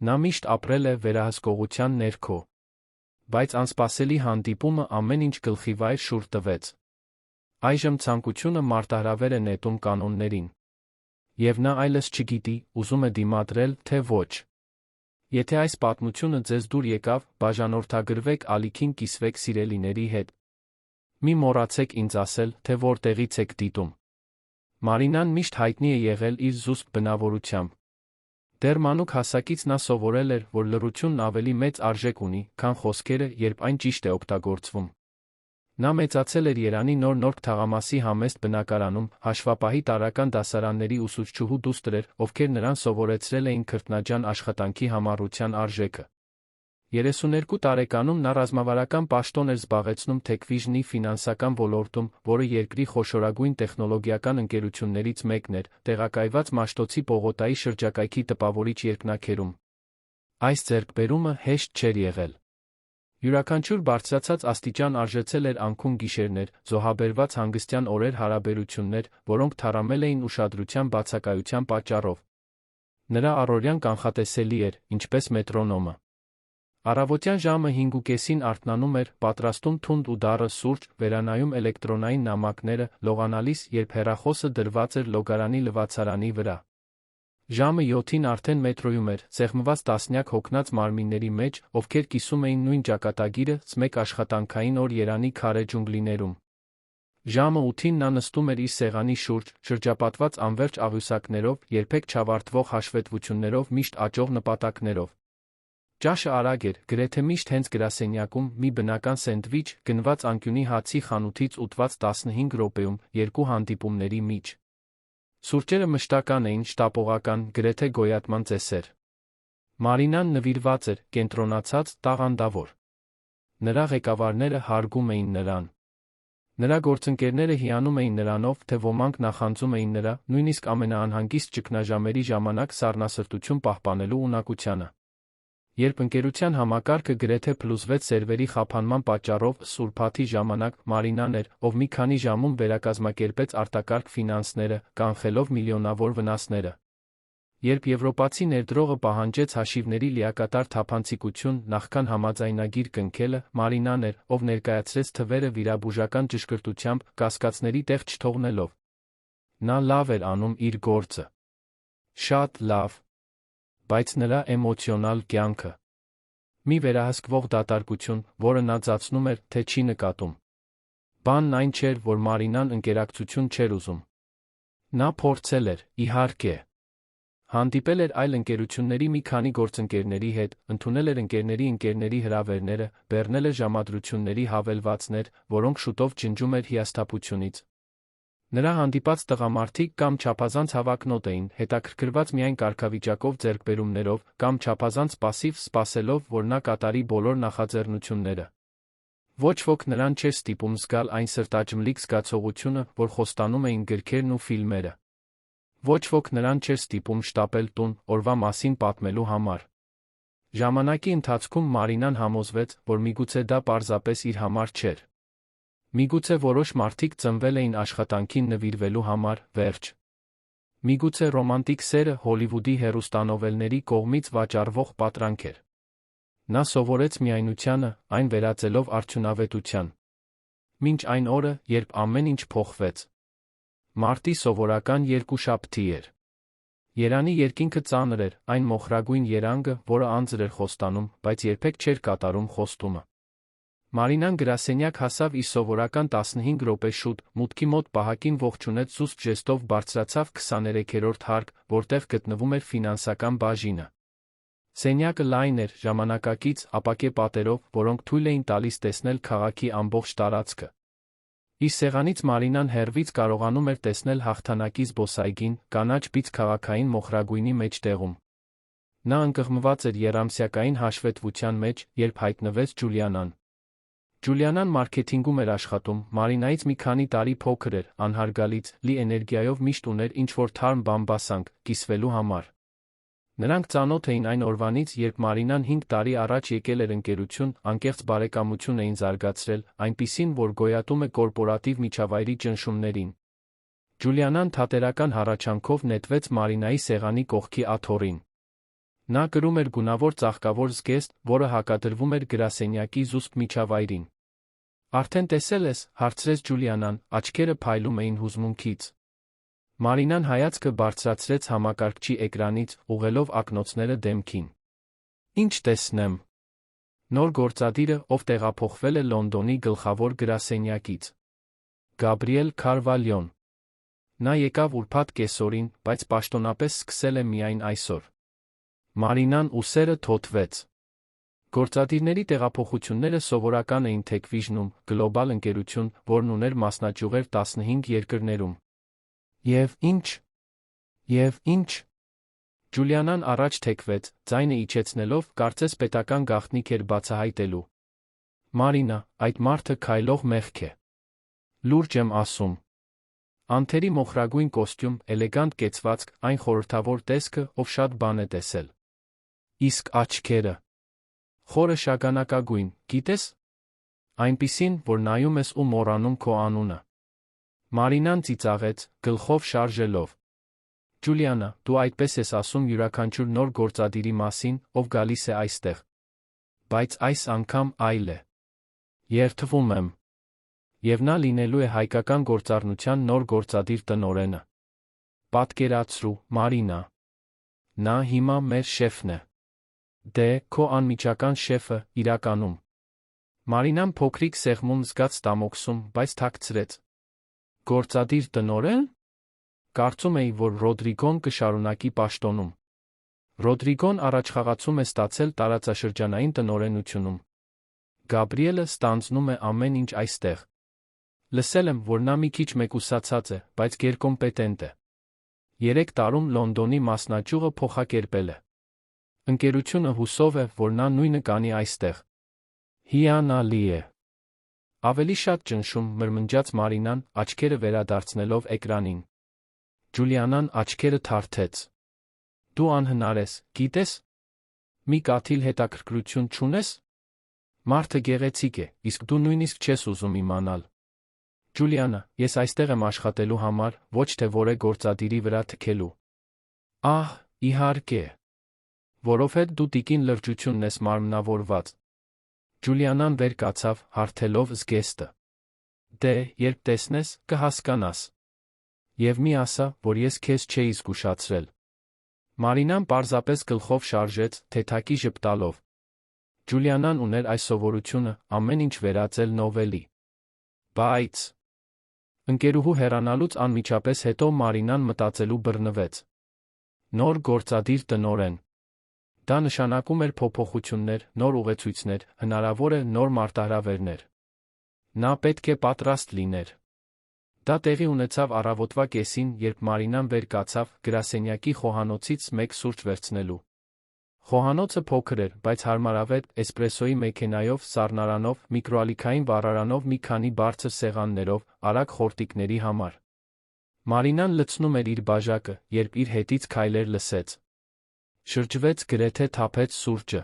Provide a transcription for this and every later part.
Նա միշտ ապրել է վերահսկողության ներքո։ Բայց անսպասելի հանդիպումը ամեն ինչ գլխի վայր շուռ տվեց։ Այժմ ցանկությունը մարտահրավեր է նետում կանոններին։ Եվ նա այլս չգիտի, ուզում է դիմադրել, թե ոչ։ Եթե այս պատմությունը ձեզ դուր եկավ, բաժանորդագրվեք ալիքին, կիսվեք սիրելիների հետ։ Մի մոռացեք ինձ ասել, թե որտեղից եք դիտում։ Մարինան միշտ հայտնի է եղել իր զուսպ բնավորությամբ։ Դեռ մանուկ հասակից նա սովորել էր, որ լռությունն ավելի մեծ արժեք ունի, քան խոսքերը, երբ այն ճիշտ է օգտագործվում։ Նա մեծացել էր Երանի նոր թաղամասի համեստ բնակարանում, հաշվապահի տարրական դասարանների ուսուցչուհու դուստր էր, ովքեր նրան սովորեցրել էին քրտնաջան աշխատանքի համառության արժեքը։ 32 տարեկանում նա ռազմավարական պաշտոն էր զբաղեցնում Tech-Vision-ի ֆինանսական ոլորտում, որը երկրի խոշորագույն տեխնոլոգիական ընկերություններից մեկն էր, տեղակայված Մաշտոցի պողոտայի շրջակայքի տպավորիչ երկնաքերում։ Այս ձեռքբերումը հեշտ չէր եղել։ Յուրաքանչյուր բարձրացած աստիճան արժեցել էր անքուն գիշերներ, զոհաբերված հանգստյան օրեր, հարաբերություններ, որոնք թառամել էին ուշադրության բացակայության պատճառով։ Նրա առօրյան կանխատեսելի էր, ինչպես մետրոնոմը։ Առավոտյան ժամը 5:30-ին արթնանում էր, պատրաստում թունդ ու դառը սուրճ, վերանայում էլեկտրոնային նամակները, լողանալիս, երբ հեռախոսը դրված էր լոգարանի լվացարանի վրա։ Ժամը 7-ին արդեն մետրոյում էր, սեղմված տասնյակ հոգնած մարմինների մեջ, ովքեր կիսում էին նույն ճակատագիրը, մեկ աշխատանքային օր Երանի քարե ջունգլիներում։ Ժամը 8-ին նա նստում էր իր սեղանի շուրջ, շրջապատված անվերջ աղյուսակներով, երբեք չավարտվող հաշվետվություններով, միշտ աճող նպատակներով։ Ճաշը արագ էր, գրեթե միշտ հենց գրասենյակում, մի բնական սենդվիչ, գնված անկյունի հացի խանութից ուտված 15 րոպեում, երկու հանդիպումների միջ։ Սուրճերը մշտական էին, շտապողական, գրեթե գոյատման ծեսեր։ Մարինան նվիրված էր, կենտրոնացած, տաղանդավոր։ Նրա ղեկավարները հարգում էին նրան։ Նրա գործընկերները հիանում էին նրանով, թե ոմանք նախանձում էին նրա, նույնիսկ ամենաանհանգիստ ճգնաժամերի ժամանակ սառնասրտություն պահպանելու ունակությանը։ Երբ ընկերության համակարգը գրեթե փլուզվեց սերվերի խափանման պատճառով, սուրբաթի ժամանակ, Մարինան էր, ով մի քանի ժամում վերակազմակերպեց արտակարգ ֆինանսները, կանխելով միլիոնավոր վնասները։ Երբ եվրոպացի ներդրողը պահանջեց հաշիվների լիակատար թափանցիկություն, նախքան համաձայնագիր կնքելը, Մարինան էր, ով ներկայացրեց թվերը վիրաբուժական ճշգրտությամբ, կասկածների տեղ չթողնելով։ Նա լավ էր անում իր գործը։ Շատ լավ։ Բայց նրա էմոցիոնալ կյանքը։ Մի վերահսկվող դատարկություն, որը նա ձացնում էր, թե չի նկատում։ Բանն այն չէր, որ Մարինան ընկերակցություն չէր ուզում։ Նա փորձել էր, իհարկե։ Հանդիպել էր այլ ընկերությունների մի քանի գործընկերների հետ, ընդունել էր ընկերների հրավերները, բեռնել էր ժամադրությունների հավելվածներ, որոնք շուտով ջնջում էր հիասթափությունից։ Նրա հանդիպած տղամարդիկ կամ չափազանց հավակնոտ էին, հետաքրքրված միայն կարգավիճակով, ձեռքբերումներով, կամ չափազանց պասիվ, սպասելով, որ նա կատարի բոլոր նախաձեռնությունները։ Ոչ ոք նրան չէր ստիպում զգալ այն սրտաճմլիկ զգացողությունը, որ խոստանում էին գրքերն ու ֆիլմերը։ Ոչ ոք նրան չէր ստիպում շտապել տուն, օրվա մասին պատմելու համար։ Ժամանակի ընթացքում Մարինան համոզվեց, որ միգուցե դա պարզապես իր համար չէր։ Միգուցե որոշ մարդիկ ծնվել էին աշխատանքին նվիրվելու համար, վերջ։ Միգուցե ռոմանտիկ սերը Հոլիվուդի հեռուստանովելների կողմից վաճառվող պատրանք էր։ Նա սովորեց միայնությանը, այն վերածելով արդյունավետության։ Մինչ այն օրը, երբ ամեն ինչ փոխվեց։ Մարտի սովորական երկուշաբթի էր։ Երանի երկինքը ծանր էր, այն մոխրագույն երանգը, որը անձր էր խոստանում, բայց երբեք չէր կատարում խոստումը։ Մարինան գրասենյակ հասավ իր սովորական 15 րոպե շուտ, մուտքի մոտ պահակին ողջունեց զուսպ ժեստով, բարձրացավ 23-րդ հարկ, որտեղ գտնվում էր ֆինանսական բաժինը։ Սենյակը լայն էր, ժամանակակից, ապակե պատերով, որոնք թույլ էին տալիս տեսնել քաղաքի ամբողջ տարածքը։ Իր սեղանից Մարինան հեռվից կարողանում էր տեսնել հաղթանակի զբոսայգին, կանաչ բիծ քաղաքային մոխրագույնի մեջտեղում։ Նա ընկղմված էր եռամսյակային հաշվետվության մեջ, երբ հայտնվեց Ջուլիանան։ Ջուլիանան մարքեթինգում էր աշխատում, Մարինայից մի քանի տարի փոքր էր, անհարգալից, լի էներգիայով միշտ ուներ ինչ-որ թարմ բամբասանք, կիսվելու համար։ Նրանք ծանոթ էին այն օրվանից, երբ Մարինան 5 տարի առաջ եկել էր ընկերություն, անկեղծ բարեկամություն էին զարգացրել, այնպիսին, որ գոյատում է կորպորատիվ միջավայրի ճնշումներին։ Ջուլիանան թատերական հառաչանքով նետվեց Մարինայի սեղանի կողքի աթոռին։ Նա կրում էր գունավոր ծաղկավոր զգեստ, որը հակադրվում էր գրասենյակի զուսպ միջավայրին։ Արդեն տեսել ես, հարցրեց Ջուլիանան, աչքերը փայլում էին հուզմունքից։ Մարինան հայացքը բարձրացրեց համակարգչի էկրանից, ուղղելով ակնոցները դեմքին։ Ինչ տեսնեմ։ Նոր գործադիրը, ով տեղափոխվել է Լոնդոնի գլխավոր գրասենյակից։ Գաբրիել Քարվալյոն։ Նա եկավ ուրբաթ կեսօրին, բայց պաշտոնապես սկսել է միայն այսօր։ Մարինան ուսերը թոթվեց։ Գործադիրների տեղափոխությունները սովորական էին Tech-Vision-ում, գլոբալ ընկերություն, որն ուներ մասնաճյուղեր 15 երկրներում։ Եվ ինչ։ Ջուլիանան առաջ թեքվեց, ձայնը իջեցնելով, կարծես պետական գաղտնիք էր բացահայտելու։ Մարինա, այդ մարդը քայլող մեղք է։ Լուրջ եմ ասում։ Անթերի մոխրագույն կոստյում, էլեգանտ կեցվածք, այն խորհրդավոր տեսքը, ով շատ բան է տեսել։ Իսկ աչքերը։ Խորը շագանակագույն, գիտես։ Այնպիսին, որ նայում ես ու մոռանում քո անունը։ Մարինան ծիծաղեց, գլխով շարժելով։ Ջուլիանա, դու այդպես ես ասում յուրաքանչյուր նոր գործադիրի մասին, ով գալիս է այստեղ։ Բայց այս անգամ այլ է։ Երդվում եմ։ Եվ նա լինելու է հայկական գործառնության նոր գործադիր տնօրենը։ Պատկերացրու, Մարինա։ Նա հիմա մեր շեֆն է։ Դե, քո անմիջական շեֆը, իրականում։ Մարինան փոքրիկ սեղմում զգաց ստամոքսում, բայց թաքցրեց։ Գործադիր տնօրեն։ Կարծում էի, որ Ռոդրիգոն կշարունակի պաշտոնում։ Ռոդրիգոն առաջխաղացում է ստացել տարածաշրջանային տնօրենությունում։ Գաբրիելը ստանձնում է ամեն ինչ այստեղ։ Լսել եմ, որ նա մի քիչ մեկուսացած է, բայց գերկոմպետենտ է։ 3 տարում Լոնդոնի մասնաճյուղը փոխակերպել է։ Ընկերությունը հուսով է, որ նա նույնը կանի այստեղ։ Հիանալի է։ Ավելի շատ ճնշում, մրմնջաց Մարինան, աչքերը վերադարձնելով էկրանին։ Ջուլիանան աչքերը թարթեց։ Դու անհնար ես, գիտես։ Մի կաթիլ հետաքրքրություն չունես։ Մարդը գեղեցիկ է, իսկ դու նույնիսկ չես ուզում իմանալ։ Ջուլիանա, ես այստեղ եմ աշխատելու համար, ոչ թե որե գործադիրի վրա թքելու։ Ահ, իհարկե։ Որովհետև դու տիկին լրջությունն ես մարմնավորված։ Ջուլիանան վեր կացավ, հարթելով զգեստը։ Դե, երբ տեսնես, կհասկանաս։ Եվ մի ասա, որ ես քեզ չէի զգուշացրել։ Մարինան պարզապես գլխով շարժեց, թեթակի ժպտալով։ Ջուլիանան ուներ այս սովորությունը, ամեն ինչ վերածել նովելի։ Բայց… Ընկերուհու հեռանալուց անմիջապես հետո Մարինան մտածելու բռնվեց։ Նոր գործադիր տնօրեն։ Դա նշանակում էր փոփոխություններ, նոր ուղեցույցներ, հնարավոր է նոր մարտահրավերներ։ Նա պետք է պատրաստ լիներ։ Դա տեղի ունեցավ առավոտվա կեսին, երբ Մարինան վեր կացավ, գրասենյակի խոհանոցից մեկ սուրճ վերցնելու։ Խոհանոցը փոքր էր, բայց հարմարավետ, էսպրեսոյի մեքենայով, սառնարանով, միկրոալիքային վառարանով մի քանի բարձր սեղաններով, արագ խորտիկների համար։ Մարինան լցնում էր իր բաժակը, երբ իր հետից քայլեր լսեց։ Շրջվեց, գրեթե թափեց սուրճը։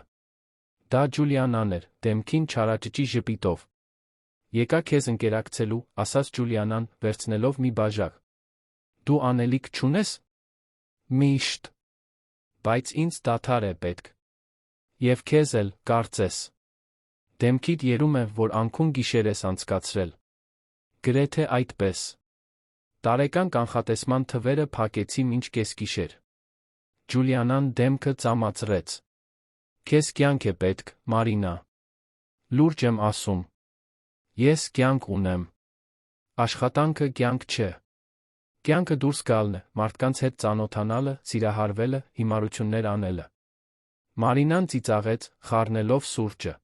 Դա Ջուլիանան էր, դեմքին չարաճճի ժպիտով։ Եկա քեզ ընկերակցելու, ասաց Ջուլիանան, վերցնելով մի բաժակ։ Դու անելիք չունես։ Միշտ։ Բայց ինձ դադար է պետք։ Եվ քեզ էլ, կարծես։ Դեմքիդ երում է, որ անքուն գիշեր ես անցկացրել։ Գրեթե այդպես։ Տարեկան կանխատեսման թվերը փակեցի մինչ կեսգիշեր։ Ջուլիանան դեմքը ծամացրեց։ Քեզ կյանք է պետք, Մարինա։ Լուրջ եմ ասում։ Ես կյանք ունեմ։ Աշխատանքը կյանք չէ։ Կյանքը դուրս գալն է, մարդկանց հետ ծանոթանալը, սիրահարվելը, հիմարություններ անելը։ Մարինան ծիծաղեց, խառնելով սուրճը։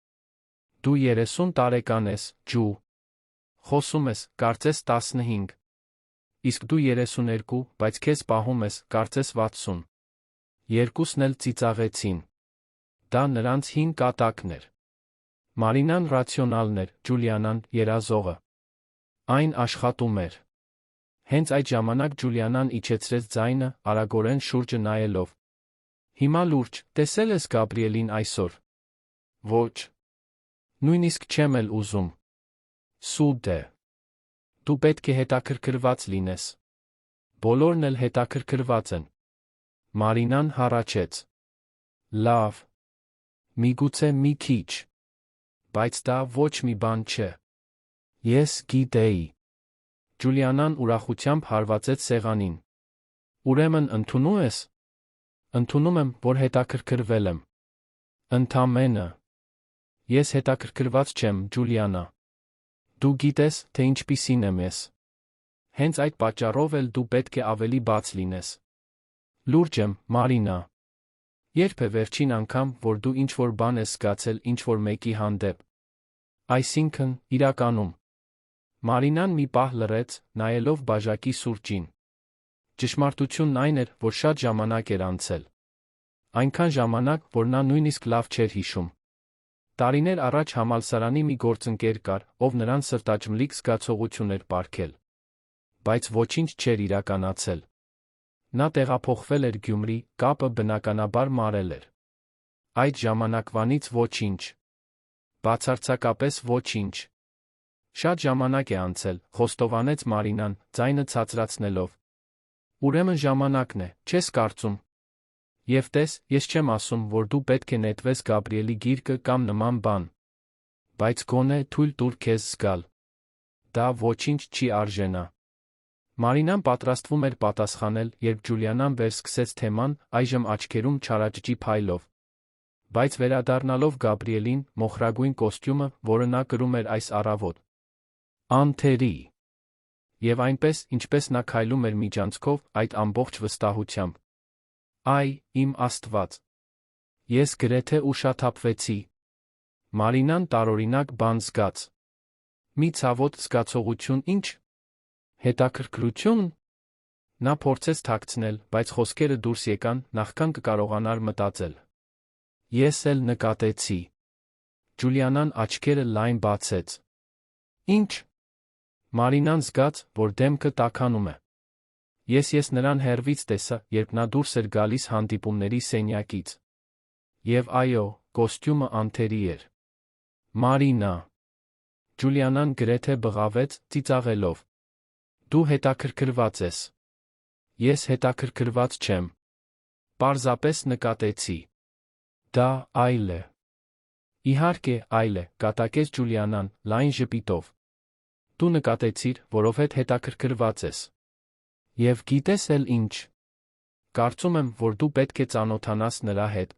Դու 30 տարեկան ես, Ջու։ Խոսում ես, կարծես 15։ Իսկ դու 32, բայց քեզ պահում ես, կարծես 60։ Երկուսն էլ ծիծաղեցին։ Դա նրանց հին կատակն էր։ Մարինան ռացիոնալն էր, Ջուլիանան երազողը։ Այն աշխատում էր։ Հենց այդ ժամանակ Ջուլիանան իջեցրեց ձայնը, արագորեն շուրջը նայելով։ Հիմա լուրջ, տեսել ես Գաբրիելին այսօր։ Ոչ։ Նույնիսկ չեմ էլ ուզում։ Սուտ է։ Դու պետք է հետաքրքրված լինես։ Բոլորն էլ հետաքրքրված են։ Մարինան հառաչեց։ Լավ։ Միգուցե մի քիչ։ Բայց դա ոչ մի բան չէ։ Ես գիտեի։ Ջուլիանան ուրախությամբ հարվածեց սեղանին։ Ուրեմն ընդունու ես։ Ընդունում եմ, որ հետաքրքրվել եմ։ Ընդամենը։ Ես հետաքրքրված չեմ, Ջուլիանա։ Դու գիտես, թե ինչպիսին եմ ես։ Հենց այդ պատճառով էլ դու պետք է ավելի բաց լինես։ Լուրջ եմ, Մարինա։ Երբ է վերջին անգամ, որ դու ինչ-որ բան ես զգացել ինչ-որ մեկի հանդեպ։ Այսինքն, իրականում։ Մարինան մի պահ լռեց, նայելով բաժակի սուրճին։ Ճշմարտությունն այն էր, որ շատ ժամանակ էր անցել։ Այնքան ժամանակ, որ նա նույնիսկ լավ չէր հիշում։ Տարիներ առաջ համալսարանի մի գործընկեր կար, ով նրան սրտաճմլիկ զգացողություն էր պարգել։ Բայց ոչինչ չէր իրականացել։ Նա տեղափոխվել էր Գյումրի, կապը բնականաբար մարել էր։ Այդ ժամանակվանից ոչինչ։ Բացարձակապես ոչինչ։ Շատ ժամանակ է անցել, խոստովանեց Մարինան, ձայնը ցածրացնելով։ Ուրեմն ժամանակն է, չես կարծում։ Եվ տես, ես չեմ ասում, որ դու պետք է նետվես Գաբրիելի գիրկը կամ նման բան։ Բայց գոնե թույլ տուր քեզ զգալ։ Դա ոչինչ չի արժենա։ Մարինան պատրաստվում էր պատասխանել, երբ Ջուլիանան վերսկսեց թեման, այժմ աչքերում չարաճճի փայլով։ Բայց վերադառնալով Գաբրիելին, մոխրագույն կոստյումը, որը նա կրում էր այս առավոտ։ Անթերի։ Եվ այնպես, ինչպես նա քայլում էր միջանցքով, այդ ամբողջ վստահությամբ։ Այ, իմ Աստված։ Ես գրեթե ուշաթափվեցի։ Մարինան տարօրինակ բան զգաց։ Մի ցավոտ զգացողություն ինչ։ Հետաքրքրություն։ Նա փորձեց թաքցնել, բայց խոսքերը դուրս եկան, նախքան կկարողանար մտածել։ Ես էլ նկատեցի։ Ջուլիանան աչքերը լայն բացեց։ Ինչ։ Մարինան զգաց, որ դեմքը տաքանում է։ Ես նրան հեռվից տեսա, երբ նա դուրս էր գալիս հանդիպումների սենյակից։ Եվ այո, կոստյումը անթերի էր։ Մարինա։ Ջուլիանան գրեթե բղավեց, ծիծաղելով։ Դու հետաքրքրված ես։ Ես հետաքրքրված չեմ։ Պարզապես նկատեցի։ Դա այլ է։ Իհարկե, այլ է, կատակեց Ջուլիանան, լայն ժպիտով։ Դու նկատեցիր, որովհետև հետաքրքրված ես։ Եվ գիտես էլ ինչ։ Կարծում եմ, որ դու պետք է ծանոթանաս նրա հետ։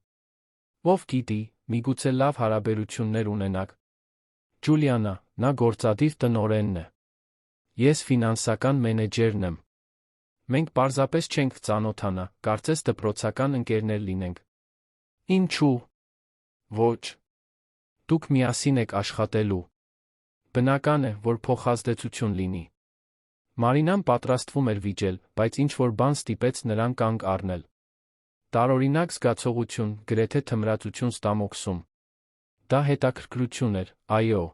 Ով գիտի, միգուցե լավ հարաբերություններ ունենաք։ Ջուլիանա, նա գործադիր տնօրենն է։ Ես ֆինանսական մենեջերն եմ։ Մենք պարզապես չենք ծանոթանա, կարծես դպրոցական ընկերներ լինենք։ Ինչու։ Ոչ։ Դուք միասին եք աշխատելու։ Բնական է, որ փոխազդեցություն լինի։ Մարինան պատրաստվում էր վիճել, բայց ինչ-որ բան ստիպեց նրան կանգ առնել։ Տարօրինակ զգացողություն, գրեթե թմրածություն ստամոքսում։ Դա հետաքրքրություն էր, այո։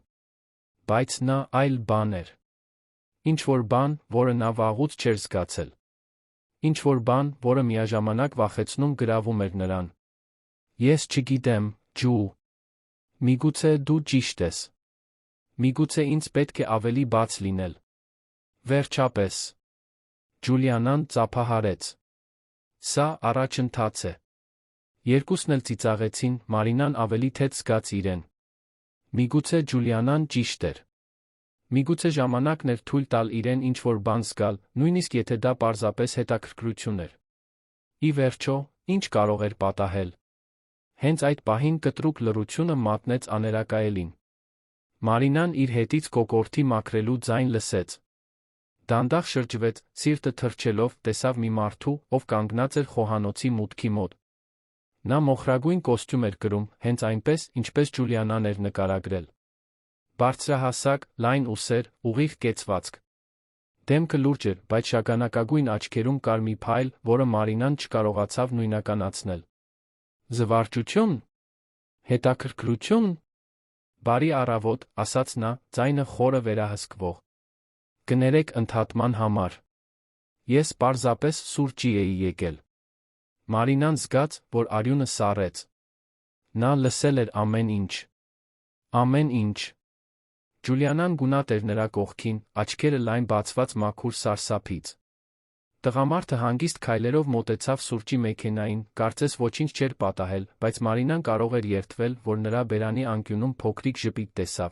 Բայց նա այլ բան էր։ Ինչ-որ բան, որը նա վաղուց չէր զգացել։ Ինչ-որ բան, որը միաժամանակ վախեցնում գրավում էր նրան։ Ես չգիտեմ, Ջու։ Միգուցե դու ճիշտ ես։ Միգուցե ինձ պետք է ավելի բաց լինել։ Վերջապես։ Ջուլիանան ծափահարեց։ Սա առաջընթաց է։ Երկուսն էլ ծիծաղեցին, Մարինան ավելի թեթ զգաց իրեն։ Միգուցե Ջուլիանան ճիշտ էր։ Միգուցե ժամանակն էր թույլ տալ իրեն ինչ-որ բան զգալ, նույնիսկ եթե դա պարզապես հետաքրքրություն էր։ Ի վերջո, ինչ կարող էր պատահել։ Հենց այդ պահին կտրուկ լռությունը մատնեց աներակայելին։ Մարինան իր հետից կոկորդի մաքրելու ձայն լսեց։ Դանդաղ շրջվեց, սիրտը թրջելով, տեսավ մի մարդու, ով կանգնած էր խոհանոցի մուտքի մոտ։ Նա մոխրագույն կոստյում էր կրում, հենց այնպես, ինչպես Ջուլիանան էր նկարագրել։ Բարձրահասակ, լայն ուսեր, ուղիղ կեցվածք։ Դեմքը լուրջ էր, բայց շագանակագույն աչքերում կար մի փայլ, որը Մարինան չկարողացավ նույնականացնել։ Զվարճություն։ Հետաքրքրություն։ Բարի առավոտ, ասաց նա, ձայնը խորը վերահսկվող։ Կներեք ընդհատման համար։ Ես պարզապես սուրճի էի եկել։ Մարինան զգաց, որ արյունը սառեց։ Նա լսել էր ամեն ինչ։ Ամեն ինչ։ Ջուլիանան գունատ էր նրա կողքին, աչքերը լայն բացված մաքուր սարսափից։ Տղամարդը հանգիստ քայլերով մոտեցավ սուրճի մեքենային, կարծես ոչինչ չէր պատահել, բայց Մարինան կարող էր երդվել, որ նրա բերանի անկյունում փոքրիկ ժպիտ տեսավ։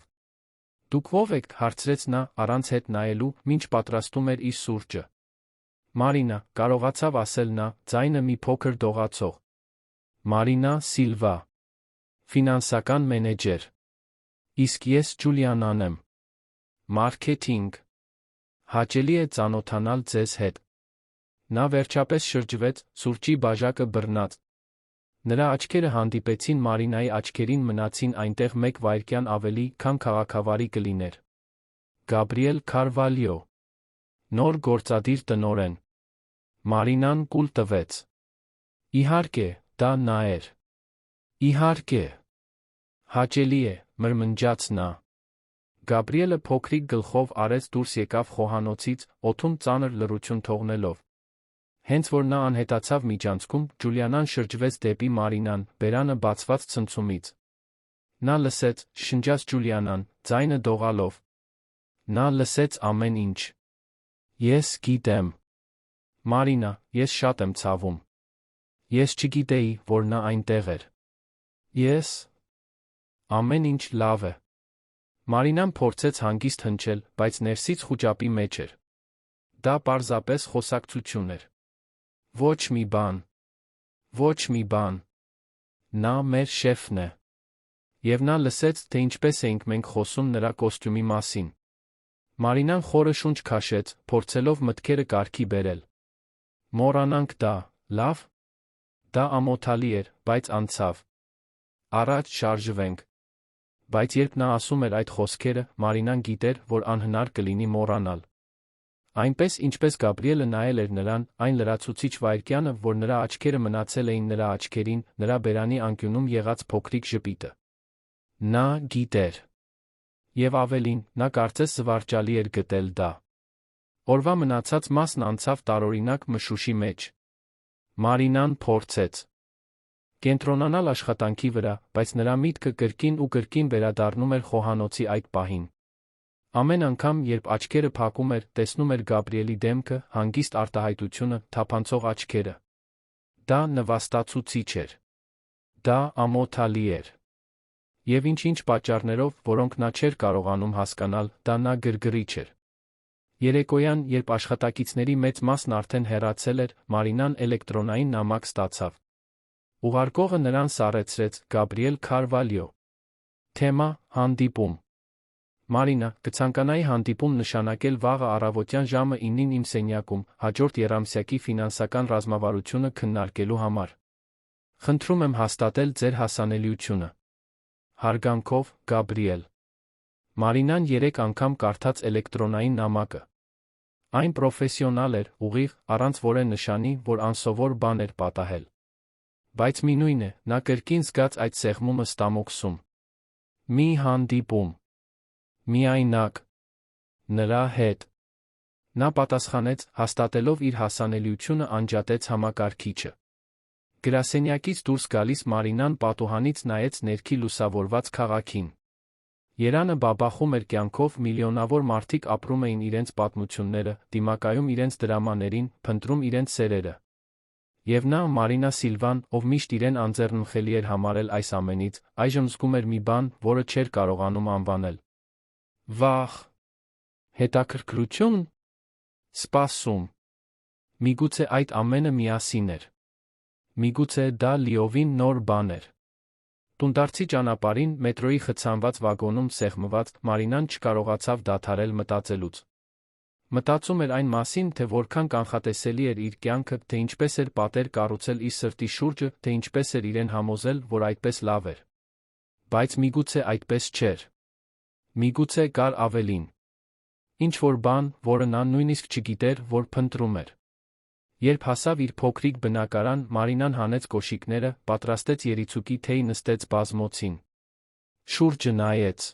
«Դուք ո՞վ եք», հարցրեց նա, առանց հետ նայելու, մինչ պատրաստում էր իր սուրճը։ «Մարինա», կարողացավ ասել նա, ձայնը մի փոքր դողացող։ «Մարինա Սիլվա, ֆինանսական մենեջեր։ Իսկ ես Ջուլիանան եմ։ Մարքեթինգ։ Հաճելի է ծանոթանալ ձեզ հետ»։ Նա վերջապես շրջվեց, սուրճի բաժակը բռնած։ Նրա աչքերը հանդիպեցին Մարինայի աչքերին, մնացին այնտեղ մեկ վայրկյան ավելի, քան քաղաքավարի կլիներ։ Գաբրիել Քարվալյո, նոր գործադիր տնօրեն։ Մարինան կուլ տվեց։ Իհարկե, դա նա էր։ Իհարկե։ Հաճելի է, մրմնջաց նա։ Գաբրիելը փոքրիկ գլխով արեց դուրս եկավ խոհանոցից, օդում ծանր լռություն թողնելով։ Հենց որ նա անհետացավ միջանցքում, Ջուլիանան շրջվեց դեպի Մարինան, բերանը բացված ցնցումից։ Նա լսեց, շնջաց Ջուլիանան, ձայնը դողալով։ Նա լսեց ամեն ինչ։ Ես գիտեմ։ Մարինա, ես շատ եմ ցավում։ Ես չգիտեի, որ նա այնտեղ էր։ Ես… Ամեն ինչ լավ է։ Մարինան փորձեց հանգիստ հնչել, բայց ներսից խուճապի մեջ էր։ Դա պարզապես խոսակցություն էր։ Ոչ մի բան։ Ոչ մի բան։ Նա մեր շեֆն է։ Եվ նա լսեց, թե ինչպես էինք մենք խոսում նրա կոստյումի մասին։ Մարինան խորը շունչ քաշեց, փորձելով մտքերը կարգի բերել։ Մոռանանք դա, լավ։ Դա ամոթալի էր, բայց անցավ։ Առաջ շարժվենք։ Բայց երբ նա ասում էր այդ խոսքերը, Մարինան գիտեր, որ անհնար կլինի մոռանալ։ Այնպես, ինչպես Գաբրիելը նայել էր նրան, այն լրացուցիչ վայրկյանը, որ նրա աչքերը մնացել էին նրա աչքերին, նրա բերանի անկյունում եղած փոքրիկ ժպիտը։ Նա գիտեր։ Եվ ավելին, նա կարծես զվարճալի էր գտել դա։ Օրվա մնացած մասն անցավ տարօրինակ մշուշի մեջ։ Մարինան փորձեց կենտրոնանալ աշխատանքի վրա, բայց նրա միտքը կրկին ու կրկին վերադառնում էր խոհանոցի այդ պահին։ Ամեն անգամ, երբ աչքերը փակում էր, տեսնում էր Գաբրիելի դեմքը, հանգիստ արտահայտությունը, թափանցող աչքերը։ Դա նվաստացուցիչ էր։ Դա ամոթալի էր։ Եվ ինչ-ինչ պատճառներով, որոնք նա չէր կարողանում հասկանալ, դա նա գրգռիչ էր։ Երեկոյան, երբ աշխատակիցների մեծ մասն արդեն հեռացել էր, Մարինան էլեկտրոնային նամակ ստացավ։ Ուղարկողը նրան սառեցրեց՝ Գաբրիել Քարվալյո։ Թեմա՝ հանդիպում։ Մարինա, կցանկանայի հանդիպում նշանակել վաղը առավոտյան ժամը 9-ին իմ սենյակում, հաջորդ եռամսյակի ֆինանսական ռազմավարությունը քննարկելու համար։ Խնդրում եմ հաստատել ձեր հասանելիությունը։ Հարգանքով, Գաբրիել։ Մարինան 3 անգամ կարդաց էլեկտրոնային նամակը։ Այն պրոֆեսիոնալ էր, ուղիղ, առանց որևէ նշանի, որ անսովոր բան էր պատահել։ Բայց մինույն է, նա կրկին զգաց այդ սեղմումը ստամոքսում։ Մի հանդիպում։ Միայնակ։ Նրա հետ։ Նա պատասխանեց, հաստատելով իր հասանելիությունը անջատեց համակարգիչը։ Գրասենյակից դուրս գալիս Մարինան պատուհանից նայեց ներքի լուսավորված քաղաքին։ Երանը բաբախում էր կյանքով, միլիոնավոր մարդիկ ապրում էին իրենց պատմությունները, դիմակայում իրենց դրամաներին, փնտրում իրենց սերերը։ Եվ նա, Մարինա Սիլվան, ով միշտ իրեն անձեռնմխելի էր համարել այս ամենից, այժմ զգում էր մի բան, որը չէր կարողանում անվանել։ Վախ։ Հետաքրքրություն։ Սպասում։ Միգուցե այդ ամենը միասին էր։ Միգուցե դա լիովին նոր բան էր։ Տունդարձի ճանապարհին, մետրոյի խցանված վագոնում սեղմված, Մարինան չկարողացավ դադարել մտածելուց։ Մտածում էր այն մասին, թե որքան կանխատեսելի էր իր կյանքը, թե ինչպես էր պատեր կառուցել իր սրտի շուրջը, թե ինչպես էր իրեն համոզել, որ այդպես լավ էր։ Բայց միգուցե այդպես չէր։ Միգուցե կար ավելին։ Ինչ-որ բան, որը նա նույնիսկ չգիտեր, որ փնտրում էր։ Երբ հասավ իր փոքրիկ բնակարան, Մարինան հանեց կոշիկները, պատրաստեց երիցուկի թեյ, նստեց բազմոցին։ Շուրջը նայեց։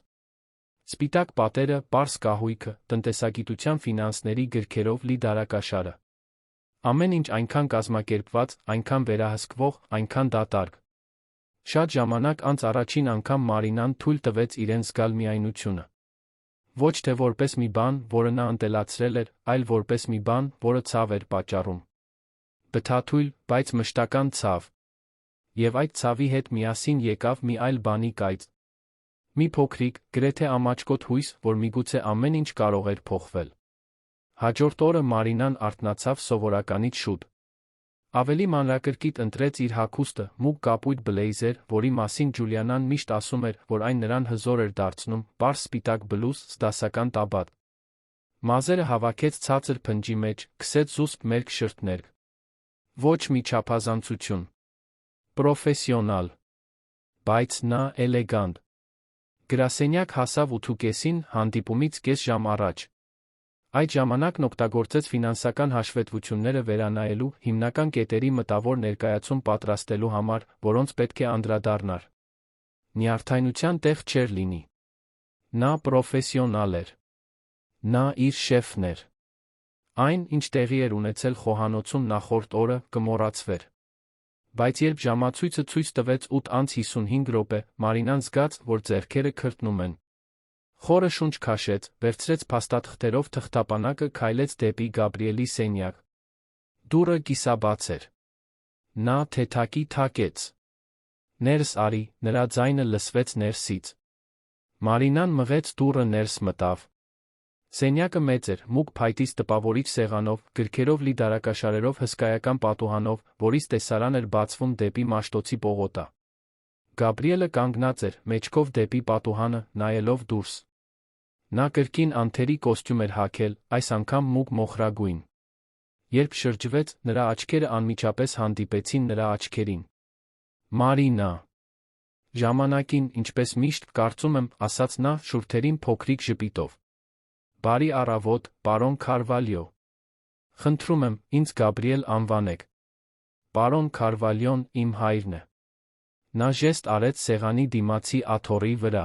Սպիտակ պատերը, պարզ կահույքը, տնտեսագիտության ֆինանսների գրքերով լի դարակաշարը։ Ամեն ինչ այնքան կազմակերպված, այնքան վերահսկվող, այնքան դատարկ։ Շատ ժամանակ անց առաջին անգամ Մարինան թույլ տվեց իրեն զգալ միայնությունը։ Ոչ թե որպես մի բան, որը նա ընտելացրել էր, այլ որպես մի բան, որը ցավ էր պատճառում։ Բթաթույլ, բայց մշտական ցավ։ Եվ այդ ցավի հետ միասին եկավ մի այլ բանի կայծ։ Մի փոքրիկ, գրեթե ամաչկոտ հույս, որ միգուցե ամեն ինչ կարող էր փոխվել։ Հաջորդ օրը Մարինան արթնացավ սովորականից շուտ։ Ավելի մանրակրկիտ ընտրեց իր հագուստը, մուգ կապույտ բլեյզեր, որի մասին Ջուլիանան միշտ ասում էր, որ այն նրան հզոր էր դարձնում, պարզ սպիտակ բլուզ, դասական տաբատ։ Մազերը հավաքեց ցածր փնջի մեջ, քսեց զուսպ մերկ շրթներ։ Ոչ մի չափազանցություն։ Պրոֆեսիոնալ։ Բայց նա էլեգանտ։ Գրասենյակ հասավ 8:30 հանդիպումից կես ժամ առաջ։ Այդ ժամանակն օգտագործեց ֆինանսական հաշվետվությունները վերանայելու հիմնական կետերի մտավոր ներկայացում պատրաստելու համար, որոնց պետք է անդրադառնար։ Նյարդայնության տեղ չէր լինի։ Նա պրոֆեսիոնալ էր։ Նա իր շեֆն էր։ Այն, ինչ տեղի էր ունեցել խոհանոցում նախորդ օրը, կմոռացվեր։ Բայց երբ ժամացույցը ցույց տվեց 8:55 րոպե, Մարինան զգաց, որ ձեռքերը քրտնում են։ Խորը շունչ քաշեց, վերցրեց փաստաթղթերով թղթապանակը, քայլեց դեպի Գաբրիելի սենյակ։ Դուռը կիսաբաց էր։ Նա թեթակի թակեց։ Ներս արի, նրա ձայնը լսվեց ներսից։ Մարինան մղեց դուռը, ներս մտավ։ Սենյակը մեծ էր, մուգ փայտից տպավորիչ սեղանով, գրքերով լի դարակաշարերով, հսկայական պատուհանով, որից տեսարան էր բացվում դեպի Մաշտոցի պողոտա։ Գաբրիելը կանգնած էր, մեջքով դեպի պատուհանը, նայելով դուրս։ Նա կրկին անթերի կոստյում էր հագել, այս անգամ մուգ մոխրագույն։ Երբ շրջվեց, նրա աչքերը անմիջապես հանդիպեցին նրա աչքերին։ Մարինա։ Ժամանակին, ինչպես միշտ, կարծում եմ, ասաց նա, շուրթերին փոքրիկ ժպիտով։ Բարի առավոտ, պարոն Քարվալյո։ Խնդրում եմ, ինձ Գաբրիել անվանեք։ Պարոն Քարվալյոն իմ հայրն է։ Նա ժեստ արեց սեղանի դիմացի աթոռի վրա։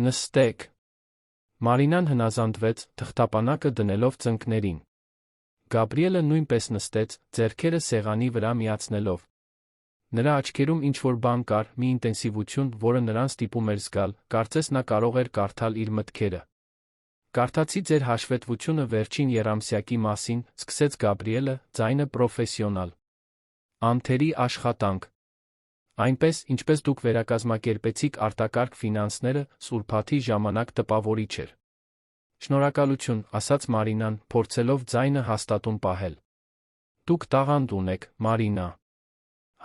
Նստեք։ Մարինան հնազանդվեց, թղթապանակը դնելով ծնկներին։ Գաբրիելը նույնպես նստեց, ձեռքերը սեղանի վրա միացնելով։ Նրա աչքերում ինչ-որ բան կար, մի ինտենսիվություն, որը նրան ստիպում էր զգալ, կարծես նա կարող էր կարդալ իր մտքերը։ Կարդացի ձեր հաշվետվությունը վերջին եռամսյակի մասին, սկսեց Գաբրիելը, ձայնը պրոֆեսիոնալ։ Անթերի աշխատանք։ Այնպես, ինչպես դուք վերակազմակերպեցիք արտակարգ ֆինանսները, սուրբաթի ժամանակ տպավորիչ էր։ Շնորհակալություն, ասաց Մարինան, փորձելով ձայնը հաստատուն պահել։ Դուք տաղանդ ունեք, Մարինա։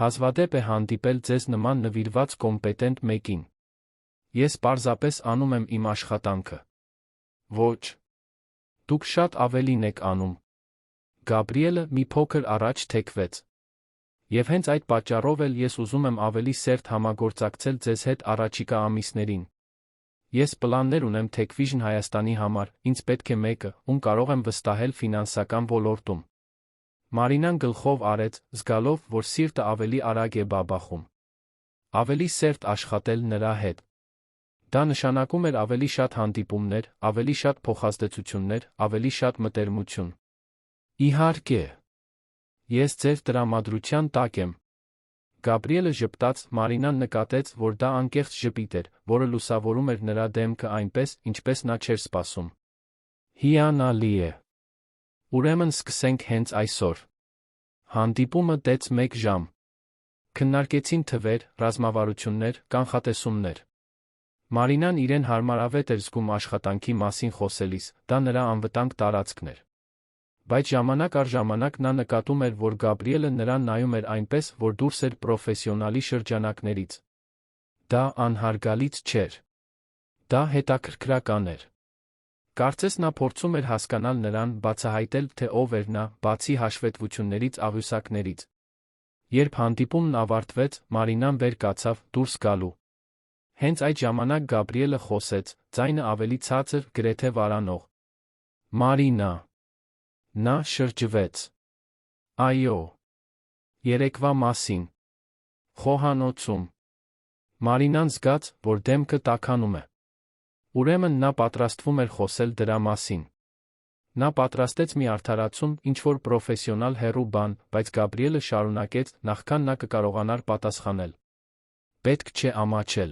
Հազվադեպ է հանդիպել ձեզ նման նվիրված կոմպետենտ մեկին։ Ես պարզապես անում եմ իմ աշխատանքը։ Ոչ։ Դուք շատ ավելին եք անում։ Գաբրիելը մի փոքր առաջ թեքվեց։ Եվ հենց այդ պատճառով էլ ես ուզում եմ ավելի սերտ համագործակցել ձեզ հետ առաջիկա ամիսներին։ Ես պլաններ ունեմ Techvision Հայաստանի համար, ինձ պետք է մեկը, ում կարող եմ վստահել ֆինանսական ոլորտում։ Մարինան գլխով արեց, զգալով, որ սիրտը ավելի արագ է բաբախում։ Ավելի սերտ աշխատել նրա հետ։ Դա նշանակում էր ավելի շատ հանդիպումներ, ավելի շատ փոխազդեցություններ, ավելի շատ մտերմություն։ Իհարկե։ Ես ձեր տրամադրության տակ եմ։ Գաբրիելը ժպտաց, Մարինան նկատեց, որ դա անկեղծ ժպիտ էր, որը լուսավորում էր նրա դեմքը այնպես, ինչպես նա չէր սպասում։ Հիանալի է։ Ուրեմն սկսենք հենց այսօր։ Հանդիպումը տեց 1 ժամ։ Քննարկեցին թվեր, ռազմավարություններ, կանխատեսումներ։ Մարինան իրեն հարմարավետ էր զգում աշխատանքի մասին խոսելիս, դա նրա անվտանգ տարածքն էր։ Բայց ժամանակ առ ժամանակ նա նկատում էր, որ Գաբրիելը նրան նայում էր այնպես, որ դուրս էր պրոֆեսիոնալի շրջանակներից։ Դա անհարգալից չէր։ Դա հետաքրքրական էր։ Կարծես նա փորձում էր հասկանալ նրան, բացահայտել, թե ով էր նա, բացի հաշվետվություններից, աղյուսակներից։ Երբ հանդիպումն ավարտվեց, Մարինան վեր կացավ, դուրս գալու։ Հենց այդ ժամանակ Գաբրիելը խոսեց, ձայնը ավելի ցածր, գրեթե վարանող։ Մարինա։ Նա շրջվեց։ Այո։ Երեկվա մասին։ Խոհանոցում։ Մարինան զգաց, որ դեմքը տաքանում է։ Ուրեմն նա պատրաստվում էր խոսել դրա մասին։ Նա պատրաստեց մի արդարացում, ինչ-որ պրոֆեսիոնալ հեռու բան, բայց Գաբրիելը շարունակեց, նախքան նա կկարողանար պատասխանել։ Պետք չէ ամաչել։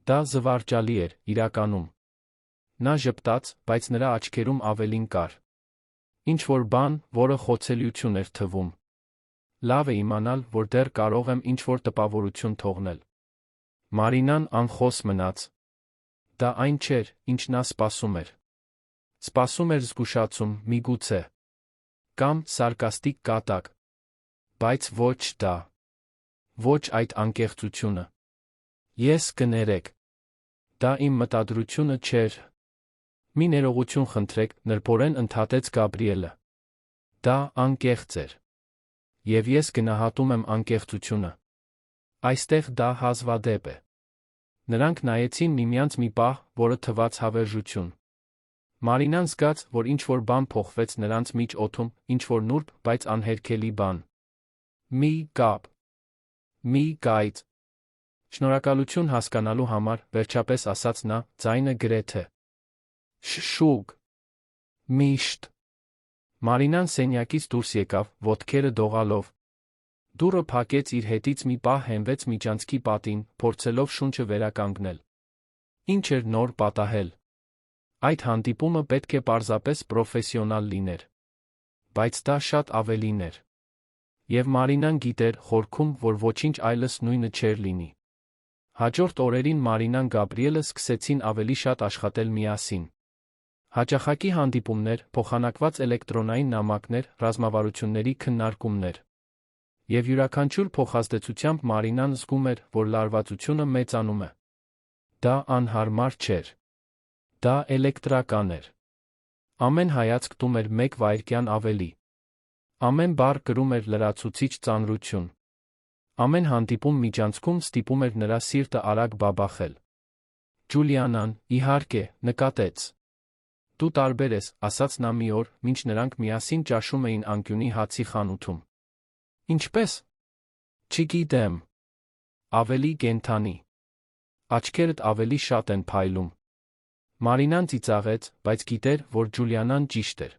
Դա զվարճալի էր, իրականում։ Նա ժպտաց, բայց նրա աչքերում ավելին կար։ Ինչ-որ բան, որը խոցելիություն էր թվում։ Լավ է իմանալ, որ դեռ կարող եմ ինչ-որ տպավորություն թողնել։ Մարինան անխոս մնաց։ Դա այն չէր, ինչ նա սպասում էր։ Սպասում էր զգուշացում, միգուցե։ Կամ սարկաստիկ կատակ։ Բայց ոչ դա։ Ոչ այդ անկեղծությունը։ Ես կներեք։ Դա իմ մտադրությունը չէր։ Մի ներողություն խնդրեք, նրբորեն ընդհատեց Գաբրիելը։ Դա անկեղծ էր։ Եվ ես գնահատում եմ անկեղծությունը։ Այստեղ դա հազվադեպ է։ Նրանք նայեցին միմյանց մի պահ, որը թվաց հավերժություն։ Մարինան զգաց, որ ինչ-որ բան փոխվեց նրանց միջ օդում, ինչ-որ նուրբ, բայց անհերքելի բան։ Մի կապ։ Մի գայծ։ Շնորհակալություն հասկանալու համար, վերջապես ասաց նա, ձայնը գրեթե շշուկ։ Միշտ։ Մարինան սենյակից դուրս եկավ, ոտքերը դողալով։ Դուռը փակեց իր հետից մի պահ հենվեց միջանցքի պատին, փորձելով շունչը վերականգնել։ Ինչ էր նոր պատահել։ Այդ հանդիպումը պետք է պարզապես պրոֆեսիոնալ լիներ։ Բայց դա շատ ավելին էր։ Եվ Մարինան գիտեր խորքում, որ ոչինչ այլս նույնը չէր լինի։ Հաջորդ օրերին Մարինան Գաբրիելը սկսեցին ավելի շատ աշխատել միասին։ Հաճախակի հանդիպումներ, փոխանակված էլեկտրոնային նամակներ, ռազմավարությունների քննարկումներ։ Եվ յուրաքանչյուր փոխազդեցությամբ Մարինան զգում էր, որ լարվածությունը մեծանում է։ Դա անհարմար չէր։ Դա էլեկտրական էր։ Ամեն հայացք տում էր մեկ վայրկյան ավելի։ Ամեն բառ կրում էր լրացուցիչ ծանրություն։ Ամեն հանդիպում միջանցքում ստիպում էր նրա սիրտը արագ բաբախել։ Ջուլիանան, իհարկե, նկատեց։ Դու տարբեր ես, ասաց նա մի օր, մինչ նրանք միասին ճաշում էին անկյունի հացի խանութում։ Ինչպե՞ս։ Չգիտեմ։ Ավելի կենդանի։ Աչքերդ ավելի շատ են փայլում։ Մարինան ծիծաղեց, բայց գիտեր, որ Ջուլիանան ճիշտ էր։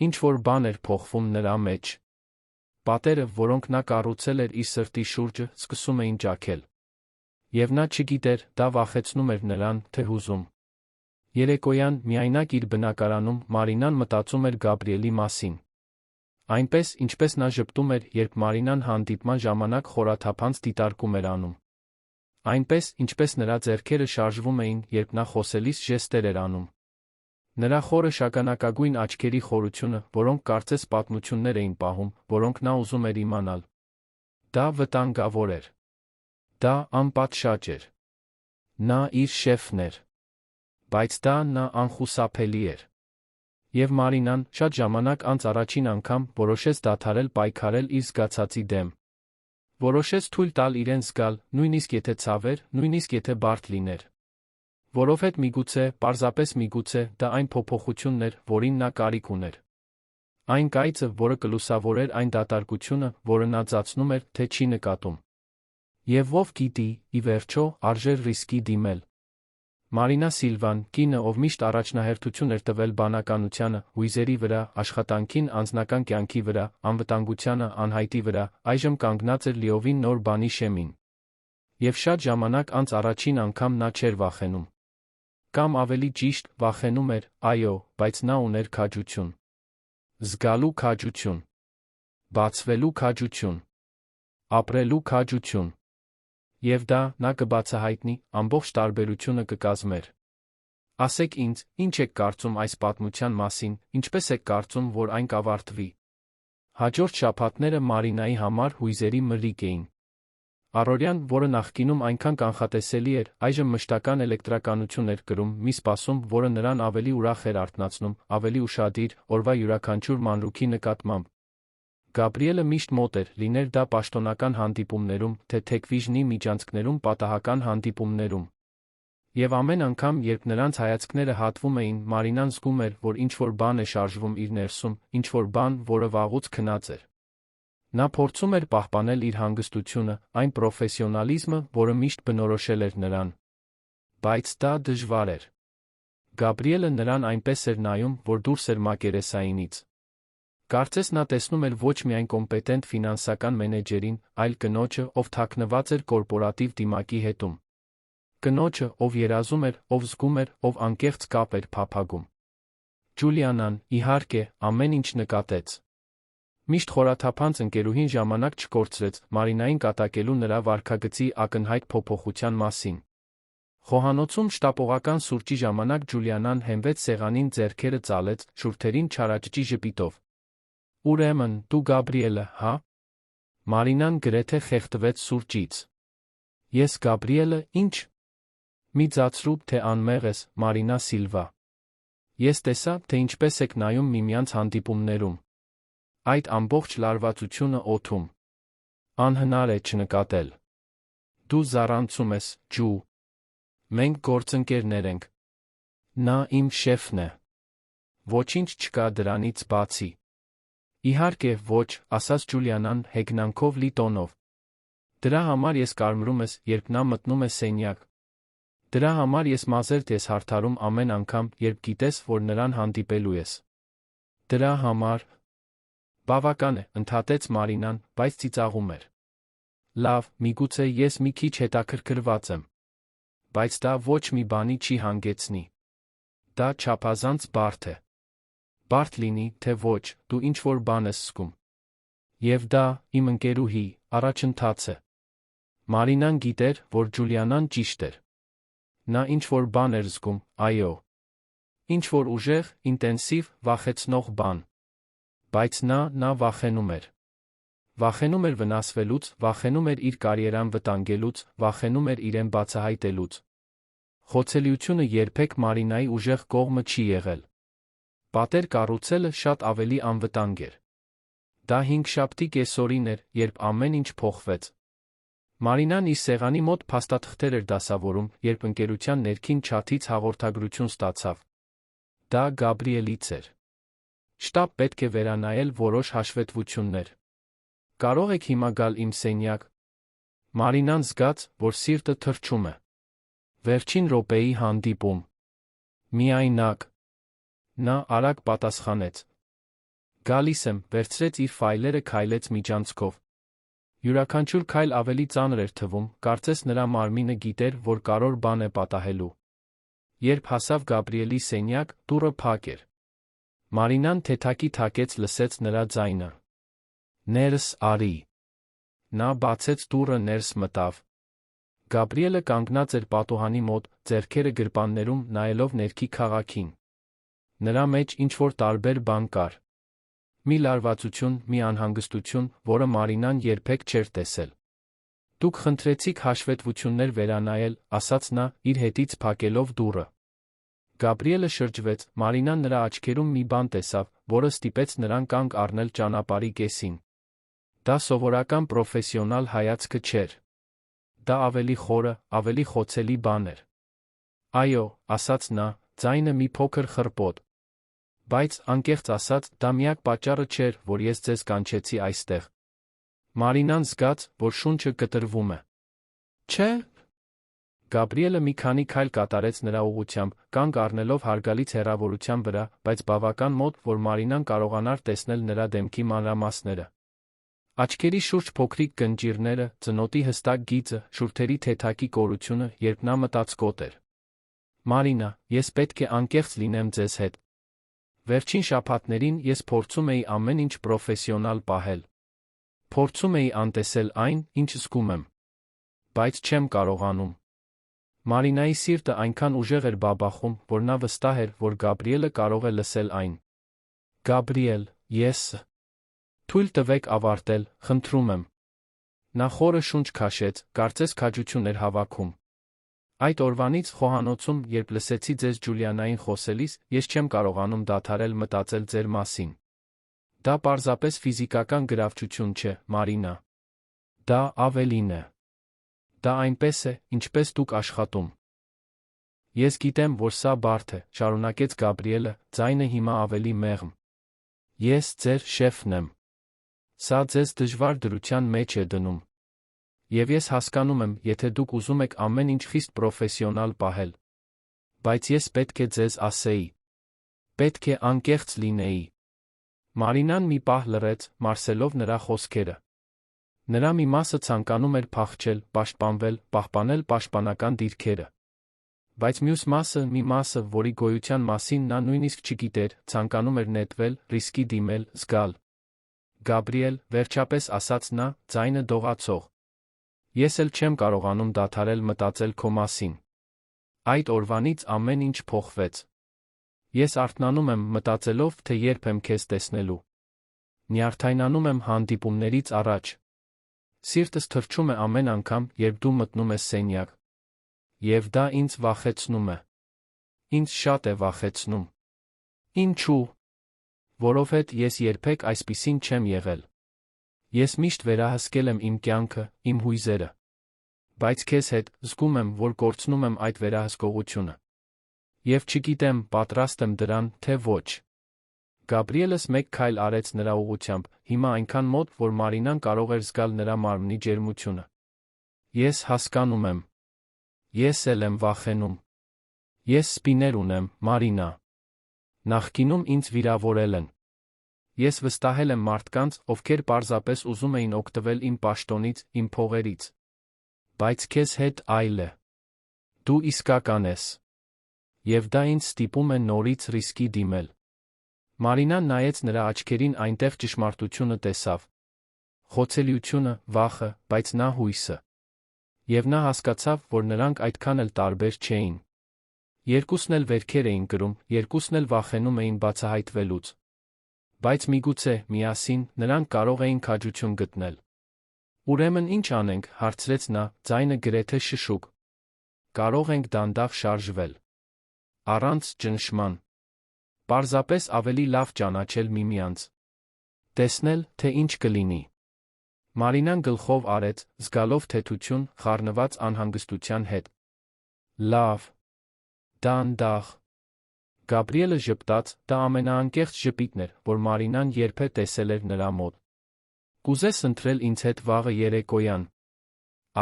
Ինչ-որ բան էր փոխվում նրա մեջ։ Պատերը, որոնք նա կառուցել էր իր սրտի շուրջը, սկսում էին ճաքել։ Եվ նա չգիտեր, դա վախեցնում էր նրան, թե հուզում։ Երեկոյան, միայնակ իր բնակարանում, Մարինան մտածում էր Գաբրիելի մասին։ Այնպես, ինչպես նա ժպտում էր, երբ Մարինան հանդիպման ժամանակ խորաթափանց դիտարկում էր անում։ Այնպես, ինչպես նրա ձեռքերը շարժվում էին, երբ նա խոսելիս ժեստեր էր անում։ Նրա խորը շագանակագույն աչքերի խորությունը, որոնք կարծես պատմություններ էին պահում, որոնք նա ուզում էր իմանալ։ Դա վտանգավոր էր։ Դա անպատշաճ էր։ Նա իր շեֆն էր։ Բայց դա նա անխուսափելի էր։ Եվ Մարինան, շատ ժամանակ անց առաջին անգամ, որոշեց դադարել պայքարել իր զգացածի դեմ։ Որոշեց թույլ տալ իրեն զգալ, նույնիսկ եթե ցավեր, նույնիսկ եթե բարդ լիներ։ Որովհետ միգուցե, պարզապես միգուցե, դա այն փոփոխությունն էր, որին նա կարիք ուներ։ Այն կայծը, որը կլուսավորեր այն դատարկությունը, որը նա զգացնում էր, թե չի նկատում։ Եվ ով գիտի, ի վերջո, արժեր ռիսկի դիմել։ Մարինա Սիլվան, կինը, ով միշտ առաջնահերթություն էր տվել բանականությանը, հույզերի վրա, աշխատանքին, անձնական կյանքի վրա, անվտանգությանը, անհայտի վրա, այժմ կանգնած էր լիովին նոր բանի շեմին։ Եվ շատ ժամանակ անց առաջին անգամ նա չէր վախենում։ Կամ ավելի ճիշտ, վախենում էր, այո, բայց նա ուներ քաջություն։ Զգալու քաջություն։ Բացվելու քաջություն։ Ապրելու քաջություն։ Եվ դա, նա կբացահայտնի, ամբողջ տարբերությունը կկազմեր։ Ասեք ինձ, ինչ եք կարծում այս պատմության մասին, ինչպես եք կարծում, որ այն կավարտվի։ Հաջորդ շաբաթները Մարինայի համար հույզերի մրրիկ էին։ Առօրյան, որը նախկինում այնքան կանխատեսելի էր, այժմ մշտական էլեկտրականություն էր կրում, մի սպասում, որը նրան ավելի ուրախ էր արթնացնում, ավելի ուշադիր, օրվա յուրաքանչյուր մանրուքի նկատմամբ։ Գաբրիելը միշտ մոտ էր, լիներ դա պաշտոնական հանդիպումներում, թե թեկվիժնի միջանցքներում, պատահական հանդիպումներում։ Եվ ամեն անգամ, երբ նրանց հայացքները հատվում էին, Մարինան զգում էր, որ ինչ-որ բան է շարժվում իր ներսում, ինչ-որ բան, որը վաղուց քնած էր։ Նա փորձում էր պահպանել իր հանգստությունը, այն պրոֆեսիոնալիզմը, որը միշտ բնորոշել էր նրան։ Բայց դա դժվար էր։ Գաբրիելը նրան այնպես էր նայում, որ դուրս էր մակերեսայինից։ Կարծես նա տեսնում էր ոչ միայն կոմպետենտ ֆինանսական մենեջերին, այլ կնոջը, ով թաքնված էր կորպորատիվ դիմակի հետում։ Կնոջը, ով երազում էր, ով զգում էր, ով անկեղծ կապ էր փափագում։ Ջուլիանան, իհարկե, ամեն ինչ նկատեց։ Միշտ խորաթափանց ընկերուհին ժամանակ չկորցրեց Մարինային կատակելու նրա վարքագծի ակնհայտ փոփոխության մասին։ Խոհանոցում շտապողական սուրճի ժամանակ Ջուլիանան հենվեց սեղանին, ձեռքերը ծալեց, շուրթերին չարաճճի ժպիտով։ Ուրեմն, դու Գաբրիելը, հա։ Մարինան գրեթե խեղդվեց սուրճից։ Ես Գաբրիելը, ինչ։ Մի ձացրու, թե անմեղ ես, Մարինա Սիլվա։ Ես տեսա, թե ինչպես եք նայում միմյանց հանդիպումներում։ Այդ ամբողջ լարվածությունը օդում։ Անհնար է չնկատել։ Դու զառանցում ես, Ջու։ Մենք գործընկերներ ենք։ Նա իմ շեֆն է։ Ոչինչ չկա դրանից բացի։ Իհարկե, ոչ, ասաց Ջուլիանան հեգնանքով լի տոնով։ Դրա համար ես կարմրում ես, երբ նա մտնում է սենյակ։ Դրա համար ես մազերդ ես հարդարում ամեն անգամ, երբ գիտես, որ նրան հանդիպելու ես։ Դրա համար… Բավական է, ընդհատեց Մարինան, բայց ծիծաղում էր։ Լավ, միգուցե ես մի քիչ հետաքրքրված եմ։ Բայց դա ոչ մի բանի չի հանգեցնի։ Դա չափազանց բարդ է։ Բարդ լինի, թե ոչ, դու ինչ-որ բան ես զգում։ Եվ դա, իմ ընկերուհի, առաջընթաց է։ Մարինան գիտեր, որ Ջուլիանան ճիշտ էր։ Նա ինչ-որ բան էր զգում, այո։ Ինչ-որ ուժեղ, ինտենսիվ, վախեցնող բան։ Բայց նա վախենում էր։ Վախենում էր վնասվելուց, վախենում էր իր կարիերան վտանգելուց, վախենում էր իրեն բացահայտելուց։ Խոցելիությունը երբեք Մարինայի ուժեղ կողմը չի եղել։ Պատեր կառուցելը շատ ավելի անվտանգ էր։ Դա հինգշաբթի կեսօրին էր, երբ ամեն ինչ փոխվեց։ Մարինան իր սեղանի մոտ փաստաթղթեր էր դասավորում, երբ ընկերության ներքին չաթից հաղորդագրություն ստացավ։ Դա Գաբրիելից էր։ Շտապ պետք է վերանայել որոշ հաշվետվություններ։ Կարող եք հիմա գալ իմ սենյակ։ Մարինան զգաց, որ սիրտը թրջում է։ Վերջին րոպեի հանդիպում։ Միայնակ։ Նա արագ պատասխանեց։ Գալիս եմ, վերցրեց իր ֆայլերը, քայլեց միջանցքով։ Յուրաքանչյուր քայլ ավելի ծանր էր թվում, կարծես նրա մարմինը գիտեր, որ կարևոր բան է պատահելու։ Երբ հասավ Գաբրիելի սենյակ, դուռը փակ էր։ Մարինան թեթակի թակեց, լսեց նրա ձայնը։ Ներս արի։ Նա բացեց դուռը, ներս մտավ։ Գաբրիելը կանգնած էր պատուհանի մոտ, ձեռքերը գրպաններում, նայելով ներքի քաղաքին։ Նրա մեջ ինչ-որ տարբեր բան կար։ Մի լարվածություն, մի անհանգստություն, որը Մարինան երբեք չէր տեսել։ Դուք խնդրեցիք հաշվետվություններ վերանայել, ասաց նա, իր հետից փակելով դուռը։ Գաբրիելը շրջվեց, Մարինան նրա աչքերում մի բան տեսավ, որը ստիպեց նրան կանգ առնել ճանապարհի կեսին։ Դա սովորական պրոֆեսիոնալ հայացքը չէր։ Դա ավելի խորը, ավելի խոցելի բան էր։ Այո, ասաց նա, ձայնը մի փոքր խռպոտ։ Բայց, անկեղծ ասած, դա միակ պատճառը չէր, որ ես ձեզ կանչեցի այստեղ։ Մարինան զգաց, որ շունչը կտրվում է։ Չէ։ Գաբրիելը մի քանի քայլ կատարեց նրա ուղղությամբ, կանգ առնելով հարգալից հեռավորության վրա, բայց բավական մոտ, որ Մարինան կարողանար տեսնել նրա դեմքի մանրամասները։ Աչքերի շուրջ փոքրիկ գնճիռները, ծնոտի հստակ գիծը, շուրթերի թեթակի կորությունը, երբ նա մտածկոտ էր։ Մարինա, ես պետք է անկեղծ լինեմ ձեզ հետ։ Վերջին շաբաթներին ես փորձում էի ամեն ինչ պրոֆեսիոնալ պահել։ Փորձում էի անտեսել այն, ինչ զգում եմ։ Բայց չեմ կարողանում։ Մարինայի սիրտը այնքան ուժեղ էր բաբախում, որ նա վստահ էր, որ Գաբրիելը կարող է լսել այն։ Գաբրիել, ես… Թույլ տվեք ավարտել, խնդրում եմ։ Նա խորը շունչ քաշեց, կարծես քաջություն էր հավաքում։ Այդ օրվանից խոհանոցում, երբ լսեցի ձեզ Ջուլիանային խոսելիս, ես չեմ կարողանում դադարել մտածել ձեր մասին։ Դա պարզապես ֆիզիկական գրավչություն չէ, Մարինա։ Դա ավելին է։ Դա այնպես է, ինչպես դուք աշխատում։ Ես գիտեմ, որ սա բարդ է, շարունակեց Գաբրիելը, ձայնը հիմա ավելի մեղմ։ Ես ձեր շեֆն եմ։ Սա ձեզ դժվար դրության մեջ է դնում։ Եվ ես հասկանում եմ, եթե դուք ուզում եք ամեն ինչ խիստ պրոֆեսիոնալ պահել։ Բայց ես պետք է ձեզ ասեի։ Պետք է անկեղծ լինեի։ Մարինան մի պահ լռեց, մարսելով նրա խոսքերը։ Նրա մի մասը ցանկանում էր փախչել, պաշտպանվել, պահպանել պաշտպանական դիրքերը։ Բայց մյուս մասը, մի մասը, որի գոյության մասին նա նույնիսկ չգիտեր, ցանկանում էր նետվել, ռիսկի դիմել, զգալ։ Գաբրիել, վերջապես ասաց նա, ձայնը դողացող։ Ես էլ չեմ կարողանում դադարել մտածել քո մասին։ Այդ օրվանից ամեն ինչ փոխվեց։ Ես արթնանում եմ մտածելով, թե երբ եմ քեզ տեսնելու։ Նյարդայնանում եմ հանդիպումներից առաջ։ Սիրտս թրջում է ամեն անգամ, երբ դու մտնում ես սենյակ։ Եվ դա ինձ վախեցնում է։ Ինձ շատ է վախեցնում։ Ինչու՞։ Որովհետև ես երբեք այսպիսին չեմ եղել։ Ես միշտ վերահսկել եմ իմ կյանքը, իմ հույզերը։ Բայց քեզ հետ զգում եմ, որ կորցնում եմ այդ վերահսկողությունը։ Եվ չգիտեմ, պատրաստ եմ դրան, թե ոչ։ Գաբրիելս մեկ քայլ արեց նրա ուղղությամբ, հիմա այնքան մոտ, որ Մարինան կարող էր զգալ նրա մարմնի ջերմությունը։ Ես հասկանում եմ։ Ես էլ եմ վախենում։ Ես սպիներ ունեմ, Մարինա։ Նախկինում ինձ վիրավորել են։ Ես վստահել եմ մարդկանց, ովքեր պարզապես ուզում էին օգտվել իմ պաշտոնից, իմ փողերից։ Բայց քեզ հետ այլ է։ Դու իսկական ես։ Եվ դա ինձ ստիպում է նորից ռիսկի դիմել։ Մարինան նայեց նրա աչքերին, այնտեղ ճշմարտությունը տեսավ։ Խոցելիությունը, վախը, բայց նա հույսը։ Եվ նա հասկացավ, որ նրանք այդքան էլ տարբեր չէին։ Երկուսն էլ վերքեր էին կրում, երկուսն էլ վախենում էին բացահայտվելուց։ Բայց միգուցե, միասին, նրանք կարող էին քաջություն գտնել։ Ուրեմն ինչ անենք, հարցրեց նա, ձայնը գրեթե շշուկ։ Կարող ենք դանդաղ շարժվել։ Առանց ճնշման։ Պարզապես ավելի լավ ճանաչել միմյանց։ Տեսնել, թե ինչ կլինի։ Մարինան գլխով արեց, զգալով թեթություն, խառնված անհանգստության հետ։ Լավ։ Դանդաղ։ Գաբրիելը ժպտաց, դա ամենաանկեղծ ժպիտն էր, որ Մարինան երբե տեսել էր նրա մոտ։ Կուզես ընտրել ինձ հետ վաղը երեկոյան։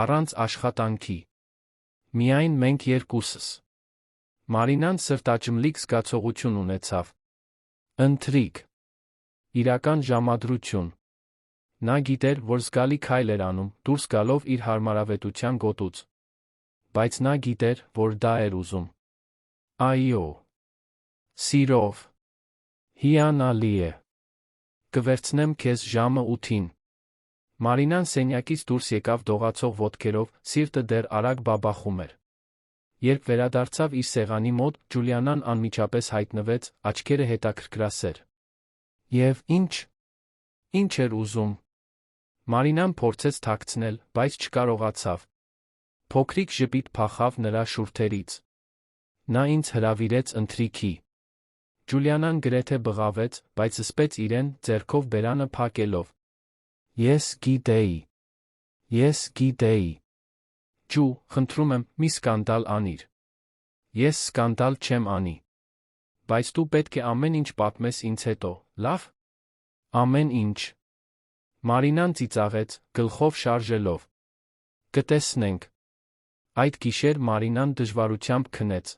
Առանց աշխատանքի։ Միայն մենք երկուսս։ Մարինան սրտաճմլիկ զգացողություն ունեցավ։ Ընթրիք։ Իրական ժամադրություն։ Նա գիտեր, որ զգալի քայլ էր անում, դուրս գալով իր հարմարավետության գոտուց։ Բայց նա գիտեր, որ դա էր ուզում։ Այո։ Սիրով։ Հիանալի է։ Կվերցնեմ քեզ ժամը 8-ին։ Մարինան սենյակից դուրս եկավ դողացող ոտքերով, սիրտը դեռ արագ բաբախում էր։ Երբ վերադարձավ իր սեղանի մոտ, Ջուլիանան անմիջապես հայտնվեց, աչքերը հետաքրքրասեր։ Եվ ինչ։ Ինչ էր ուզում։ Մարինան փորձեց թաքցնել, բայց չկարողացավ։ Փոքրիկ ժպիտ փախավ նրա շուրթերից։ Նա ինձ հրավիրեց ընթրիքի։ Ջուլիանան գրեթե բղավեց, բայց զսպեց իրեն, ձեռքով բերանը փակելով։ Ես գիտեի։ Ես գիտեի։ Ջու, խնդրում եմ, մի սկանդալ անիր։ Ես սկանդալ չեմ անի։ Բայց դու պետք է ամեն ինչ պատմես ինձ հետո, լավ։ Ամեն ինչ։ Մարինան ծիծաղեց, գլխով շարժելով։ Կտեսնենք։ Այդ գիշեր Մարինան դժվարությամբ քնեց։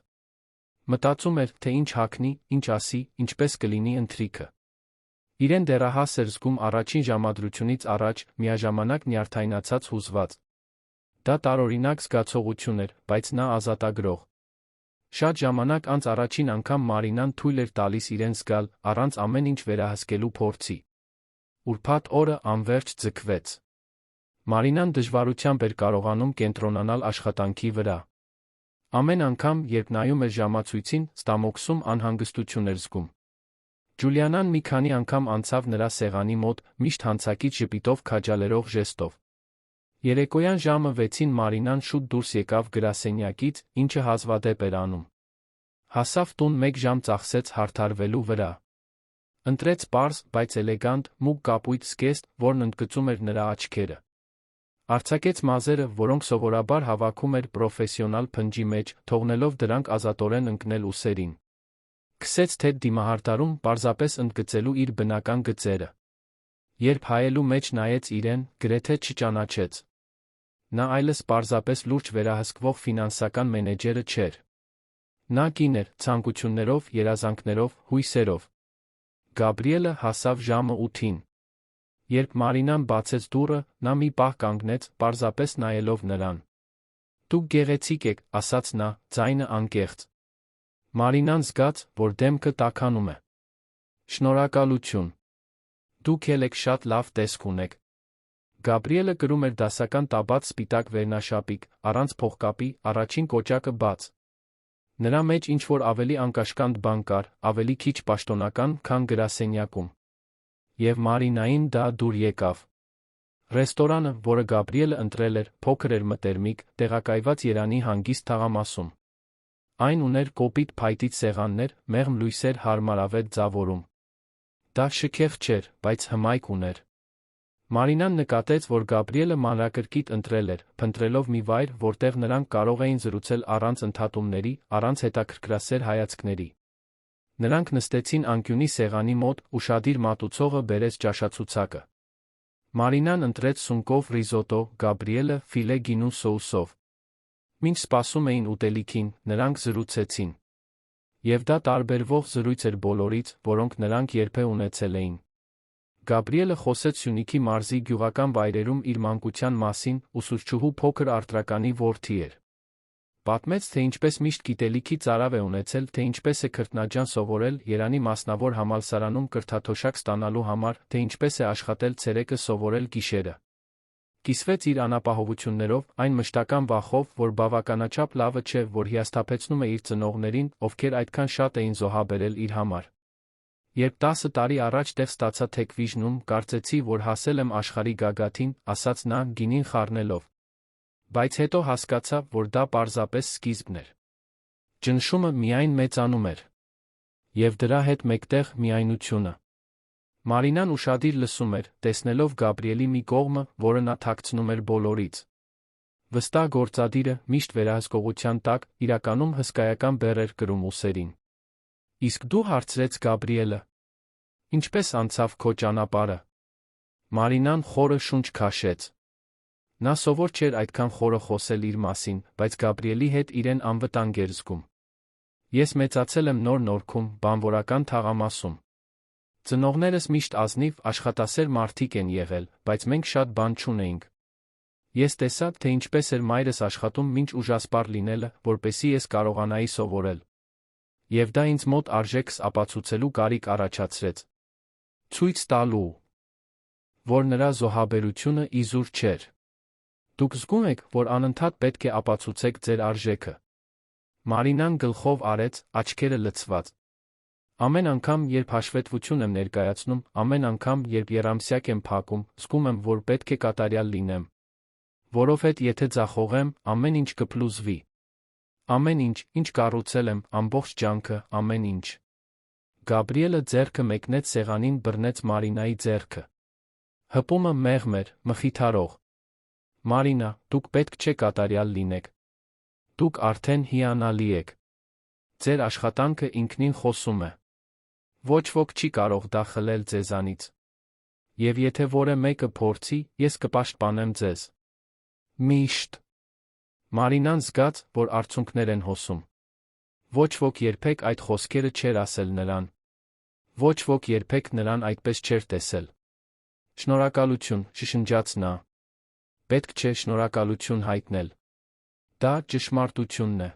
Մտածում էր, թե ինչ հագնի, ինչ ասի, ինչպես կլինի ընթրիքը։ Իրեն դեռահաս էր զգում առաջին ժամադրությունից առաջ, միաժամանակ նյարդայնացած հուզված։ Դա տարօրինակ զգացողություն էր, բայց նա ազատագրող։ Շատ ժամանակ անց առաջին անգամ Մարինան թույլ էր տալիս իրեն զգալ, առանց ամեն ինչ վերահսկելու փորձի։ Ուրբաթ օրը անվերջ ձգվեց։ Մարինան դժվարությամբ էր կարողանում կենտրոնանալ աշխատանքի վրա։ Ամեն անգամ, երբ նայում էր ժամացույցին, ստամոքսում անհանգստություն էր զգում։ Ջուլիանան մի քանի անգամ անցավ նրա սեղանի մոտ, միշտ հանցակից ժպիտով քաջալերող ժեստով։ Երեկոյան ժամը 6-ին Մարինան շուտ դուրս եկավ գրասենյակից, ինչը հազվադեպ էր անում։ Հասավ տուն 1 ժամ ծախսեց հարդարվելու վրա։ Ընտրեց պարզ, բայց էլեգանտ, մուգ կապույտ զգեստ, որն ընդգծում էր նրա աչքերը։ Արձակեց մազերը, որոնք սովորաբար հավաքում էր պրոֆեսիոնալ փնջի մեջ, թողնելով դրանք ազատորեն ընկնել ուսերին։ Քսեց թեթ դիմահարդարում, պարզապես ընդգծելու իր բնական գծերը։ Երբ հայելու մեջ նայեց իրեն, գրեթե չճանաչեց։ Նա այլս պարզապես լուրջ վերահսկվող ֆինանսական մենեջերը չէր։ Նա կին էր, ցանկություններով, երազանքներով, հույսերով։ Գաբրիելը հասավ ժամը 8-ին։ Երբ Մարինան բացեց դուռը, նա մի պահ կանգնեց, պարզապես նայելով նրան։ Դուք գեղեցիկ եք, ասաց նա, ձայնը անկեղծ։ Մարինան զգաց, որ դեմքը տաքանում է։ Շնորհակալություն։ Դուք էլ եք շատ լավ տեսք ունեք։ Գաբրիելը կրում էր դասական տաբած սպիտակ վերնաշապիկ, առանց փողկապի, առաջին կոճակը բաց։ Նրա մեջ ինչ-որ ավելի անկաշկանդ բան կար, ավելի քիչ պաշտոնական, քան գրասենյակում։ Եվ Մարինային դա դուր եկավ։ Ռեստորանը, որը Գաբրիելը ընտրել էր, փոքր էր մտերմիկ, տեղակայված Երանի հանգիստ թաղամասում։ Այն ուներ կոպիտ փայտից սեղաններ, մեղմ լույսեր հարմարավետ ձավորում։ Դա շքեղ չէր, բայց հմայք ուներ։ Մարինան նկատեց, որ Գաբրիելը մանրակրկիտ ընտրել էր, փնտրելով մի վայր, որտեղ նրանք կարող էին զրուցել առանց ընդհատումների, առանց հետաքրքրասեր հայացքների։ Նրանք նստեցին անկյունի սեղանի մոտ, ուշադիր մատուցողը բերեց ճաշացուցակը։ Մարինան ընտրեց սունկով ռիզոտո, Գաբրիելը՝ ֆիլե գինու սոուսով։ Մինչ սպասում էին ուտելիքին, նրանք զրուցեցին։ Եվ դա տարբերվող զրույց էր բոլորից, որոնք նրանք երբեք ունեցել էին։ Գաբրիելը խոսեց Սյունիքի մարզի գյուղական վայրերում իր մանկության մասին, ուսուցչուհու փոքր արտրականի որդի էր։ Պատմեց, թե ինչպես միշտ գիտելիքի ծարավ է ունեցել, թե ինչպես է քրտնաջան սովորել Երանի մասնավոր համալսարանում կրթաթոշակ ստանալու համար, թե ինչպես է աշխատել ցերեկը սովորել գիշերը։ Կիսվեց իր անապահովություններով, այն մշտական վախով, որ բավականաչափ լավը չէ, որ հիասթափեցնում է իր ծնողներին, ովքեր այդքան շատ էին զոհաբերել իր համար։ Երբ 10 տարի առաջ տեղ ստացա Թեքվիժնում, կարծեցի, որ հասել եմ աշխարհի գագաթին, ասաց նա, գինին խառնելով։ Բայց հետո հասկացա, որ դա պարզապես սկիզբն էր։ Ճնշումը միայն մեծանում էր։ Եվ դրա հետ մեկտեղ միայնությունը։ Մարինան ուշադիր լսում էր, տեսնելով Գաբրիելի մի կողմը, որը նա թաքցնում էր բոլորից։ Վստահ գործադիրը, միշտ վերահսկողության տակ, իրականում հսկայական բեռ էր կրում ուսերին։ Իսկ դու, հարցրեց Գաբրիելը, ինչպես անցավ քո ճանապարհը։ Մարինան խորը շունչ քաշեց։ Նա սովոր չէր այդքան խորը խոսել իր մասին, բայց Գաբրիելի հետ իրեն անվտանգ էր զգում։ Ես մեծացել եմ Նոր Նորքում, բանվորական թաղամասում։ Ծնողներս միշտ ազնիվ, աշխատասեր մարդիկ են եղել, բայց մենք շատ բան չունեինք։ Ես տեսա, թե ինչպես էր մայրս աշխատում մինչ ուժասպառ լինելը, որպեսզի ես կարողանայի սովորել։ Եվ դա ինձ մոտ արժեքս ապացուցելու կարիք առաջացրեց։ Ցույց տալու, որ նրա զոհաբերությունը իզուր չէր։ Դուք զգում եք, որ անընդհատ պետք է ապացուցեք ձեր արժեքը։ Մարինան գլխով արեց, աչքերը լցված։ Ամեն անգամ, երբ հաշվետվություն եմ ներկայացնում, ամեն անգամ, երբ եռամսյակ եմ փակում, զգում եմ, որ պետք է կատարյալ լինեմ։ Որովհետև եթե ձախողեմ, ամեն ինչ կփլուզվի։ Ամեն ինչ, ինչ կառուցել եմ, ամբողջ ջանքը, ամեն ինչ։ Գաբրիելը ձեռքը մեկնեց սեղանին, բռնեց Մարինայի ձեռքը։ Հպումը մեղմ էր, մխիթարող։ Մարինա, դուք պետք չէ կատարյալ լինեք։ Դուք արդեն հիանալի եք։ Ձեր աշխատանքը ինքնին խոսում է։ Ոչ ոք չի կարող դա խլել ձեզանից։ Եվ եթե որևէ մեկը փորձի, ես կպաշտպանեմ ձեզ։ Միշտ։ Մարինան զգաց, որ արցունքներ են հոսում։ Ոչ ոք երբեք այդ խոսքերը չէր ասել նրան։ Ոչ ոք երբեք նրան այդպես չէր տեսել։ Շնորհակալություն, շշնջաց նա։ Պետք չէ շնորհակալություն հայտնել։ Դա ճշմարտությունն է։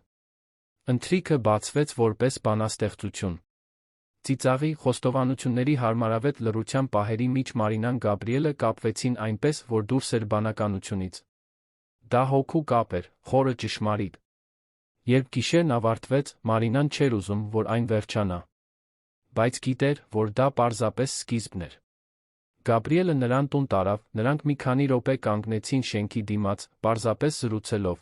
Ընթրիքը բացվեց որպես բանաստեղծություն։ Ծիծաղի, խոստովանությունների հարմարավետ լռության պահերի մեջ Մարինան Գաբրիելը կապվեցին այնպես, որ դուրս էր բանականությունից։ Դա հոգու կապ էր, խորը ճշմարիտ։ Երբ գիշերն ավարտվեց, Մարինան չէր ուզում, որ այն վերջանա։ Բայց գիտեր, որ դա պարզապես սկիզբն էր։ Գաբրիելը նրան տուն տարավ, նրանք մի քանի րոպե կանգնեցին շենքի դիմաց, պարզապես զրուցելով։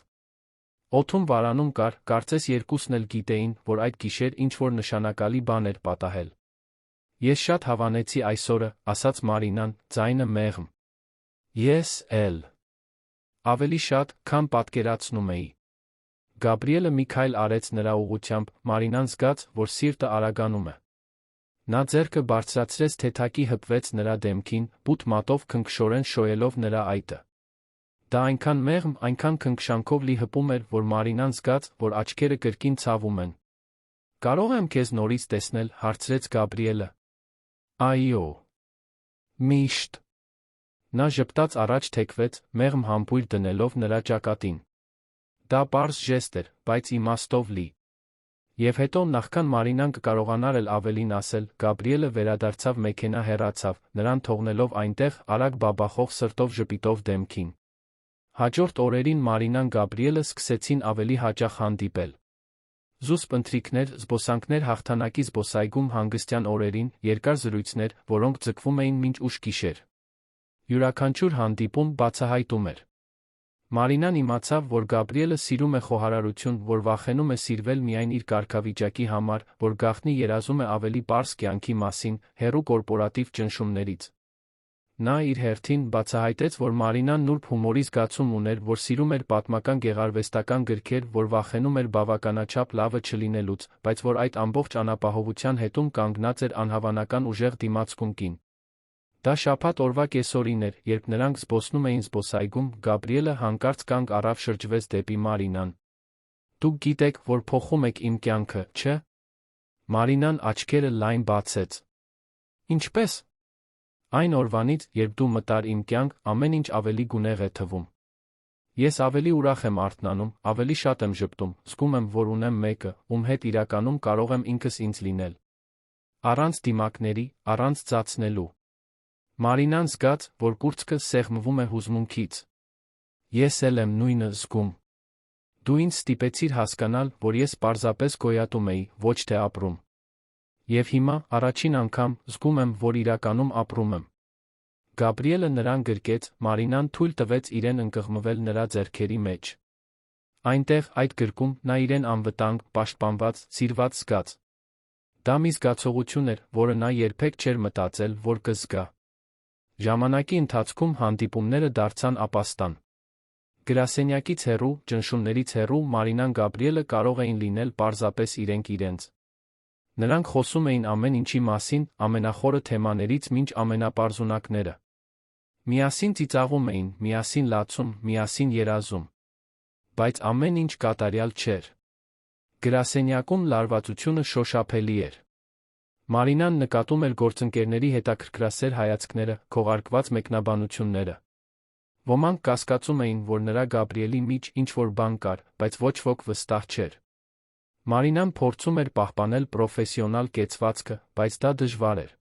Օդում վարանում կար, կարծես երկուսն էլ գիտեին, որ այդ գիշեր ինչ-որ նշանակալի բան էր պատահել։ Ես շատ հավանեցի այսօրը, ասաց Մարինան, ձայնը մեղմ։ Ես էլ։ Ավելի շատ, քան պատկերացնում էի։ Գաբրիելը մի քայլ արեց նրա ուղղությամբ, Մարինան զգաց, որ սիրտը արագանում է։ Նա ձեռքը բարձրացրեց թեթակի հպվեց նրա դեմքին, բութ մատով քնքշորեն շոյելով նրա այտը։ Դա այնքան մեղմ, այնքան քնքշանքով լի հպում էր, որ Մարինան զգաց, որ աչքերը կրկին ցավում են։ Կարող եմ քեզ նորից տեսնել, հարցրեց Գաբրիելը։ Այո։ Միշտ։ Նա ժպտաց առաջ թեքվեց, մեղմ համբույր դնելով նրա ճակատին։ Դա պարզ ժեստ էր, բայց իմաստով լի։ Եվ հետո նախքան Մարինան կկարողանար էլ ավելին ասել, Գաբրիելը վերադարձավ մեքենա հեռացավ, նրան թողնելով այնտեղ արագ բաբախող սրտով ժպիտով դեմքին։ Հաջորդ օրերին Մարինան Գաբրիելը սկսեցին ավելի հաճախ հանդիպել։ Զուսպ ընթրիքներ, զբոսանքներ հաղթանակի զբոսայգում հանգստյան օրերին, երկար զրույցներ, որոնք ձգվում էին մինչ ուշ գիշեր։ Յուրաքանչյուր հանդիպում բացահայտում էր։ Մարինան իմացավ, որ Գաբրիելը սիրում է խոհարարություն, որ վախենում է սիրվել միայն իր կարգավիճակի համար, որ գաղտնի երազում է ավելի պարզ կյանքի մասին, հեռու կորպորատիվ ճնշումներից։ Նա իր հերթին բացահայտեց, որ Մարինան նուրբ հումորի զգացում ուներ, որ սիրում էր պատմական գեղարվեստական գրքեր, որ վախենում էր բավականաչափ լավը չլինելուց, բայց որ այդ ամբողջ անապահովության հետում կանգնած էր անհավանական ուժեղ դիմացկուն կին։ Դա շաբաթ օրվա կեսօրին էր, երբ նրանք զբոսնում էին զբոսայգում, Գաբրիելը հանկարծ կանգ առավ, շրջվեց դեպի Մարինան։ Դուք գիտեք, որ փոխում եք իմ կյանքը, չէ՞։ Մարինան աչքերը լայն բացեց։ Ինչպե՞ս։ Այն օրվանից, երբ դու մտար իմ կյանք, ամեն ինչ ավելի գունեղ է թվում։ Ես ավելի ուրախ եմ արթնանում, ավելի շատ եմ ժպտում, զգում եմ, որ ունեմ մեկը, ում հետ իրականում կարող եմ ինքս ինձ լինել։ Առանց դիմակների, առանց ծածնելու։ Մարինան զգաց, որ կուրծքը սեղմվում է հուզմունքից։ Ես էլ եմ նույնը զգում։ Դու ինձ ստիպեցիր հասկանալ, որ ես պարզապես գոյատում էի, ոչ թե ապրում։ Եվ հիմա, առաջին անգամ, զգում եմ, որ իրականում ապրում եմ։ Գաբրիելը նրան գրկեց, Մարինան թույլ տվեց իրեն ընկղմվել նրա ձեռքերի մեջ։ Այնտեղ, այդ գրկում, նա իրեն անվտանգ, պաշտպանված, սիրված զգաց։ Դա մի զգացողություն էր, որը նա երբեք չէր մտածել, որ կզգա։ Ժամանակի ընթացքում հանդիպումները դարձան ապաստան։ Գրասենյակից հեռու, ճնշումներից հեռու Մարինան Գաբրիելը կարող էին լինել պարզապես իրենք իրենց։ Նրանք խոսում էին ամեն ինչի մասին, ամենախորը թեմաներից մինչ ամենապարզունակները։ Միասին ծիծաղում էին, միասին լացում, միասին երազում։ Բայց ամեն ինչ կատարյալ չէր։ Գրասենյակում լարվածությունը շոշափելի էր։ Մարինան նկատում էր գործընկերների հետաքրքրասեր հայացքները, քողարկված մեկնաբանությունները։ Ոմանք կասկածում էին, որ նրա Գաբրիելի մեջ ինչ-որ բան կար, բայց ոչ ոք վստահ չէր։ Մարինան փորձում էր պահպանել պրոֆեսիոնալ կեցվածքը, բայց դա դժվար էր։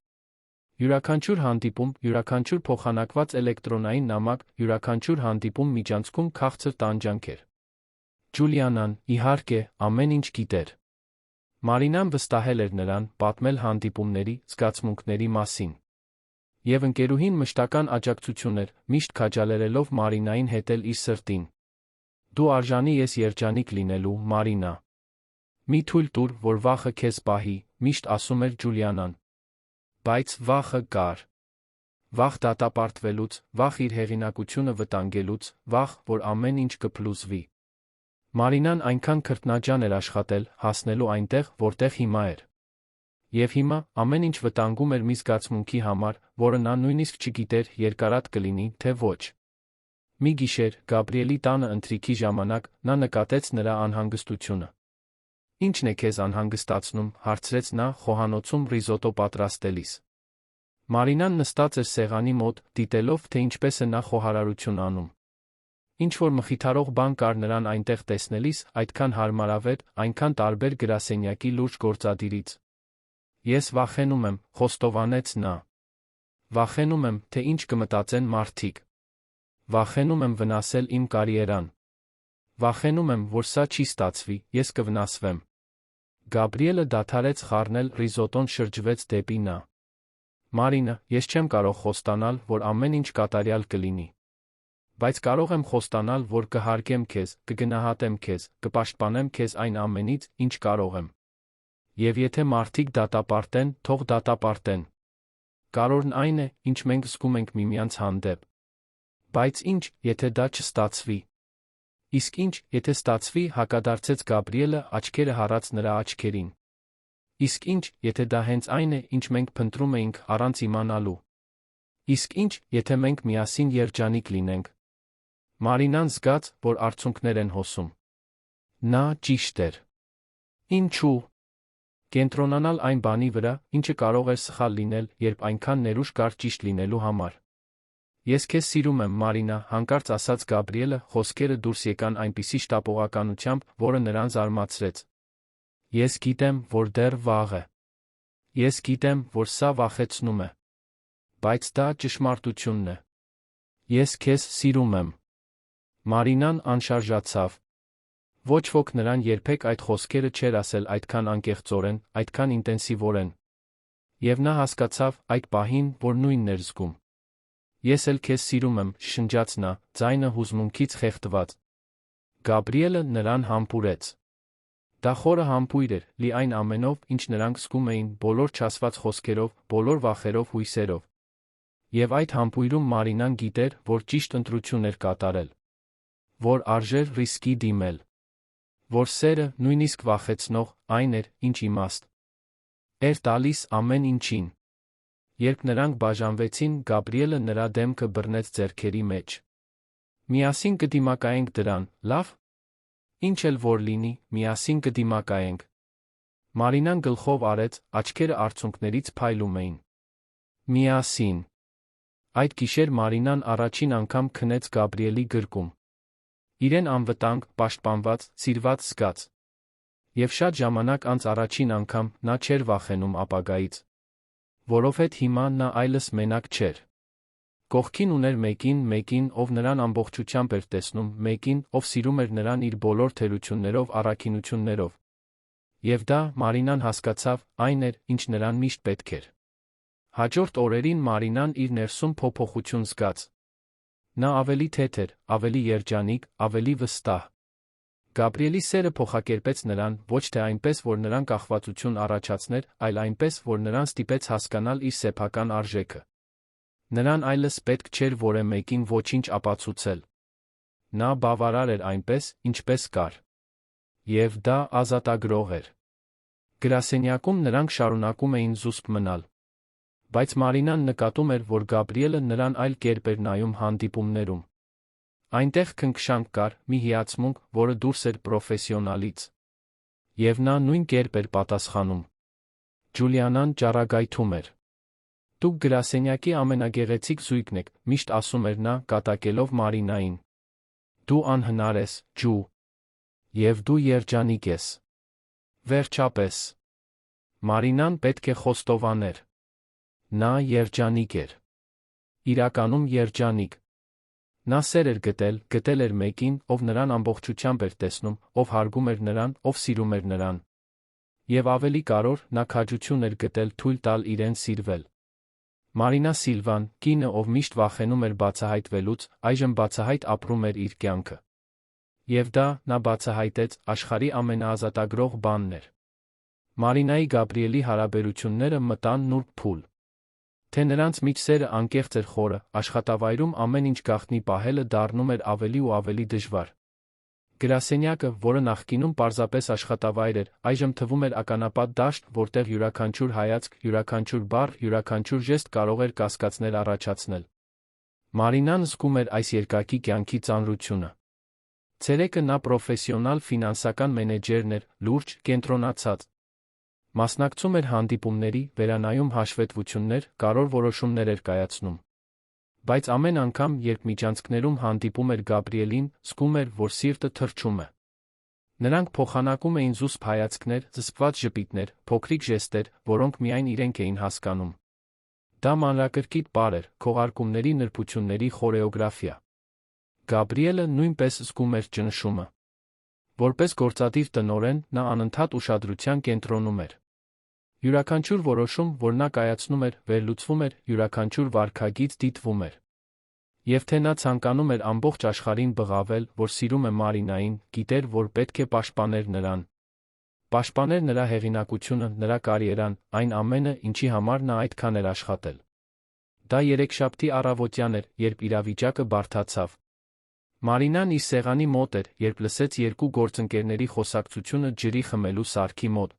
Յուրաքանչյուր հանդիպում, յուրաքանչյուր փոխանակված էլեկտրոնային նամակ, յուրաքանչյուր հանդիպում միջանցքում քաղցր տանջանք էր։ Ջուլիանան, իհարկե, ամեն ինչ գիտեր։ Մարինան վստահել էր նրան, պատմել հանդիպումների, զգացմունքների մասին։ Եվ ընկերուհին մշտական աջակցություն էր, միշտ քաջալերելով Մարինային հետել իր սրտին։ Դու արժանի ես երջանիկ լինելու, Մարինա։ Մի թույլ տուր, որ վախը քեզ պահի, միշտ ասում էր Ջուլիանան։ Բայց վախը կար։ Վախ դատապարտվելուց, վախ իր հեղինակությունը վտանգելուց, վախ, որ ամեն ինչ կփլուզվի։ Մարինան այնքան քրտնաջան էր աշխատել, հասնելու այնտեղ, որտեղ հիմա էր։ Եվ հիմա, ամեն ինչ վտանգում էր մի զգացմունքի համար, որը նա նույնիսկ չգիտեր երկարատ կլինի, թե ոչ։ Մի գիշեր, Գաբրիելի տանը ընթրիքի ժամանակ, նա նկատեց նրա անհանգստությունը։ Ի՞նչն է քեզ անհանգստացնում, հարցրեց նա, խոհանոցում ռիզոտո պատրաստելիս։ Մարինան նստած էր սեղանի մոտ, դիտելով, թե ինչպես է նա խոհարարություն անում։ Ինչ-որ մխիթարող բան կար նրան այնտեղ տեսնելիս, այդքան հարմարավետ, այնքան տարբեր գրասենյակի լուրջ գործադիրից։ Ես վախենում եմ, խոստովանեց նա։ Վախենում եմ, թե ինչ կմտածեն մարդիկ։ Վախենում եմ վնասել իմ կարիերան։ Վախենում եմ, որ սա չի ստացվի, ես կվնասվեմ։ Գաբրիելը դադարեց խառնել ռիզոտոն, շրջվեց դեպի նա։ Մարինա, ես չեմ կարող խոստանալ, որ ամեն ինչ կատարյալ կլինի։ Բայց կարող եմ խոստանալ, որ կհարգեմ քեզ, կգնահատեմ քեզ, կպաշտպանեմ քեզ այն ամենից, ինչ կարող եմ։ Եվ եթե մարդիկ դատապարտեն, թող դատապարտեն։ Կարևորն այն է, ինչ մենք զգում ենք միմյանց հանդեպ։ Բայց ինչ, եթե դա չստացվի։ Իսկ ինչ, եթե ստացվի, հակադարձեց Գաբրիելը, աչքերը հառած նրա աչքերին։ Իսկ ինչ, եթե դա հենց այն է, ինչ մենք փնտրում էինք, առանց իմանալու։ Իսկ ինչ, եթե մենք միասին երջանիկ լինենք։ Մարինան զգաց, որ արցունքներ են հոսում։ Նա ճիշտ էր։ Ինչու՞։ Կենտրոնանալ այն բանի վրա, ինչը կարող էր սխալ լինել, երբ այնքան ներուժ կար ճիշտ լինելու համար։ Ես քեզ սիրում եմ, Մարինա, հանկարծ ասաց Գաբրիելը, խոսքերը դուրս եկան այնպիսի շտապողականությամբ, որը նրան զարմացրեց։ Ես գիտեմ, որ դեռ վաղ է։ Ես գիտեմ, որ սա վախեցնում է։ Բայց դա ճշմարտությունն է։ Ես քեզ սիրում եմ։ Մարինան անշարժացավ։ Ոչ ոք նրան երբեք այդ խոսքերը չէր ասել այդքան անկեղծորեն, այդքան ինտենսիվորեն։ Եվ նա հասկացավ այդ պահին, որ նույնն էր զգում։ Ես էլ քեզ սիրում եմ, շշնջաց նա, ձայնը հուզմունքից խեղդված։ Գաբրիելը նրան համբուրեց։ Դա խորը համբույր էր, լի այն ամենով, ինչ նրանք զգում էին, բոլոր չասված խոսքերով, բոլոր վախերով, հույսերով։ Եվ այդ համբույրում Մարինան գիտեր, որ ճիշտ ընտրություն էր կատարել։ Որ արժեր ռիսկի դիմել։ Որ սերը, նույնիսկ վախեցնող, այն էր, ինչ իմաստ էր տալիս ամեն ինչին։ Երբ նրանք բաժանվեցին, Գաբրիելը նրա դեմքը բռնեց ձեռքերի մեջ։ Միասին կդիմակայենք դրան, լավ։ Ինչ էլ որ լինի, միասին կդիմակայենք։ Մարինան գլխով արեց, աչքերը արցունքներից փայլում էին։ Միասին։ Այդ գիշեր Մարինան առաջին անգամ քնեց Գաբրիելի գրկում։ Իրեն անվտանգ, պաշտպանված, սիրված զգաց։ Եվ շատ ժամանակ անց առաջին անգամ նա չէր վախենում ապագայից։ Որովհետև հիմա նա այլս մենակ չէր։ Կողքին ուներ մեկին, ով նրան ամբողջությամբ էր տեսնում, մեկին, ով սիրում էր նրան իր բոլոր թերություններով, առաքինություններով։ Եվ դա, Մարինան հասկացավ, այն էր, ինչ նրան միշտ պետք էր։ Հաջորդ օրերին Մարինան իր ներսում փոփոխություն զգաց։ Նա ավելի թեթեր, ավելի երջանիկ, ավելի վստահ։ Գաբրիելի սերը փոխակերպեց նրան, ոչ թե այնպես, որ նրան կախվածություն առաջացներ, այլ այնպես, որ նրան ստիպեց հասկանալ իր սեփական արժեքը։ Նրան այլս պետք չէր որևէ մեկին ոչինչ ապացուցել։ Նա բավարար էր այնպես, ինչպես կար։ Եվ դա ազատագրող էր։ Գրասենյակում նրանք շարունակում էին զուսպ մնալ։ Բայց Մարինան նկատում էր, որ Գաբրիելը նրան այլ կերպ էր նայում հանդիպումներում։ Այնտեղ քնքշանք կար, մի հիացմունք, որը դուրս էր պրոֆեսիոնալից։ Եվ նա նույն կերպ էր պատասխանում։ Ջուլիանան ճառագայթում էր։ Դուք գրասենյակի ամենագեղեցիկ զույգն եք, միշտ ասում էր նա, կատակելով Մարինային։ Դու անհնար ես, Ջու։ Եվ դու երջանիկ ես։ Վերջապես։ Մարինան պետք է խոստովաներ։ Նա երջանիկ էր։ Իրականում երջանիկ։ Նա սեր էր գտել էր մեկին, ով նրան ամբողջությամբ էր տեսնում, ով հարգում էր նրան, ով սիրում էր նրան։ Եվ ավելի կարևոր, նա քաջություն էր գտել թույլ տալ իրեն սիրվել։ Մարինա Սիլվան, կինը, ով միշտ վախենում էր բացահայտվելուց, այժմ բացահայտ ապրում էր իր կյանքը։ Եվ դա, նա բացահայտեց, աշխարհի ամենաազատագրող բանն էր։ Մարինայի Գաբրիելի հարաբերությունները մտան նուրբ փուլ։ Թե նրանց միջ սերը անկեղծ էր խորը, աշխատավայրում ամեն ինչ գաղտնի պահելը դառնում էր ավելի ու ավելի դժվար։ Գրասենյակը, որը նախկինում պարզապես աշխատավայր էր, այժմ թվում էր ականապատ դաշտ, որտեղ յուրաքանչյուր հայացք, յուրաքանչյուր բառ, յուրաքանչյուր ժեստ կարող էր կասկածներ առաջացնել։ Մարինան զգում էր այս երկակի կյանքի ծանրությունը։ Ցերեկը նա պրոֆեսիոնալ ֆինանսական մենեջերն էր, լուրջ, կենտրոնացած։ Մասնակցում էր հանդիպումների, վերանայում հաշվետվություններ, կարևոր որոշումներ էր կայացնում։ Բայց ամեն անգամ, երբ միջանցքներում հանդիպում էր Գաբրիելին, զգում էր, որ սիրտը թրջում է։ Նրանք փոխանակում էին զուսպ հայացքներ, զսպված ժպիտներ, փոքրիկ ժեստեր, որոնք միայն իրենք էին հասկանում։ Դա մանրակրկիտ բառ էր, քողարկումների նրբությունների խորեոգրաֆիա։ Գաբրիելը նույնպես զգում էր ճնշումը։ Որպես գործադիր տնօրեն, նա անընդհատ ուշադրության կենտրոնում էր։ Յուրաքանչյուր որոշում, որ նա կայացնում էր, վերլուծվում էր, յուրաքանչյուր վարքագիծ դիտվում էր։ Եվ թե նա ցանկանում էր ամբողջ աշխարհին բղավել, որ սիրում է Մարինային, գիտեր, որ պետք է պաշտպաներ նրան։ Պաշտպաներ նրա հեղինակությունը, նրա կարիերան, այն ամենը, ինչի համար նա այդքան էր աշխատել։ Դա երեքշաբթի առավոտյան էր, երբ իրավիճակը բարդացավ։ Մարինան իր սեղանի մոտ էր, երբ լսեց երկու գործընկերների խոսակցությունը ջրի խմելու սարքի մոտ։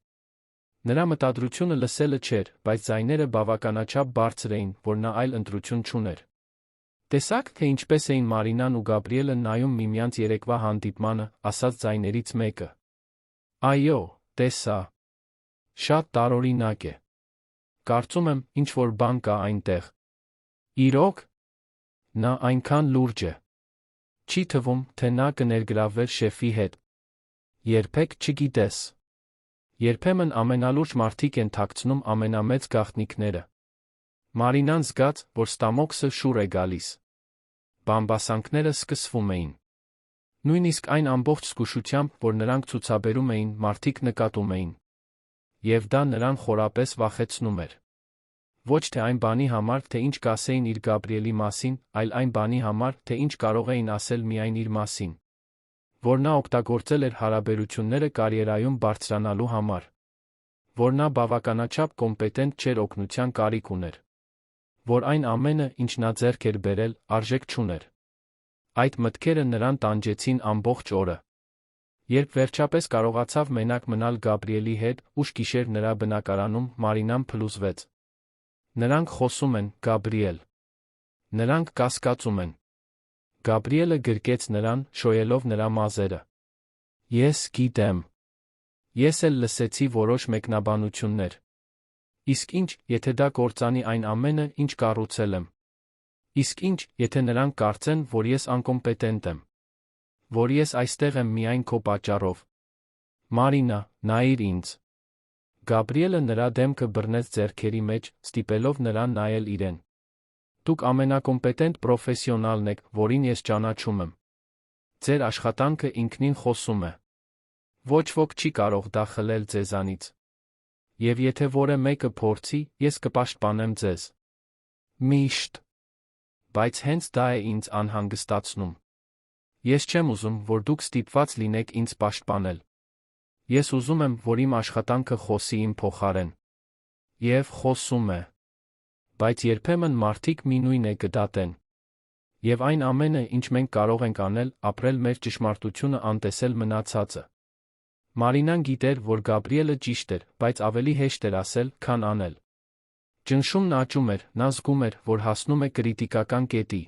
Նրա մտադրությունը լսելը չէր, բայց ձայները բավականաչափ բարձր էին, որ նա այլ ընտրություն չուներ։ Տեսաք, թե ինչպես էին Մարինան ու Գաբրիելը նայում միմյանց երեկվա հանդիպմանը, ասաց ձայներից մեկը։ Այո, տեսա։ Շատ տարօրինակ է։ Կարծում եմ, ինչ-որ բան կա այնտեղ։ Իրոք։ Նա այնքան լուրջ է։ Չի թվում, թե նա կներգրավվեր շեֆի հետ։ Երբեք չգիտես։ Երբեմն ամենալուրջ մարդիկ են թաքցնում ամենամեծ գաղտնիքները։ Մարինան զգաց, որ ստամոքսը շուռ է գալիս։ Բամբասանքները սկսվում էին։ Նույնիսկ այն ամբողջ զգուշությամբ, որ նրանք ցուցաբերում էին, մարդիկ նկատում էին։ Եվ դա նրան խորապես վախեցնում էր։ Ոչ թե այն բանի համար, թե ինչ կասեին իր Գաբրիելի մասին, այլ այն բանի համար, թե ինչ կարող էին ասել միայն իր մասին, որ նա օգտագործել էր հարաբերությունները կարիերայում բարձրանալու համար, որ նա բավականաչափ կոմպետենտ չէր օգնության կարիք ուներ, որ այն ամենը, ինչ նա ձեռք էր բերել, արժեք չուներ։ Այդ մտքերը նրան տանջեցին ամբողջ օրը։ Երբ վերջապես կարողացավ մենակ մնալ Գաբրիելի հետ, ուշ գիշեր նրա բնակարանում, Մարինան փլուզվեց։ Նրանք խոսում են, Գաբրիել։ Նրանք կասկածում են։ Գաբրիելը գրկեց նրան, շոյելով նրա մազերը։ Ես գիտեմ։ Ես էլ լսեցի որոշ մեկնաբանություններ։ Իսկ ինչ, եթե դա կործանի այն ամենը, ինչ կառուցել եմ։ Իսկ ինչ, եթե նրանք կարծեն, որ ես անկոմպետենտ եմ։ Որ ես այստեղ եմ միայն քո պատճառով։ Մարինա, նայիր ինձ։ Գաբրիելը նրա դեմքը բռնեց ձեռքերի մեջ, ստիպելով նրան նայել իրեն։ Դուք ամենակոմպետենտ պրոֆեսիոնալն եք, որին ես ճանաչում եմ։ Ձեր աշխատանքը ինքնին խոսում է։ Ոչ ոք չի կարող դա խլել ձեզանից։ Եվ եթե որը մեկը փորձի, ես կպաշտպանեմ ձեզ։ Միշտ։ Բայց հենց դա է ինձ անհանգստացնում։ Ես չեմ ուզում, որ դուք ստիպված լինեք ինձ պաշտպանել։ Ես ուզում եմ, որ իմ աշխատանքը խոսի իմ փոխարեն։ Եվ խոսում է։ Բայց երբեմն մարդիկ մի նույն է կդատեն։ Եվ այն ամենը, ինչ մենք կարող ենք անել, ապրել մեր ճշմարտությունը անտեսել մնացածը։ Մարինան գիտեր, որ Գաբրիելը ճիշտ էր, բայց ավելի հեշտ էր ասել, քան անել։ Ճնշումն աճում էր, նա զգում էր, որ հասնում է կրիտիկական կետի։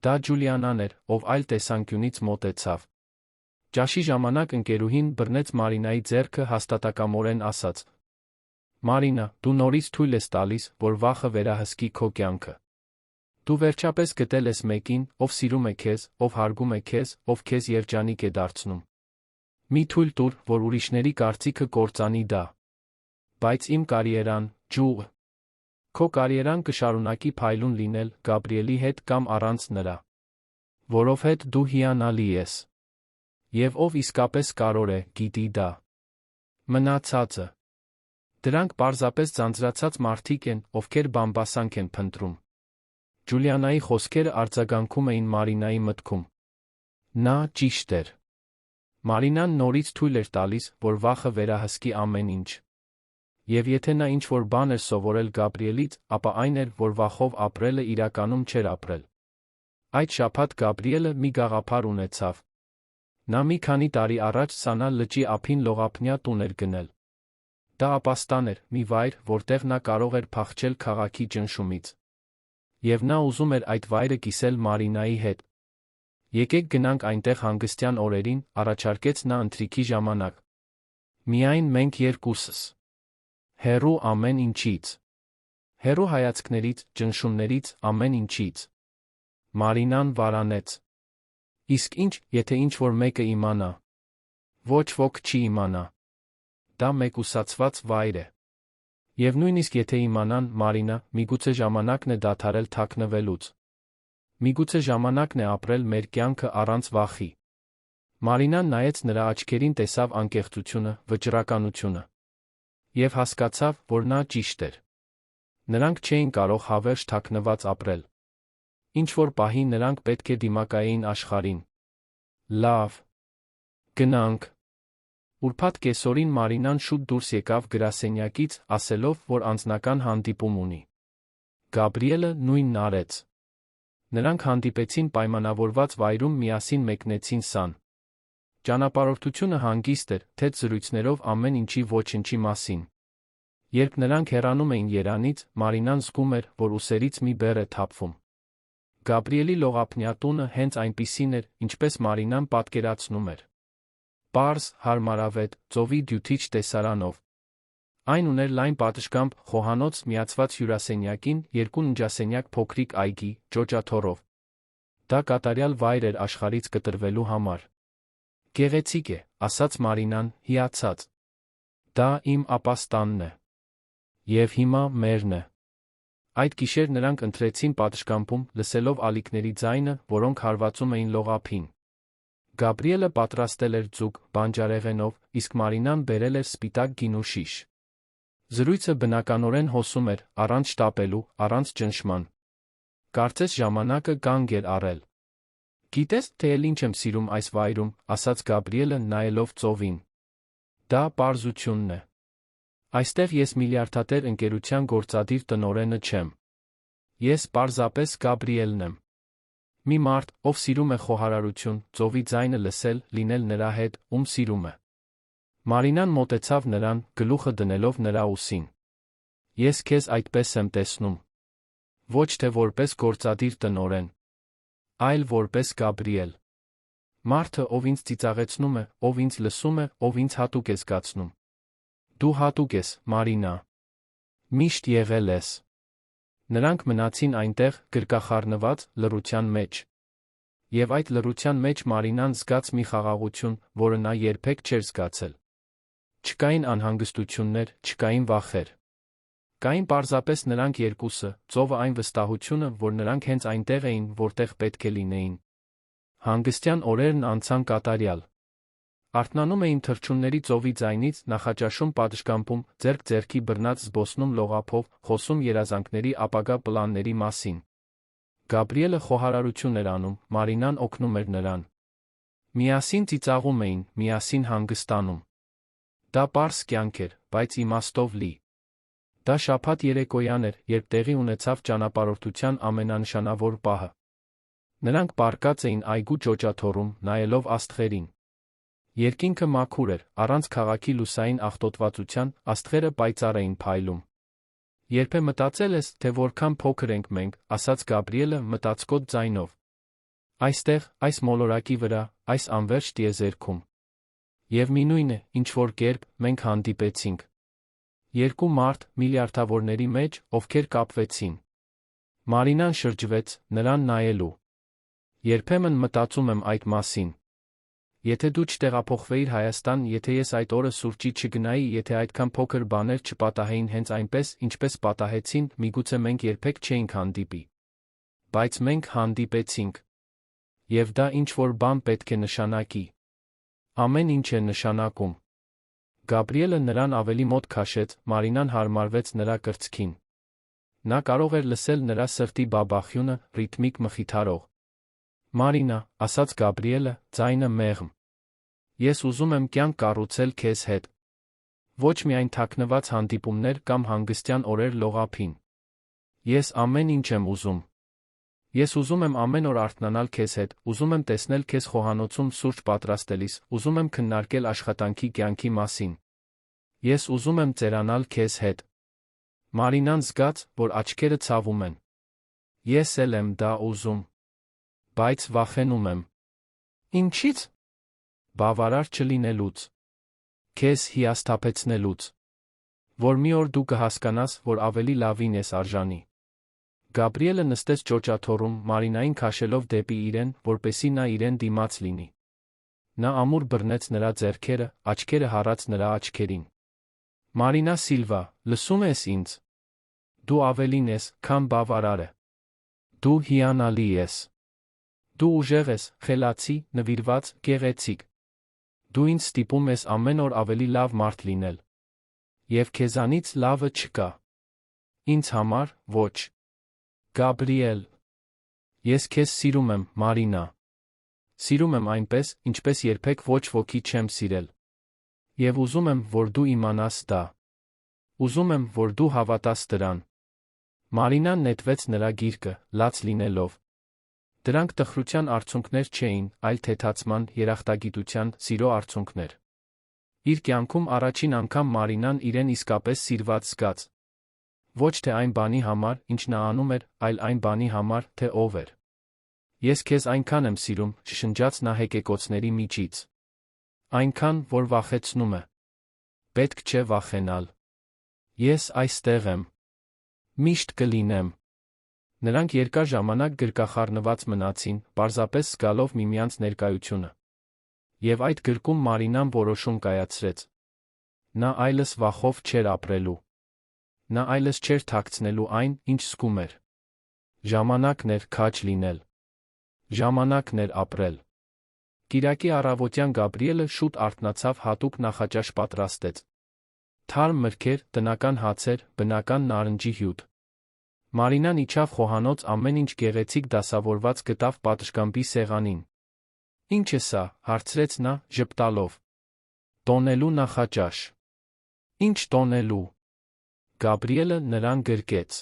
Դա Ջուլիանան էր, ով այլ տեսանկյունից մոտեցավ։ Ճաշի ժամանակ ընկերուհին բռնեց Մարինայի ձեռքը հաստատակամորեն ասաց. Մարինա, դու նորից թույլ ես տալիս, որ վախը վերահսկի քո կյանքը։ Դու վերջապես գտել ես մեկին, ով սիրում է քեզ, ով հարգում է քեզ, ով քեզ երջանիկ է դարձնում։ Մի թույլ տուր, որ ուրիշների կարծիքը կործանի դա։ Բայց իմ կարիերան, Ջուլ։ Քո կարիերան կշարունակի փայլուն լինել Գաբրիելի հետ կամ առանց նրա։ Որովհետև դու հիանալի ես։ Եվ ով իսկապես կարող է, գիտի դա։ Մնացածը։ Դրանք պարզապես ձանձրացած մարդիկ են, ովքեր բամբասանք են փնտրում։ Ջուլիանայի խոսքերը արձագանքում էին Մարինայի մտքում։ Նա ճիշտ էր։ Մարինան նորից թույլ էր տալիս, որ վախը վերահսկի ամեն ինչ։ Եվ եթե նա ինչ-որ բան էր սովորել Գաբրիելից, ապա այն էր, որ վախով ապրելը իրականում չէր ապրել։ Այդ շաբաթ Գաբրիելը մի գաղափար ունեցավ։ Նա մի քանի տարի առաջ Սանա լճի ափին լողափնյա տուն էր գնել։ Դա ապաստան էր, մի վայր, որտեղ նա կարող էր փախչել քաղաքի ճնշումից։ Եվ նա ուզում էր այդ վայրը կիսել Մարինայի հետ։ Եկեք գնանք այնտեղ հանգստյան օրերին, առաջարկեց նա ընթրիքի ժամանակ։ Միայն մենք երկուսս։ Հեռու ամեն ինչից։ Հեռու հայացքներից, ճնշումներից, ամեն ինչից։ Մարինան վարանեց։ Իսկ ինչ, եթե ինչ-որ մեկը իմանա։ Ոչ ոք չի իմանա։ Դա մեկուսացված վայր է։ Եվ նույնիսկ եթե իմանան, Մարինա, միգուցե ժամանակն է դադարել թաքնվելուց։ Միգուցե ժամանակն է ապրել մեր կյանքը առանց վախի։ Մարինան նայեց նրա աչքերին, տեսավ անկեղծությունը, վճռականությունը։ Եվ հասկացավ, որ նա ճիշտ էր։ Նրանք չէին կարող հավերժ թաքնված ապրել։ Ինչ-որ պահի նրանք պետք է դիմակայեին աշխարհին։ Լավ։ Գնանք։ Ուրբաթ կեսօրին Մարինան շուտ դուրս եկավ գրասենյակից, ասելով, որ անձնական հանդիպում ունի։ Գաբրիելը նույնն արեց։ Նրանք հանդիպեցին պայմանավորված վայրում, միասին մեկնեցին Սան։ Ճանապարհորդությունը հանգիստ էր, թեթև զրույցներով ամեն ինչի ոչնչի մասին։ Երբ նրանք հեռանում էին երանից, Մարինան զգում էր, որ ուսերից մի բեռ է թափվում։ Գաբրիելի լողափնյա տունը հենց այնպիսին էր, ինչպես Մարինան պատկերացնում էր։ Պարզ, հարմարավետ, ծովի դյութիչ տեսարանով։ Այն ուներ լայն պատշգամբ, խոհանոց, միացված հյուրասենյակին, երկու ննջասենյակ, փոքրիկ այգի, ջոջաթոռով։ Դա կատարյալ վայր էր աշխարհից կտրվելու համար։ Գեղեցիկ է, ասաց Մարինան, հիացած։ Դա իմ ապաստանն է։ Եվ հիմա մերն է։ Այդ գիշեր նրանք ընթրեցին պատշգամբում, լսելով ալիքների ձայնը, որոնք հարվածում էին լողափին։ Գաբրիելը պատրաստել էր ձուկ, բանջարեղենով, իսկ Մարինան բերել էր սպիտակ գինու շիշ։ Զրույցը բնականորեն հոսում էր, առանց շտապելու, առանց ճնշման։ Կարծես ժամանակը կանգ էր առել։ Գիտես, թե էլ ինչ եմ սիրում այս վայրում, ասաց Գաբրիելը նայելով ծովին։ Դա պարզությունն է։ Այստեղ ես միլիարդատեր ընկերության գործադիր տնօրենը չեմ։ Ես պարզապես Գաբրիելն եմ։ Մի մարդ, ով սիրում է խոհարարություն, ծովի ձայնը լսել, լինել նրա հետ, ում սիրում է։ Մարինան մոտեցավ նրան, գլուխը դնելով նրա ուսին։ Ես քեզ այդպես եմ տեսնում։ Ոչ թե որպես գործադիր տնօրեն, այլ որպես Գաբրիել։ Մարդը, ով ինձ ծիծաղեցնում է, ով ինձ լսում է, ով ինձ հատուկ է զգացնում։ Դու հատուկ ես, Մարինա։ Միշտ եղել ես։ Նրանք մնացին այնտեղ, գրկախառնված, լռության մեջ։ Եվ այդ լռության մեջ Մարինան զգաց մի խաղաղություն, որը նա երբեք չէր զգացել։ Չկային անհանգստություններ, չկային վախեր։ Կային պարզապես նրանք երկուսը, ծովը այն վստահությունը, որ նրանք հենց այնտեղ էին, որտեղ պետք է լինեին։ Հանգստյան օրերն անցան կատարյալ։ Արթնանում էին թռչունների ծովի ձայնից, նախաճաշում պատշգամբում, ձեռք ձեռքի բռնած զբոսնում լողափով, խոսում երազանքների ապագա պլանների մասին։ Գաբրիելը խոհարարություն էր անում, Մարինան օգնում էր նրան։ Միասին ծիծաղում էին, միասին հանգստանում։ Դա պարզ կյանք էր, բայց իմաստով լի։ Դա շաբաթ երեկոյան էր, երբ տեղի ունեցավ ճանապարհորդության ամենանշանավոր պահը։ Նրանք պառկած էին այգու ճոճաթոռում, նայելով աստղերին։ Երկինքը մաքուր էր, առանց քաղաքի լուսային աղտոտվածության, աստղերը պայծառ էին փայլում։ Երբե մտածել ես, թե որքան փոքր ենք մենք, ասաց Գաբրիելը մտածկոտ ձայնով։ Այստեղ, այս մոլորակի վրա, այս անվերջ տիեզերքում։ Եվ մինույն է, ինչ որ կերպ, մենք հանդիպեցինք։ Երկու մարդ, միլիարդավորների մեջ, ովքեր կապվեցին։ Մարինան շրջվեց, նրան նայելու։ Երբեմն մտածում եմ այդ մասին։ Եթե դու չտեղափոխվեիր Հայաստան, եթե ես այդ օրը սուրճի չգնայի, եթե այդքան փոքր բաներ չպատահեին հենց այնպես, ինչպես պատահեցին, միգուցե մենք երբեք չէինք հանդիպի։ Բայց մենք հանդիպեցինք։ Եվ դա ինչ-որ բան պետք է նշանակի։ Ամեն ինչ է նշանակում։ Գաբրիելը նրան ավելի մոտ քաշեց, Մարինան հարմարվեց նրա կրծքին։ Նա կարող էր լսել նրա սրտի բաբախյունը, ռիթմիկ մխիթարող։ Մարինա, ասաց Գաբրիելը, ձայնը մեղմ։ Ես ուզում եմ կյանք կառուցել քեզ հետ։ Ոչ միայն թաքնված հանդիպումներ կամ հանգստյան օրեր լողափին։ Ես ամեն ինչ եմ ուզում։ Ես ուզում եմ ամեն օր արթնանալ քեզ հետ, ուզում եմ տեսնել քեզ խոհանոցում սուրճ պատրաստելիս, ուզում եմ քննարկել աշխատանքի կյանքի մասին։ Ես ուզում եմ ծերանալ քեզ հետ։ Մարինան զգաց, որ աչքերը ցավում են։ Ես էլ եմ դա ուզում։ Բայց վախենում եմ։ Ինչի՞ց։ Բավարար չլինելուց։ Քեզ հիասթափեցնելուց։ Որ մի օր դու կհասկանաս, որ ավելի լավին ես արժանի։ Գաբրիելը նստեց ճոճաթոռում, Մարինային քաշելով դեպի իրեն, որպեսզի նա իրեն դիմաց լինի։ Նա ամուր բռնեց նրա ձեռքերը, աչքերը հառած նրա աչքերին։ Մարինա Սիլվա, լսում ես ինձ։ Դու ավելին ես, քան բավարար է։ Դու հիանալի ես։ Դու ուժեղ ես, խելացի, նվիրված, գեղեցիկ։ Դու ինձ ստիպում ես ամեն օր ավելի լավ մարդ լինել։ Եվ քեզանից լավը չկա։ Ինձ համար, ոչ։ Գաբրիել։ Ես քեզ սիրում եմ, Մարինա։ Սիրում եմ այնպես, ինչպես երբեք ոչ ոքի չեմ սիրել։ Եվ ուզում եմ, որ դու իմանաս դա։ Ուզում եմ, որ դու հավատաս դրան։ Մարինան նետվեց նրա գիրկը, լաց լինելով։ Դրանք տխրության արցունքներ չէին, այլ թեթացման, երախտագիտության, սիրո արցունքներ։ Իր կյանքում առաջին անգամ Մարինան իրեն իսկապես սիրված զգաց։ Ոչ թե այն բանի համար, ինչ նա անում էր, այլ այն բանի համար, թե ով էր։ Ես քեզ այնքան եմ սիրում, շշնջաց նա հեկեկոցների միջից։ Այնքան, որ վախեցնում է։ Պետք չէ վախենալ։ Ես այստեղ եմ։ Միշտ կլինեմ։ Նրանք երկար ժամանակ գրկախառնված մնացին, պարզապես զգալով միմյանց ներկայությունը։ Եվ այդ գրկում Մարինան որոշում կայացրեց։ Նա այլս վախով չէր ապրելու։ Նա այլս չէր թաքցնելու այն, ինչ զգում էր։ Ժամանակն էր քաջ լինել։ Ժամանակն էր ապրել։ Կիրակի առավոտյան Գաբրիելը շուտ արթնացավ, հատուկ նախաճաշ պատրաստեց։ Թարմ մրգեր, տնական հացեր, բնական նարնջի հյութ։ Մարինան իջավ խոհանոց, ամեն ինչ գեղեցիկ դասավորված գտավ պատշգամբի սեղանին։ Ինչ է սա, հարցրեց նա, ժպտալով։ Տոնելու նախաճաշ։ Ինչ տոնելու։ Գաբրիելը նրան գրկեց։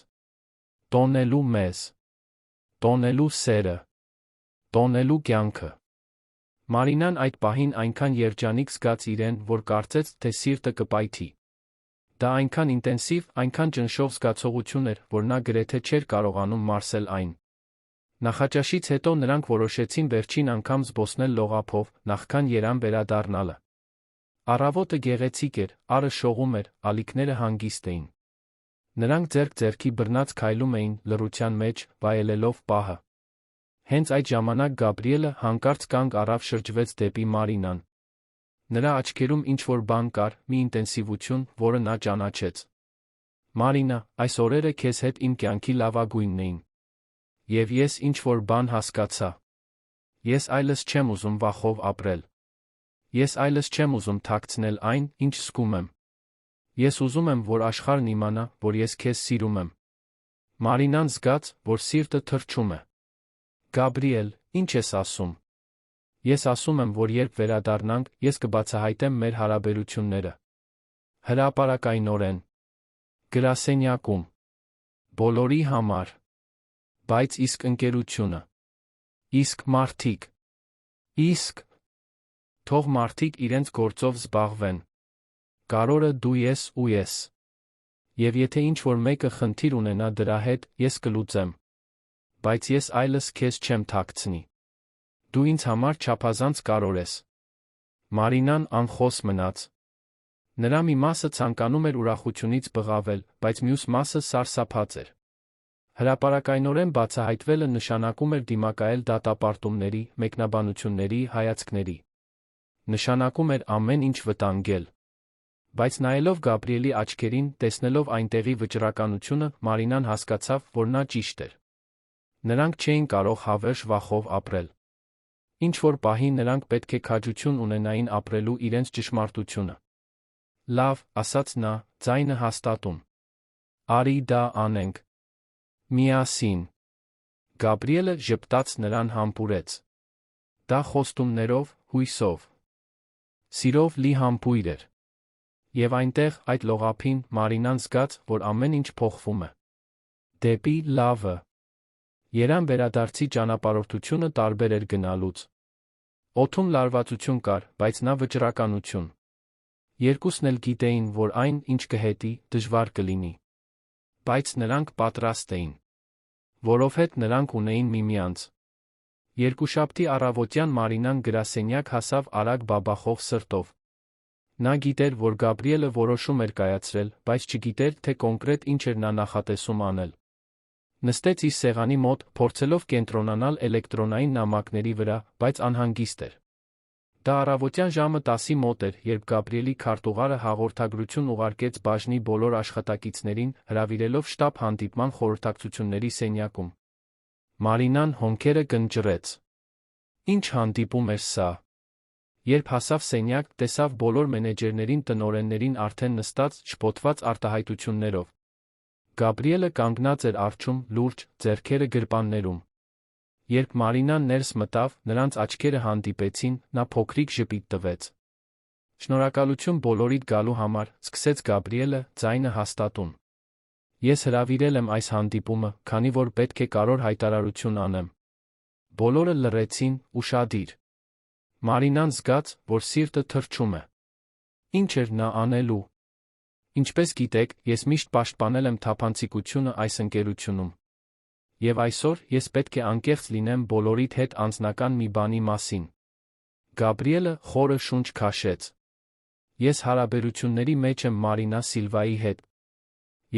Տոնելու մեզ։ Տոնելու սերը։ Տոնելու կյանքը։ Մարինան այդ պահին այնքան երջանիկ զգաց իրեն, որ կարծեց, թե սիրտը կպայթի։ Դա այնքան ինտենսիվ, այնքան ճնշող զգացողություն էր, որ նա գրեթե չէր կարողանում մարսել այն։ Նախաճաշից հետո նրանք որոշեցին վերջին անգամ զբոսնել լողափով, նախքան երամ վերադառնալը։ Առավոտը գեղեցիկ էր, արը շողում էր, ալիքները հանգիստ էին։ Նրանք ձեռք ձեռքի բռնած քայլում էին, լռության մեջ, վայելելով պահը։ Հենց այդ ժամանակ Գաբրիելը հանկարծ կանգ առավ, շրջվեց դեպի Մարինան։ Նրա աչքերում ինչ-որ բան կար, մի ինտենսիվություն, որը նա ճանաչեց։ Մարինա, այս օրերը քեզ հետ իմ կյանքի լավագույնն էին։ Եվ ես ինչ-որ բան հասկացա։ Ես այլս չեմ ուզում վախով ապրել։ Ես այլս չեմ ուզում թաքցնել այն, ինչ զգում եմ։ Ես ուզում եմ, որ աշխարհն իմանա, որ ես քեզ սիրում եմ։ Մարինան զգաց, որ սիրտը թրջում է։ Գաբրիել, ինչ ես ասում։ Ես ասում եմ, որ երբ վերադառնանք, ես կբացահայտեմ մեր հարաբերությունները։ Հրապարակայնորեն։ Գրասենյակում։ Բոլորի համար։ Բայց իսկ ընկերությունը։ Իսկ մարդիկ։ Իսկ։ Թող մարդիկ իրենց գործով զբաղվեն։ Կարորը դու ես ու ես։ Եվ եթե ինչ-որ մեկը խնդիր ունենա դրա հետ, ես կլուծեմ։ Բայց ես այլս քեզ չեմ թաքցնի։ Դու ինձ համար չափազանց կարևոր ես։ Մարինան անխոս մնաց։ Նրա մի մասը ցանկանում էր ուրախությունից բղավել, բայց մյուս մասը սարսափած էր։ Հրապարակայնորեն բացահայտվելը նշանակում էր դիմակայել դատապարտումների, մեկնաբանությունների, հայացքների։ Նշանակում էր ամեն ինչ վտանգել։ Բայց նայելով Գաբրիելի աչքերին, տեսնելով այնտեղի վճռականությունը, Մարինան հասկացավ, որ նա ճիշտ էր։ Նրանք չէին կարող հավերժ վախով ապրել։ Ինչ-որ պահի նրանք պետք է քաջություն ունենային ապրելու իրենց ճշմարտությունը։ Լավ, ասաց նա, ձայնը հաստատուն։ Արի դա անենք։ Միասին։ Գաբրիելը ժպտաց նրան համբուրեց։ Դա խոստումներով, հույսով, սիրով լի համբույր էր։ Եվ այնտեղ, այդ լողափին, Մարինան զգաց, որ ամեն ինչ փոխվում է։ Դեպի լավը։ Երան վերադարձի ճանապարհորդությունը տարբեր էր գնալուց։ Օդում լարվածություն կար, բայց նա վճռականություն։ Երկուսն էլ գիտեին, որ այն, ինչ կհետի, դժվար կլինի։ Բայց նրանք պատրաստ էին։ Որովհետև նրանք ունեին միմյանց։ Երկուշաբթի առավոտյան Մարինան գրասենյակ հասավ արագ բաբախող սրտով։ Նա գիտեր, որ Գաբրիելը որոշում էր կայացրել, բայց չգիտեր, թե կոնկրետ ինչ էր նա նախատեսում անել։ Նստեց իր սեղանի մոտ, փորձելով կենտրոնանալ էլեկտրոնային նամակների վրա, բայց անհանգիստ էր։ Դա առավոտյան ժամը 10-ի մոտ էր, երբ Գաբրիելի քարտուղարը հաղորդագրություն ուղարկեց բաժնի բոլոր աշխատակիցներին, հրավիրելով շտաբ հանդիպման խորհրդակցությունների սենյակում։ Մարինան հոնքերը կնճռեց։ Ինչ հանդիպում էր սա։ Երբ հասավ սենյակ, տեսավ բոլոր մենեջերներին, տնօրեններին արդեն նստած, շփոթված արտահայտություններով։ Գաբրիելը կանգնած էր առջում, լուրջ, ձեռքերը գրպաններում։ Երբ Մարինան ներս մտավ, նրանց աչքերը հանդիպեցին, նա փոքրիկ ժպիտ տվեց։ Շնորհակալություն բոլորիդ գալու համար, սկսեց Գաբրիելը, ձայնը հաստատուն։ Ես հրավիրել եմ այս հանդիպումը, քանի որ պետք է կարևոր հայտարարություն անեմ։ Բոլորը լռեցին, ուշադիր։ Մարինան զգաց, որ սիրտը թրջում է։ Ինչ էր նա անելու։ Ինչպես գիտեք, ես միշտ պաշտպանել եմ թափանցիկությունը այս ընկերությունում։ Եվ այսօր ես պետք է անկեղծ լինեմ բոլորիդ հետ անձնական մի բանի մասին։ Գաբրիելը խորը շունչ քաշեց։ Ես հարաբերությունների մեջ եմ Մարինա Սիլվայի հետ։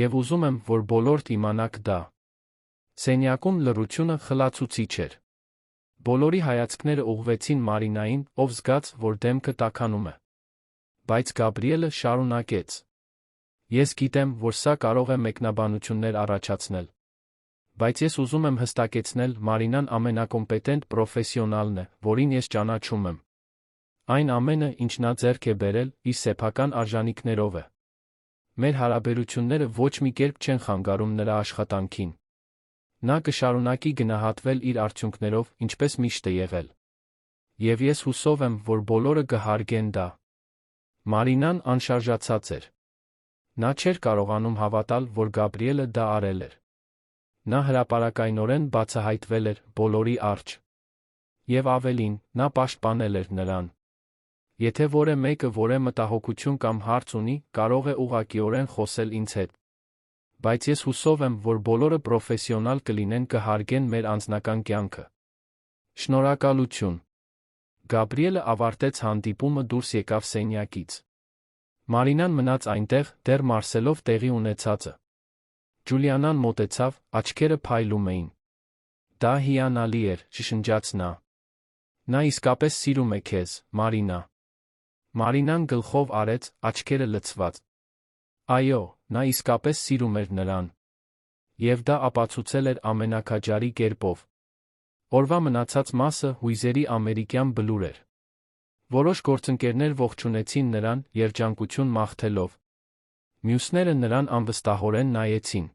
Եվ ուզում եմ, որ բոլորդ իմանաք դա։ Սենյակում լռությունը խլացուցիչ էր։ Բոլորի հայացքները ուղղվեցին Մարինային, ով զգաց, որ դեմքը տաքանում է։ Բայց Գաբրիելը շարունակեց. Ես գիտեմ, որ սա կարող է մեկնաբանություններ առաջացնել։ Բայց ես ուզում եմ հստակեցնել, Մարինան ամենակոմպետենտ պրոֆեսիոնալն է, որին ես ճանաչում եմ։ Այն ամենը, ինչ նա ձեռք է բերել, իր սեփական արժանինքներով է։ Մեր հարաբերությունները ոչ մի կերպ չեն խանգարում նրա աշխատանքին։ Նա կշարունակի գնահատվել իր արդյունքներով, ինչպես միշտ է եղել։ Եվ ես հուսով եմ, որ բոլորը կհարգեն դա։ Մարինան անշարժացած էր։ Նա չէր կարողանում հավատալ, որ Գաբրիելը դա արել էր։ Նա հրապարակայնորեն բացահայտվել էր բոլորի առջ։ Եվ ավելին, նա պաշտպանել էր նրան։ Եթե որևէ մեկը որևէ մտահոգություն կամ հարց ունի, կարող է ուղղակիորեն խոսել ինձ հետ։ Բայց ես հուսով եմ, որ բոլորը պրոֆեսիոնալ կլինեն, կհարգեն մեր անձնական կյանքը։ Շնորհակալություն։ Գաբրիելը ավարտեց հանդիպումը, դուրս եկավ սենյակից։ Մարինան մնաց այնտեղ, դեռ մարսելով տեղի ունեցածը։ Ջուլիանան մոտեցավ, աչքերը փայլում էին։ Դա հիանալի էր, շշնջաց նա։ Նա իսկապես սիրում է քեզ, Մարինա։ Մարինան գլխով արեց, աչքերը լցված։ Այո, նա իսկապես սիրում էր նրան։ Եվ դա ապացուցել էր ամենակաճարի կերպով։ Օրվա մնացած մասը հույզերի ամերիկյան բլուր էր։ Որոշ գործընկերներ ողջունեցին նրան, երջանկություն մաղթելով։ Մյուսները նրան անվստահորեն նայեցին։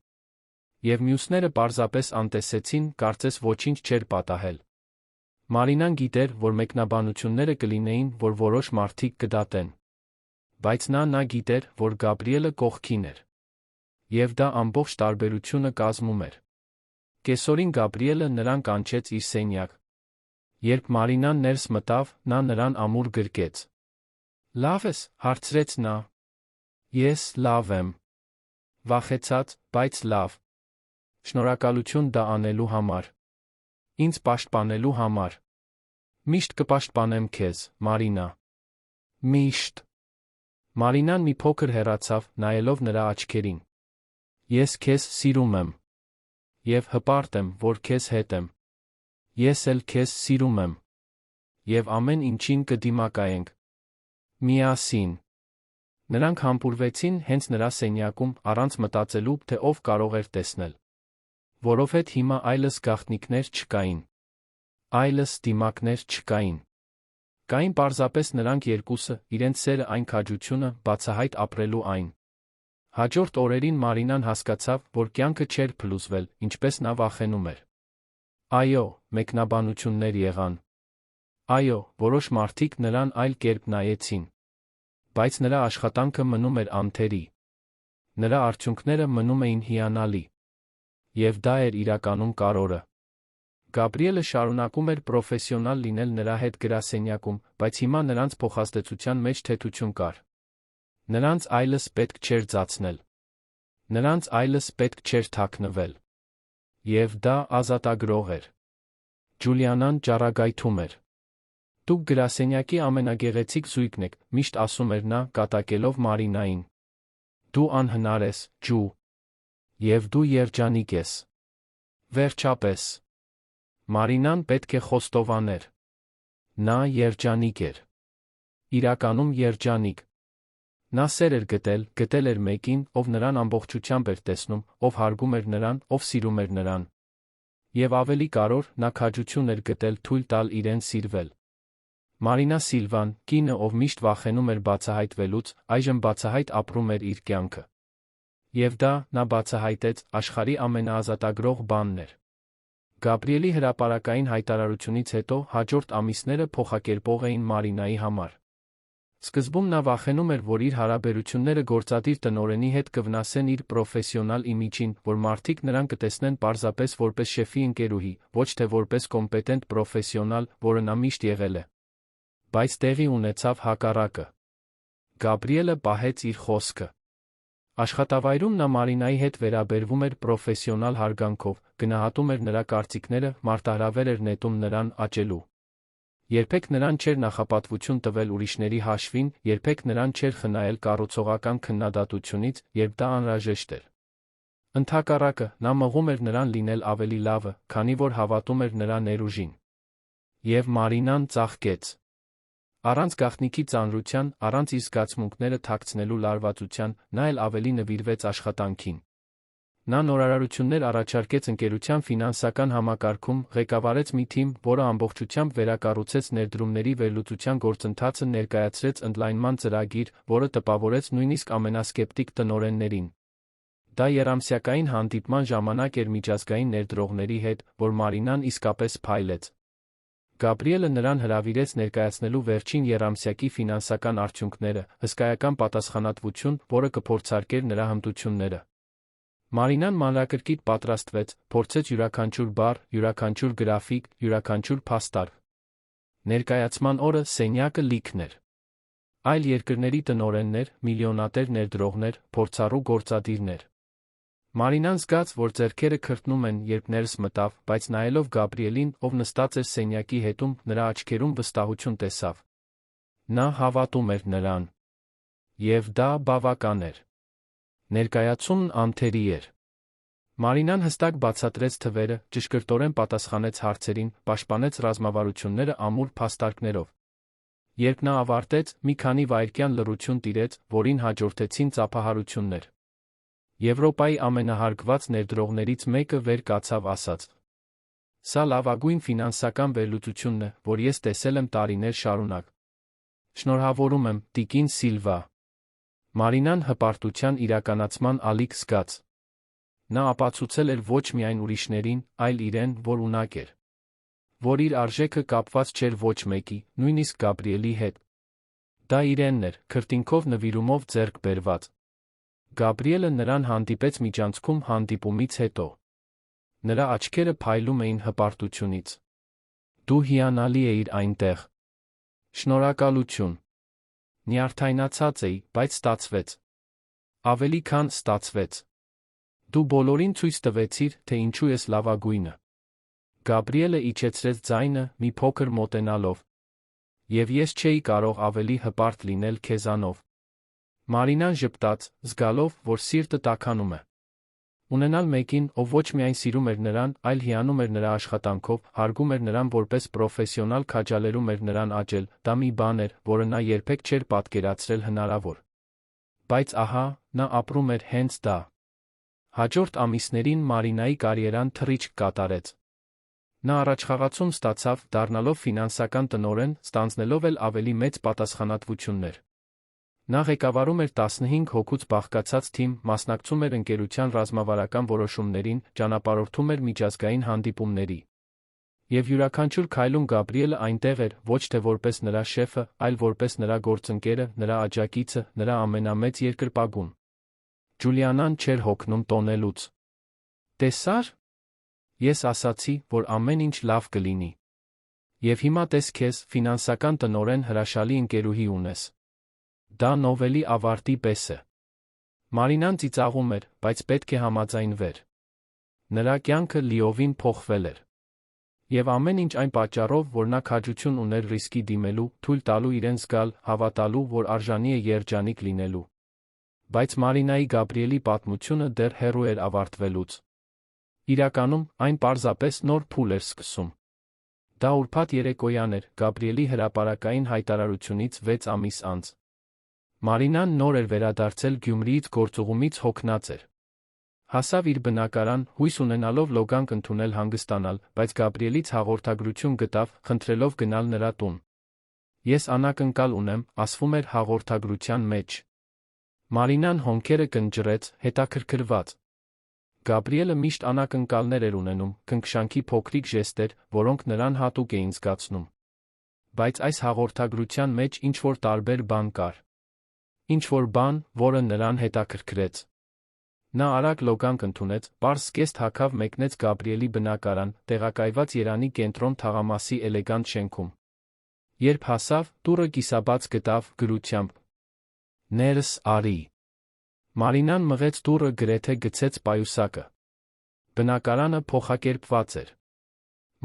Եվ մյուսները պարզապես անտեսեցին, կարծես ոչինչ չէր պատահել։ Մարինան գիտեր, որ մեկնաբանությունները կլինեին, որ որոշ մարդիկ կդատեն։ Բայց նա գիտեր, որ Գաբրիելը կողքին էր։ Եվ դա ամբողջ տարբերությունը կազմում էր։ Կեսօրին Գաբրիելը նրան կանչեց իր սենյակ։ Երբ Մարինան ներս մտավ, նա նրան ամուր գրկեց։ Լավ ես, հարցրեց նա։ Ես լավ եմ։ Վախեցած, բայց լավ։ Շնորհակալություն դա անելու համար։ Ինձ պաշտպանելու համար։ Միշտ կպաշտպանեմ քեզ, Մարինա։ Միշտ։ Մարինան մի փոքր հեռացավ, նայելով նրա աչքերին։ Ես քեզ սիրում եմ։ Եվ հպարտ եմ, որ քեզ հետ եմ։ Ես էլ քեզ սիրում եմ։ Եվ ամեն ինչին կդիմակայենք։ Միասին։ Նրանք համբուրվեցին հենց նրա սենյակում, առանց մտածելու, թե ով կարող էր տեսնել։ Որովհետև հիմա այլս գաղտնիքներ չկային։ Այլս դիմակներ չկային։ Կային պարզապես նրանք երկուսը, իրենց սերը, այն քաջությունը, բացահայտ ապրելու այն։ Հաջորդ օրերին Մարինան հասկացավ, որ կյանքը չէր փլուզվել, ինչպես նա վախենում էր։ Այո, մեկնաբանություններ եղան։ Այո, որոշ մարդիկ նրան այլ կերպ նայեցին։ Բայց նրա աշխատանքը մնում էր անթերի։ Նրա արդյունքները մնում էին հիանալի։ Եվ դա էր իրականում կարևորը։ Գաբրիելը շարունակում էր պրոֆեսիոնալ լինել նրա հետ գրասենյակում, բայց հիմա նրանց փոխազդեցության մեջ թեթություն կար։ Նրանց այլս պետք չէր ձացնել։ Նրանց այլս պետք չէր թաքնվել։ Եվ դա ազատագրող էր։ Ջուլիանան ճառագայթում էր։ Դուք գրասենյակի ամենագեղեցիկ զույգն եք, միշտ ասում էր նա, կատակելով Մարինային։ Դու անհնար ես, Ջու։ Եվ դու երջանիկ ես։ Վերջապես։ Մարինան պետք է խոստովաներ։ Նա երջանիկ էր։ Իրականում երջանիկ։ Նա սեր էր գտել էր մեկին, ով նրան ամբողջությամբ էր տեսնում, ով հարգում էր նրան, ով սիրում էր նրան։ Եվ ավելի կարևոր, նա քաջություն էր գտել թույլ տալ իրեն սիրվել։ Մարինա Սիլվան, կինը, ով միշտ վախենում էր բացահայտվելուց, այժմ բացահայտ ապրում էր իր կյանքը։ Եվ դա, նա բացահայտեց, աշխարհի ամենաազատագրող բանն էր։ Գաբրիելի հրապարակային հայտարարությունից հետո հաջորդ ամիսները փոխակերպող էին Մարինայի համար։ Սկզբում նա վախենում էր, որ իր հարաբերությունները գործադիր տնօրենի հետ կվնասեն իր պրոֆեսիոնալ իմիջին, որ մարդիկ նրան կտեսնեն պարզապես որպես շեֆի ընկերուհի, ոչ թե որպես կոմպետենտ պրոֆեսիոնալ, որը նա միշտ եղել է։ Բայց տեղի ունեցավ հակառակը։ Գաբրիելը պահեց իր խոսքը։ Աշխատավայրում նա Մարինայի հետ վերաբերվում էր պրոֆեսիոնալ հարգանքով, գնահատում էր նրա կարծիքները, մարտահրավեր էր նետում նրան աճելու։ Երբեք նրան չէր նախապատվություն տվել ուրիշների հաշվին, երբեք նրան չէր խնայել կառուցողական քննադատությունից, երբ դա անհրաժեշտ էր։ Ընդհակառակը, նա մղում էր նրան լինել ավելի լավը, քանի որ հավատում էր նրա ներուժին։ Եվ Մարինան ծաղկեց։ Առանց գաղտնիքի ծանրության, առանց իր զգացմունքները թաքցնելու լարվածության, նա էլ ավելի նվիրվեց աշխատանքին։ Նա նորարարություններ առաջարկեց ընկերության ֆինանսական համակարգում, ղեկավարեց մի թիմ, որը ամբողջությամբ վերակառուցեց ներդրումների վերլուծության գործընթացը, ներկայացրեց ընդլայնման ծրագիր, որը տպավորեց նույնիսկ ամենասկեպտիկ տնօրեններին։ Դա եռամսյակային հանդիպման ժամանակ էր միջազգային ներդրողների հետ, որ Մարինան իսկապես փայլեց։ Գաբրիելը նրան հրավիրեց ներկայացնելու վերջին եռամսյակի ֆինանսական արդյունքները, հսկայական պատասխանատվություն, որը կփորձարկեր նրա հմտությունները։ Մարինան մանրակրկիտ պատրաստվեց, փորձեց յուրաքանչյուր բառ, յուրաքանչյուր գրաֆիկ, յուրաքանչյուր փաստարկ։ Ներկայացման օրը սենյակը լիքն էր։ Այլ երկրների տնօրեններ, միլիոնատեր ներդրողներ, փորձառու գործադիրներ։ Մարինան զգաց, որ ձեռքերը քրտնում են, երբ ներս մտավ, բայց նայելով Գաբրիելին, ով նստած էր սենյակի հետում, նրա աչքերում վստահություն տեսավ։ Նա հավատում էր նրան։ Եվ դա բավական էր։ Ներկայացումն անթերի էր։ Մարինան հստակ բացատրեց թվերը, ճշգրտորեն պատասխանեց հարցերին, պաշտպանեց ռազմավարությունները ամուր փաստարկներով։ Երբ նա ավարտեց, մի քանի վայրկյան լռություն տիրեց, որին հաջորդեցին ծափահարություններ։ Եվրոպայի ամենահարգված ներդրողներից մեկը վեր կացավ ասաց. «Սա լավագույն ֆինանսական վերլուծությունն է, որ ես տեսել եմ տարիներ շարունակ։ Շնորհավորում եմ, տիկին Սիլվա»։ Մարինան հպարտության իրականացման ալիք զգաց։ Նա ապացուցել էր ոչ միայն ուրիշներին, այլ իրեն, որ ունակ էր։ Որ իր արժեքը կապված չէր ոչ մեկի, նույնիսկ Գաբրիելի հետ։ Դա իրենն էր, քրտինքով նվիրումով ձեռք բերված։ Գաբրիելը նրան հանդիպեց միջանցքում հանդիպումից հետո։ Նրա աչքերը փայլում էին հպարտությունից։ «Դու հիանալի էիր այնտեղ»։ «Շնորհակալություն»։ Նյարդայնացած էի, բայց ստացվեց։ Ավելի քան ստացվեց։ Դու բոլորին ցույց տվեցիր, թե ինչու ես լավագույնը։ Գաբրիելը իջեցրեց ձայնը, մի փոքր մոտենալով։ Եվ ես չէի կարող ավելի հպարտ լինել քեզանով։ Մարինան ժպտաց, զգալով, որ սիրտը տաքանում է։ Ունենալ մեկին, ով ոչ միայն սիրում էր նրան, այլ հիանում էր նրա աշխատանքով, հարգում էր նրան որպես պրոֆեսիոնալ, քաջալերում էր նրան աճել, դա մի բան էր, որը նա երբեք չէր պատկերացրել հնարավոր։ Բայց ահա, նա ապրում էր հենց դա։ Հաջորդ ամիսներին Մարինայի կարիերան թռիչք կատարեց։ Նա առաջխաղացում ստացավ, դառնալով ֆինանսական տնօրեն, ստանձնելով էլ ավելի մեծ պատասխանատվություններ։ Նա ղեկավարում էր 15 հոգուց բաղկացած թիմ, մասնակցում էր ընկերության ռազմավարական որոշումներին, ճանապարհորդում էր միջազգային հանդիպումների։ Եվ յուրաքանչյուր քայլում Գաբրիելը այնտեղ էր, ոչ թե որպես նրա շեֆը, այլ որպես նրա գործընկերը, նրա աջակիցը, նրա ամենամեծ երկրպագուն։ Ջուլիանան չէր հոգնում տոնելուց։ «Տեսա՞ր։ Ես ասացի, որ ամեն ինչ լավ կլինի։ Եվ հիմա տես քեզ, ֆինանսական տնօրեն, հրաշալի ընկերուհի ունես։ Դա նովելի ավարտի պես է»։ Մարինան ծիծաղում էր, բայց պետք է համաձայնվեր։ Նրա կյանքը լիովին փոխվել էր։ Եվ ամեն ինչ այն պատճառով, որ նա քաջություն ուներ ռիսկի դիմելու, թույլ տալու իրեն զգալ, հավատալու, որ արժանի է երջանիկ լինելու։ Բայց Մարինայի Գաբրիելի պատմությունը դեռ հեռու էր ավարտվելուց։ Իրականում, այն պարզապես նոր փուլ էր սկսում։ Դա ուրբաթ երեկոյան էր, Գաբրիելի հրապարակային հայտարարությունից 6 ամիս անց։ Մարինան նոր էր վերադարձել Գյումրիից, գործուղումից հոգնած էր։ Հասավ իր բնակարան, հույս ունենալով լոգանք ընդունել հանգստանալ, բայց Գաբրիելից հաղորդագրություն գտավ, խնդրելով գնալ նրա տուն։ «Ես անակնկալ ունեմ», ասվում էր հաղորդագրության մեջ։ Մարինան հոնքերը կնճռեց, հետաքրքրված։ Գաբրիելը միշտ անակնկալներ էր ունենում, քնքշանքի փոքրիկ ժեստեր, որոնք նրան հատուկ էին զգացնում։ Բայց այս հաղորդագրության մեջ ինչ-որ տարբեր բան կար։ Ինչ-որ բան, որը նրան հետաքրքրեց։ Նա արագ լոգանք ընդունեց, պարզ կեստ հագավ, մեկնեց Գաբրիելի բնակարան, տեղակայված Երանի կենտրոն թաղամասի էլեգանտ շենքում։ Երբ հասավ, դուռը կիսաբաց գտավ, գրությամբ. «Ներս արի»։ Մարինան մղեց դուռը, գրեթե գցեց պայուսակը։ Բնակարանը փոխակերպված էր։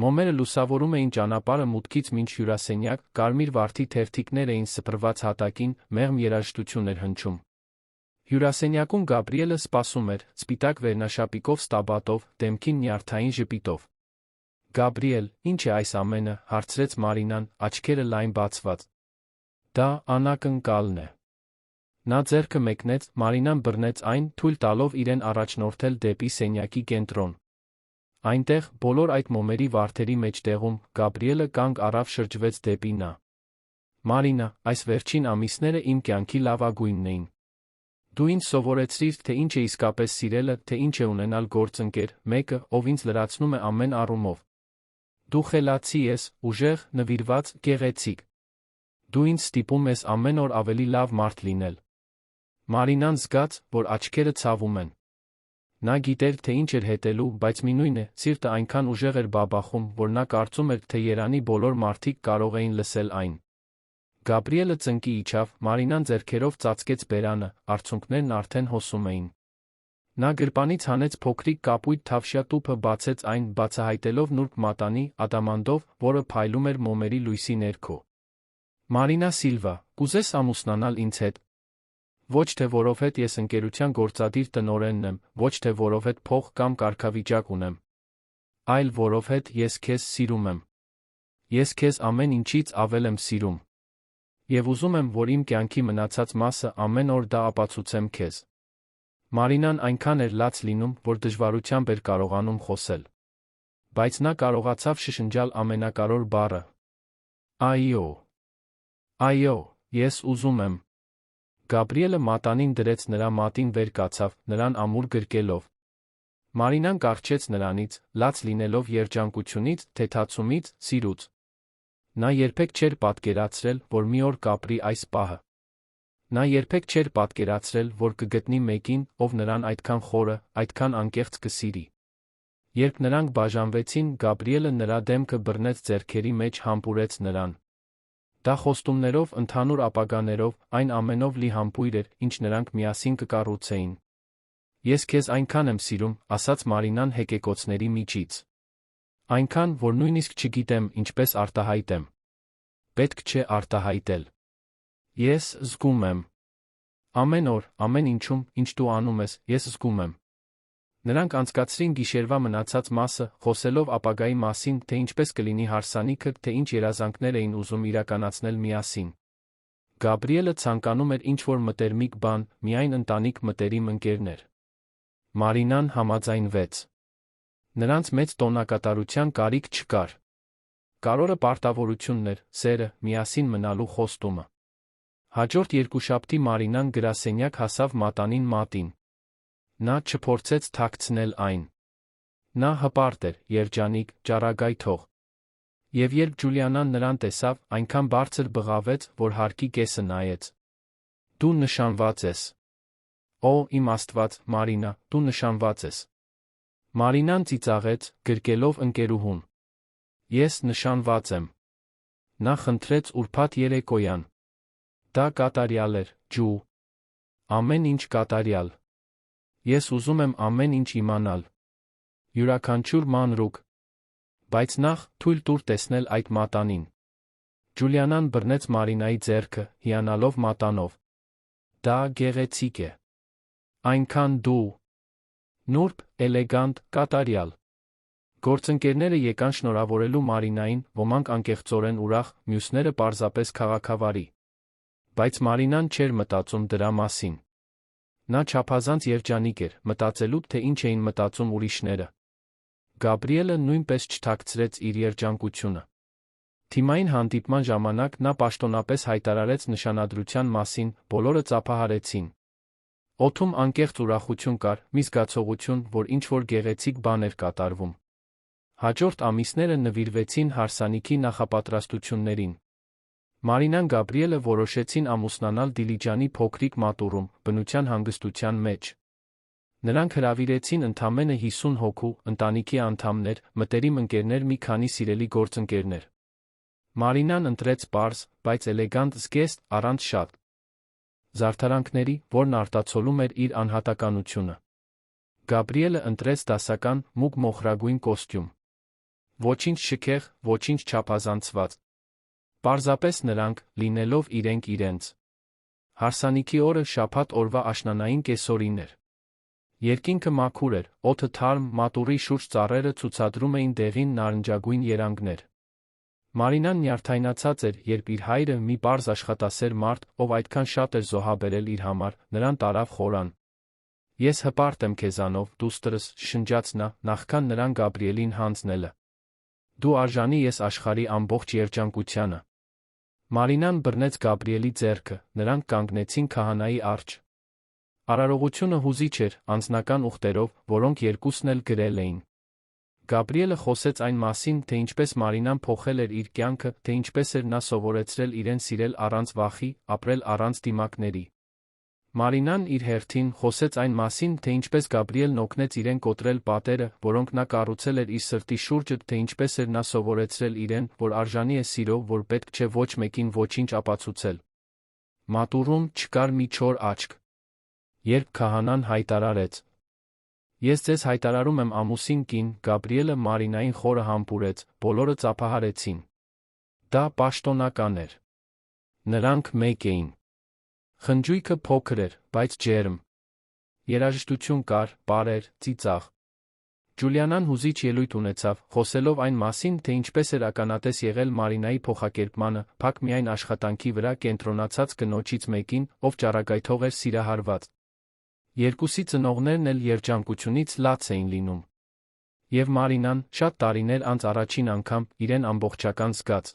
Մոմերը լուսավորում էին ճանապարհը մուտքից մինչ հյուրասենյակ, կարմիր վարդի թերթիկներ էին սփռված հատակին, մեղմ երաժշտություն էր հնչում։ Հյուրասենյակում Գաբրիելը սպասում էր, սպիտակ վերնաշապիկով ստաբատով, դեմքին նյարդային ժպիտով։ Գաբրիել, ի՞նչ է այս ամենը, հարցրեց Մարինան, աչքերը լայն բացված։ Դա անակնկալն է։ Նա ձեռքը մեկնեց, Մարինան բռնեց այն, թույլ տալով իրեն առաջնորդել դեպի սենյակի կենտրոն։ Այնտեղ, բոլոր այդ մոմերի վարդերի մեջտեղում, Գաբրիելը կանգ առավ, շրջվեց դեպի նա։ Մարինա, այս վերջին ամիսները իմ կյանքի լավագույնն էին։ Դու ինձ սովորեցրիր, թե ինչ է իսկապես սիրելը, թե ինչ է ունենալ գործընկեր, մեկը, ով ինձ լրացնում է ամեն առումով։ Դու խելացի ես, ուժեղ, նվիրված, գեղեցիկ։ Դու ինձ ստիպում ես ամեն օր ավելի լավ մարդ լինել։ Մարինան զգաց, որ աչքերը ցավում են։ Նա գիտեր, թե ինչ էր հետելու, բայց մինույն է, սիրտը այնքան ուժեղ էր բաբախում, որ նա կարծում էր, թե Երանի բոլոր մարդիկ կարող էին լսել այն։ Գաբրիելը ծնկի իջավ, Մարինան ձեռքերով ծածկեց բերանը, արցունքներն արդեն հոսում էին։ Նա գրպանից հանեց փոքրիկ կապույտ թավշյա տուփը, բացեց այն, բացահայտելով նուրբ մատանի, ադամանդով, որը փայլում էր մոմերի լույսի ներքո։ Մարինա Սիլվա, կուզես ամուսնանալ ինձ հետ։ Ոչ թե որովհետ ես ընկերության գործադիր տնօրենն եմ, ոչ թե որովհետ փող կամ կարգավիճակ ունեմ, այլ որովհետ ես քեզ սիրում եմ։ Ես քեզ ամեն ինչից ավել եմ սիրում։ Եվ ուզում եմ, որ իմ կյանքի մնացած մասը ամեն օր դա ապացուցեմ քեզ։ Մարինան այնքան էր լաց լինում, որ դժվարությամբ էր կարողանում խոսել։ Բայց նա կարողացավ շշնջալ ամենակարևոր բառը. Այո։ Այո, ես ուզում եմ։ Գաբրիելը մատանին դրեց նրա մատին վեր կացավ, նրան ամուր գրկելով։ Մարինան կառչեց նրանից, լաց լինելով երջանկությունից, թեթացումից, սիրուց։ Նա երբեք չէր պատկերացրել, որ մի օր կապրի այս պահը։ Նա երբեք չէր պատկերացրել, որ կգտնի մեկին, ով նրան այդքան խորը, այդքան անկեղծ կսիրի։ Երբ նրանք բաժանվեցին, Գաբրիելը նրա դեմքը բռնեց ձեռքերի մեջ, համբուրեց նրան։ Դա խոստումներով, ընդհանուր ապագաներով, այն ամենով լի համբույր էր, ինչ նրանք միասին կկառուցեին։ Ես քեզ այնքան եմ սիրում, ասաց Մարինան հեկեկոցների միջից։ Այնքան, որ նույնիսկ չգիտեմ, ինչպես արտահայտեմ։ Պետք չէ արտահայտել։ Ես զգում եմ։ Ամեն օր, ամեն ինչում, ինչ դու անում ես, ես զգում եմ։ Նրանք անցկացրին գիշերվա մնացած մասը, խոսելով ապագայի մասին, թե ինչպես կլինի հարսանիքը, թե ինչ երազանքներ էին ուզում իրականացնել միասին։ Գաբրիելը ցանկանում էր ինչ-որ մտերմիկ բան, միայն ընտանիք, մտերիմ ընկերներ։ Մարինան համաձայնվեց։ Նրանց մեծ տոնակատարության կարիք չկար։ Կարևորը պարտավորությունն էր, սերը, միասին մնալու խոստումը։ Հաջորդ երկուշաբթի Մարինան գրասենյակ հասավ մատանին մատին։ Նա չփորձեց թաքցնել այն։ Նա հպարտ էր, երջանիկ, ճառագայթող։ Եվ երբ Ջուլիանան նրան տեսավ, այնքան բարձր բղավեց, որ հարկի կեսը նայեց։ Դու նշանված ես։ Օ, իմ Աստված, Մարինա, դու նշանված ես։ Մարինան ծիծաղեց, գրկելով ընկերուհուն։ Ես նշանված եմ։ Նա խնդրեց ուրբաթ երեկոյան։ Դա կատարյալ էր, Ջու։ Ամեն ինչ կատարյալ։ Ես ուզում եմ ամեն ինչ իմանալ։ Յուրաքանչյուր մանրուք։ Բայց նախ, թույլ տուր տեսնել այդ մատանին։ Ջուլիանան բռնեց Մարինայի ձեռքը, հիանալով մատանով։ Դա գեղեցիկ է։ Այնքան դու։ Նուրբ, էլեգանտ, կատարյալ։ Գործընկերները եկան շնորհավորելու Մարինային, ոմանք անկեղծորեն ուրախ, մյուսները պարզապես քաղաքավարի։ Բայց Մարինան չէր մտածում դրա մասին։ Նա չափազանց երջանիկ էր, մտածելով, թե ինչ էին մտածում ուրիշները։ Գաբրիելը նույնպես չթաքցրեց իր երջանկությունը։ Թիմային հանդիպման ժամանակ նա պաշտոնապես հայտարարեց նշանադրության մասին, բոլորը ծափահարեցին։ Օդում անկեղծ ուրախություն կար, մի զգացողություն, որ ինչ-որ գեղեցիկ բան էր կատարվում։ Հաջորդ ամիսները նվիրվեցին հարսանիքի նախապատրաստություններին։ Մարինան Գաբրիելը որոշեցին ամուսնանալ Դիլիջանի փոքրիկ մատուռում, բնության հանգստության մեջ։ Նրանք հրավիրեցին ընդամենը 50 հոգու, ընտանիքի անդամներ, մտերիմ ընկերներ, մի քանի սիրելի գործընկերներ։ Մարինան ընտրեց պարզ, բայց էլեգանտ զգեստ, առանց շատ զարդարանքների, որն արտացոլում էր իր անհատականությունը։ Գաբրիելը ընտրեց դասական, մուգ մոխրագույն կոստյում։ Ոչինչ շքեղ, ոչինչ չափազանցված։ Պարզապես նրանք, լինելով իրենք իրենց։ Հարսանիքի օրը շաբաթ օրվա աշնանային կեսօրին էր։ Երկինքը մաքուր էր, օդը թարմ, մատուռի շուրջ ծառերը ցուցադրում էին դեղին նարնջագույն երանգներ։ Մարինան նյարդայնացած էր, երբ իր հայրը, մի պարզ աշխատասեր մարդ, ով այդքան շատ էր զոհաբերել իր համար, նրան տարավ խորան։ «Ես հպարտ եմ քեզանով, դուստրս», շնջաց նա, նախքան նրան Գաբրիելին հանձնելը։ «Դու արժանի ես աշխարհի ամբողջ երջանկությանը»։ Մարինան բռնեց Գաբրիելի ձեռքը, նրանք կանգնեցին քահանայի առջ։ Արարողությունը հուզիչ էր, անձնական ուխտերով, որոնք երկուսն էլ գրել էին։ Գաբրիելը խոսեց այն մասին, թե ինչպես Մարինան փոխել էր իր կյանքը, թե ինչպես էր նա սովորեցրել իրեն սիրել առանց վախի, ապրել առանց դիմակների։ Մարինան իր հերթին խոսեց այն մասին, թե ինչպես Գաբրիելն օգնեց իրեն կոտրել պատերը, որոնք նա կառուցել էր իր սրտի շուրջը, թե ինչպես էր նա սովորեցրել իրեն, որ արժանի է սիրո, որ պետք չէ ոչ մեկին ոչինչ ապացուցել։ Մատուռում չկար մի չոր աչք։ Երբ քահանան հայտարարեց. «Ես ձեզ հայտարարում եմ ամուսին կին», Գաբրիելը Մարինային խորը համբուրեց, բոլորը ծափահարեցին։ Դա պաշտոնական էր։ Նրանք մեկ էին։ Խնջույքը փոքր էր, բայց ջերմ։ Երաժշտություն կար, պարեր, ծիծաղ։ Ջուլիանան հուզիչ ելույթ ունեցավ, խոսելով այն մասին, թե ինչպես էր ականատես եղել Մարինայի փոխակերպմանը, փակ միայն աշխատանքի վրա կենտրոնացած կնոջից մեկին, ով ճառագայթող էր սիրահարված։ Երկուսի ծնողներն էլ երջանկությունից լաց էին լինում։ Եվ Մարինան, շատ տարիներ անց առաջին անգամ, իրեն ամբողջական զգաց։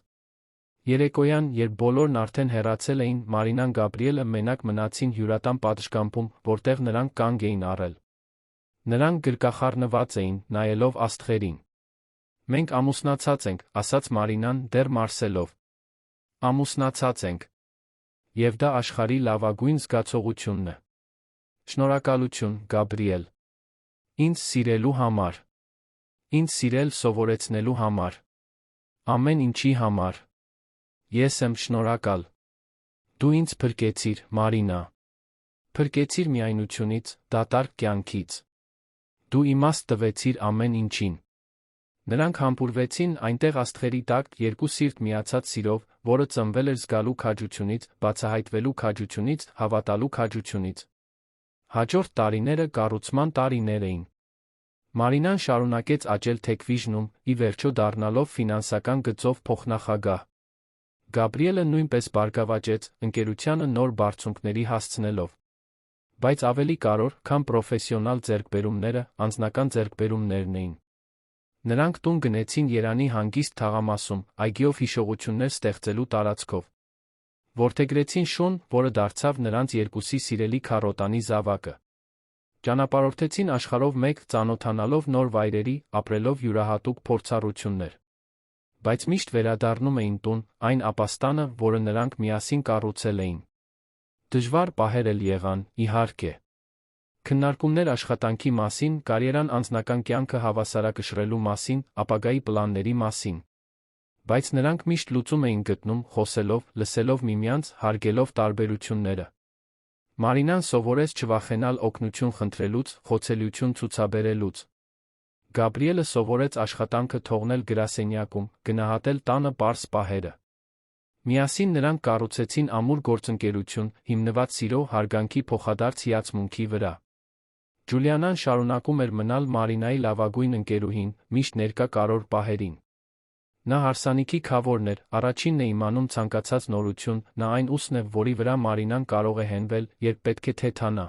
Երեկոյան, երբ բոլորն արդեն հեռացել էին, Մարինան Գաբրիելը մենակ մնացին հյուրատան պատշգամբում, որտեղ նրանք կանգ էին առել։ Նրանք գրկախառնված էին, նայելով աստղերին։ «Մենք ամուսնացած ենք», ասաց Մարինան, դեռ մարսելով։ «Ամուսնացած ենք։ Եվ դա աշխարհի լավագույն զգացողությունն է։ Շնորհակալություն, Գաբրիել։ Ինձ սիրելու համար։ Ինձ սիրել սովորեցնելու համար։ Ամեն ինչի համար։ Ես եմ շնորհակալ։ Դու ինձ փրկեցիր, Մարինա։ Փրկեցիր միայնությունից, դատարկ կյանքից։ Դու իմաստ տվեցիր ամեն ինչին»։ Նրանք համբուրվեցին այնտեղ աստղերի տակ, երկու սիրտ միացած սիրով, որը ծնվել էր զգալու քաջությունից, բացահայտվելու քաջությունից, հավատալու քաջությունից։ Հաջորդ տարիները կառուցման տարիներ էին։ Մարինան շարունակեց աճել Թեքվիժնում, ի վերջո դառնալով ֆինանսական գծով փոխնախագահ։ Գաբրիելը նույնպես բարգավաճեց, ընկերությանը նոր բարձունքների հասցնելով։ Բայց ավելի կարևոր, քան պրոֆեսիոնալ ձեռքբերումները, անձնական ձեռքբերումներն էին։ Նրանք տուն գնեցին Երանի հանգիստ թաղամասում, այգիով հիշողություններ ստեղծելու տարածքով։ Որդեգրեցին շուն, որը դարձավ նրանց երկուսի սիրելի քառոտանի զավակը։ Ճանապարհորդեցին աշխարհով մեկ, ծանոթանալով նոր վայրերի, ապրելով յուրահատուկ փորձառություններ։ Բայց միշտ վերադառնում էին տուն, այն ապաստանը, որը նրանք միասին կառուցել էին։ Դժվար պահեր էլ եղան, իհարկե։ Քննարկումներ աշխատանքի մասին, կարիերան անձնական կյանքը հավասարակշռելու մասին, ապագայի պլանների մասին։ Բայց նրանք միշտ լուծում էին գտնում, խոսելով, լսելով միմյանց, հարգելով տարբերությունները։ Մարինան սովորեց չվախենալ օգնություն խնդրելուց, խոցելիություն ցուցաբերելուց։ Գաբրիելը սովորեց աշխատանքը թողնել գրասենյակում, գնահատել տանը պարզ պահերը։ Միասին նրանք կառուցեցին ամուր գործընկերություն, հիմնված սիրո, հարգանքի փոխադարձ հիացմունքի վրա։ Ջուլիանան շարունակում էր մնալ Մարինայի լավագույն ընկերուհին, միշտ ներկա կարևոր պահերին։ Նա հարսանիքի քավորն էր, առաջինն է իմանում ցանկացած նորություն, նա այն ուսն է, որի վրա Մարինան կարող է հենվել, երբ պետք է թեթանա։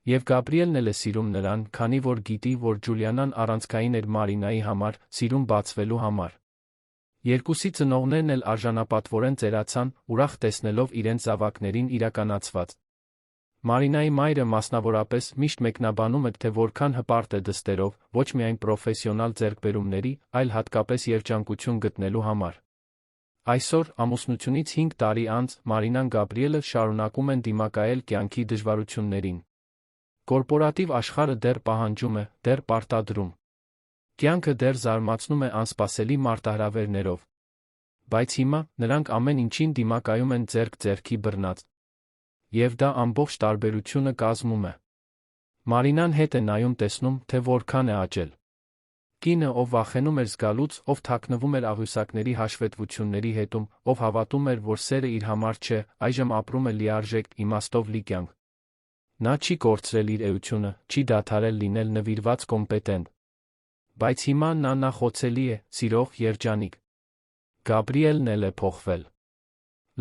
Եվ Գաբրիելն էլ է սիրում նրան, քանի որ գիտի, որ Ջուլիանան առանցքային էր Մարինայի համար, սիրուն բացվելու համար։ Երկուսի ծնողներն էլ արժանապատվորեն ծերացան, ուրախ տեսնելով իրենց զավակներին իրականացված։ Մարինայի մայրը մասնավորապես միշտ մեկնաբանում էր, թե որքան հպարտ է դստերով, ոչ միայն պրոֆեսիոնալ ձեռքբերումների, այլ հատկապես երջանկություն գտնելու համար։ Այսօր, ամուսնությունից 5 տարի անց, Մարինան Գաբրիելը շարունակում են դիմակայել կյանքի դժվարություններին։ Կորպորատիվ աշխարհը դեռ պահանջում է, դեռ պարտադրում։ Կյանքը դեռ զարմացնում է անսպասելի մարտահրավերներով։ Բայց հիմա, նրանք ամեն ինչին դիմակայում են ձեռք ձեռքի բռնած։ Եվ դա ամբողջ տարբերությունը կազմում է։ Մարինան հետ է նայում տեսնում, թե որքան է աճել։ Կինը, ով վախենում էր զգալուց, ով թաքնվում էր աղյուսակների հաշվետվությունների հետում, ով հավատում էր, որ սերը իր համար չէ, այժմ ապրում է լիարժեք, իմաստով լի կյանք։ Նա չի կորցրել իր էությունը, չի դադարել լինել նվիրված կոմպետենտ։ Բայց հիմա նա նախոցելի է, սիրող, երջանիկ։ Գաբրիելն էլ է փոխվել։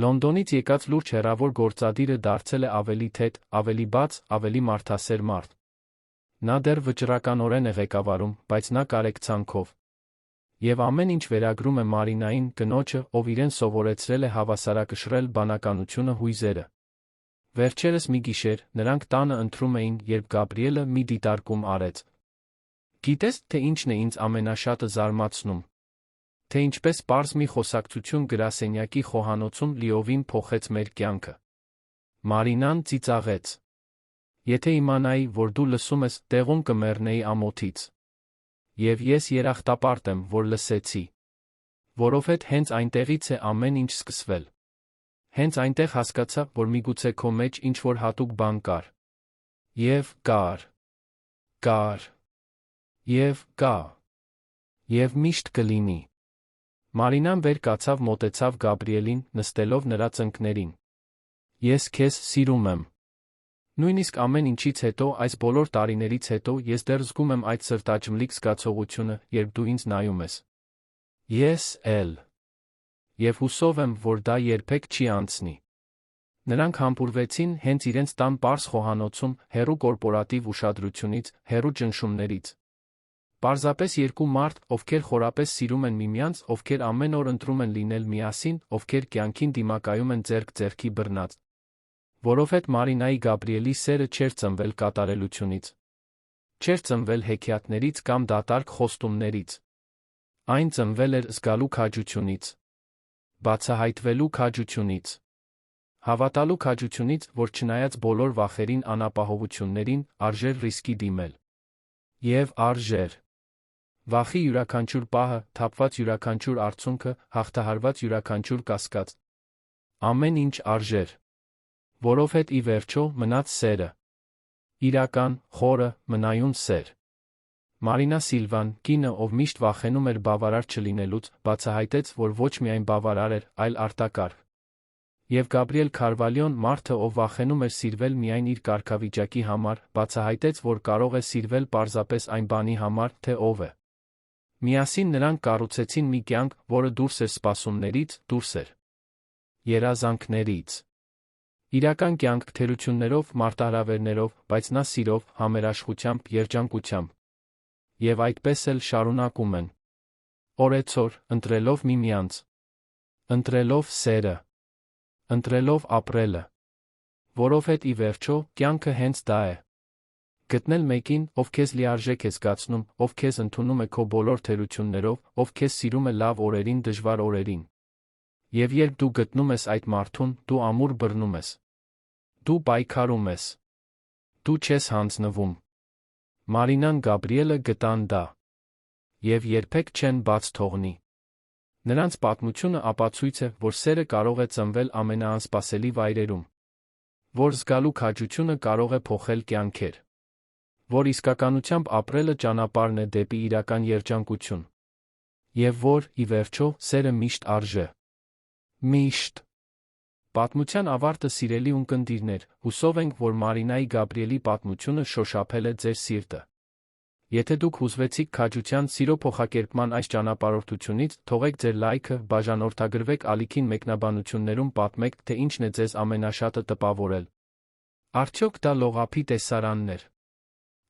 Լոնդոնից եկած լուրջ հեռավոր գործադիրը դարձել է ավելի թեթ, ավելի բաց, ավելի մարդասեր մարդ։ Նա դեռ վճռականորեն է ղեկավարում, բայց նա կարեկցանքով։ Եվ ամեն ինչ վերագրում է Մարինային, կնոջը, ով իրեն սովորեցրել է հավասարակշռել բանականությունը հույզերը։ Վերջերս մի գիշեր, նրանք տանը ընթրում էին, երբ Գաբրիելը մի դիտարկում արեց։ Գիտես, թե ինչն է ինձ ամենաշատը զարմացնում։ Թե ինչպես պարզ մի խոսակցություն գրասենյակի խոհանոցում լիովին փոխեց մեր կյանքը։ Մարինան ծիծաղեց։ Եթե իմանայի, որ դու լսում ես, տեղում կմեռնեի ամոթից։ Եվ ես երախտապարտ եմ, որ լսեցի։ Որովհետև հենց այնտեղից է ամեն ինչ սկսվել։ Հենց այնտեղ հասկացա, որ միգուցե քո մեջ ինչ-որ հատուկ բան կար։ Եվ կար։ Եվ կա։ Եվ միշտ կլինի։ Մարինան վեր կացավ, մոտեցավ Գաբրիելին, նստելով նրա ծնկներին։ Ես քեզ սիրում եմ։ Նույնիսկ ամեն ինչից հետո, այս բոլոր տարիներից հետո, ես դեռ զգում եմ այդ սրտաճմլիկ զգացողությունը, երբ դու ինձ նայում ես։ Ես էլ։ Եվ հուսով եմ, որ դա երբեք չի անցնի։ Նրանք համբուրվեցին հենց իրենց տան պարզ խոհանոցում, հեռու կորպորատիվ ուշադրությունից, հեռու ճնշումներից։ Պարզապես երկու մարդ, ովքեր խորապես սիրում են միմյանց, ովքեր ամեն օր ընտրում են լինել միասին, ովքեր կյանքին դիմակայում են ձեռք ձեռքի բռնած։ Որովհետև Մարինայի Գաբրիելի սերը չէր ծնվել կատարելությունից։ Չէր ծնվել հեքիաթներից կամ դատարկ խոստումներից։ Այն ծնվել էր զգալու քաջությունից։ Բացահայտվելու քաջությունից։ Հավատալու քաջությունից, որ չնայած բոլոր վախերին, անապահովություններին, արժեր ռիսկի դիմել։ Եվ արժեր։ Վախի յուրաքանչյուր պահը, թափված յուրաքանչյուր արցունքը, հաղթահարված յուրաքանչյուր կասկած։ Ամեն ինչ արժեր։ Որովհետև ի վերջո մնաց սերը։ Իրական, խորը, մնայուն սեր։ Մարինա Սիլվան, կինը, ով միշտ վախենում էր բավարար չլինելուց, բացահայտեց, որ ոչ միայն բավարար էր, այլ արտակարգ։ Եվ Գաբրիել Քարվալյոն, մարդը, ով վախենում էր սիրվել միայն իր կարգավիճակի համար, բացահայտեց, որ կարող է սիրվել պարզապես այն բանի համար, թե ով է։ Միասին նրանք կառուցեցին մի կյանք, որը դուրս էր սպասումներից, դուրս էր երազանքներից։ Իրական կյանք, թերություններով, մարտահրավերներով, բայց նա սիրով, համերաշխությամբ, երջանկությամբ։ Եվ այդպես էլ շարունակում են։ Օրեցօր, ընտրելով միմյանց։ Ընտրելով սերը։ Ընտրելով ապրելը։ Որովհետև ի վերջո, կյանքը հենց դա է։ Գտնել մեկին, ով քեզ լիարժեք է զգացնում, ով քեզ ընդունում է քո բոլոր թերություններով, ով քեզ սիրում է լավ օրերին, դժվար օրերին։ Եվ երբ դու գտնում ես այդ մարդուն, դու ամուր բռնում ես։ Դու պայքարում ես։ Դու չես հանձնվում։ Մարինան, Գաբրիելը գտան դա։ Եվ երբեք չեն բաց թողնի։ Նրանց պատմությունը ապացույց է, որ սերը կարող է ծնվել ամենաանսպասելի վայրերում։ Որ զգալու քաջությունը կարող է փոխել կյանքեր։ Որ իսկականությամբ ապրելը ճանապարհն է դեպի իրական երջանկություն։ Եվ որ, ի վերջո, սերը միշտ արժե։ Միշտ։ Պատմության ավարտը, սիրելի ունկնդիրներ, հուսով ենք, որ Մարինայի Գաբրիելի պատմությունը շոշափել է ձեր սիրտը։ Եթե դուք հուզվեցիք քաջության, սիրո փոխակերպման այս ճանապարհորդությունից, թողեք ձեր լայքը, բաժանորդագրվեք ալիքին մեկնաբանություններում, պատմեք, թե ինչն է ձեզ ամենաշատը տպավորել։ Արդյոք դա լողափի տեսարանն էր։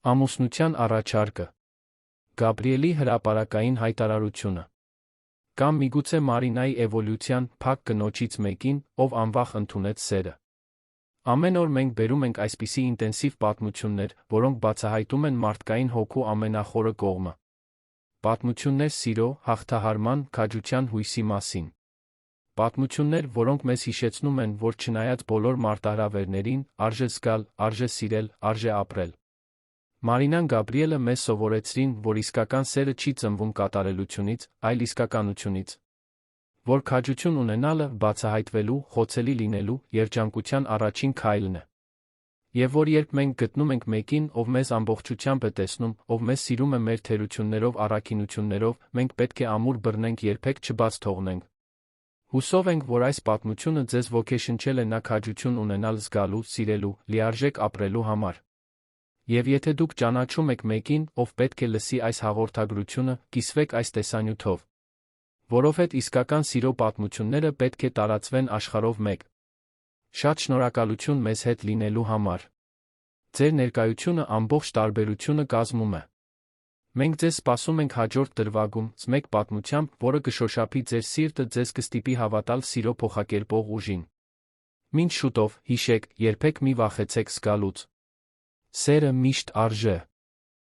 Ամուսնության առաջարկը։ Գաբրիելի հրապարակային հայտարարությունը։ Կամ միգուցե Մարինայի էվոլյուցիան, փակ կնոջից մեկին, ով անվախ ընդունեց սերը։ Ամեն օր մենք բերում ենք այսպիսի ինտենսիվ պատմություններ, որոնք բացահայտում են մարդկային հոգու ամենախորը կողմը։ Պատմություններ սիրո, հաղթահարման, քաջության, հույսի մասին։ Պատմություններ, որոնք մեզ հիշեցնում են, որ չնայած բոլոր մարտահրավերներին, արժե զգալ, արժե սիրել, արժե ապրել։ Մարինան, Գաբրիելը մեզ սովորեցրին, որ իսկական սերը չի ծնվում կատարելությունից, այլ իսկականությունից։ Որ քաջություն ունենալը, բացահայտվելու, խոցելի լինելու, երջանկության առաջին քայլն է։ Եվ որ երբ մենք գտնում ենք մեկին, ով մեզ ամբողջությամբ է տեսնում, ով մեզ սիրում է մեր թերություններով, առաքինություններով, մենք պետք է ամուր բռնենք, երբեք չբաց թողնենք։ Հուսով ենք, որ այս պատմությունը ձեզ ոգեշնչել է նա քաջություն ունենալ, զգալու, սիրելու, լիարժեք ապրելու համար։ Եվ եթե դուք ճանաչում եք մեկին, ով պետք է լսի այս հաղորդագրությունը, կիսվեք այս տեսանյութով, որովհետև իսկական սիրո պատմությունները պետք է տարածվեն աշխարհով մեկ։ Շատ շնորհակալություն մեզ հետ լինելու համար։ Ձեր ներկայությունը ամբողջ տարբերությունը կազմում է։ Մենք ձեզ սպասում ենք հաջորդ դրվագում, մեկ պատմությամբ, որը կշոշափի ձեր սիրտը, ձեզ կստիպի հավատալ սիրո փոխակերպող ուժին։ Մինչ շուտով, հիշեք, երբեք մի վախեցեք զգալուց։ Սերը միշտ արժե։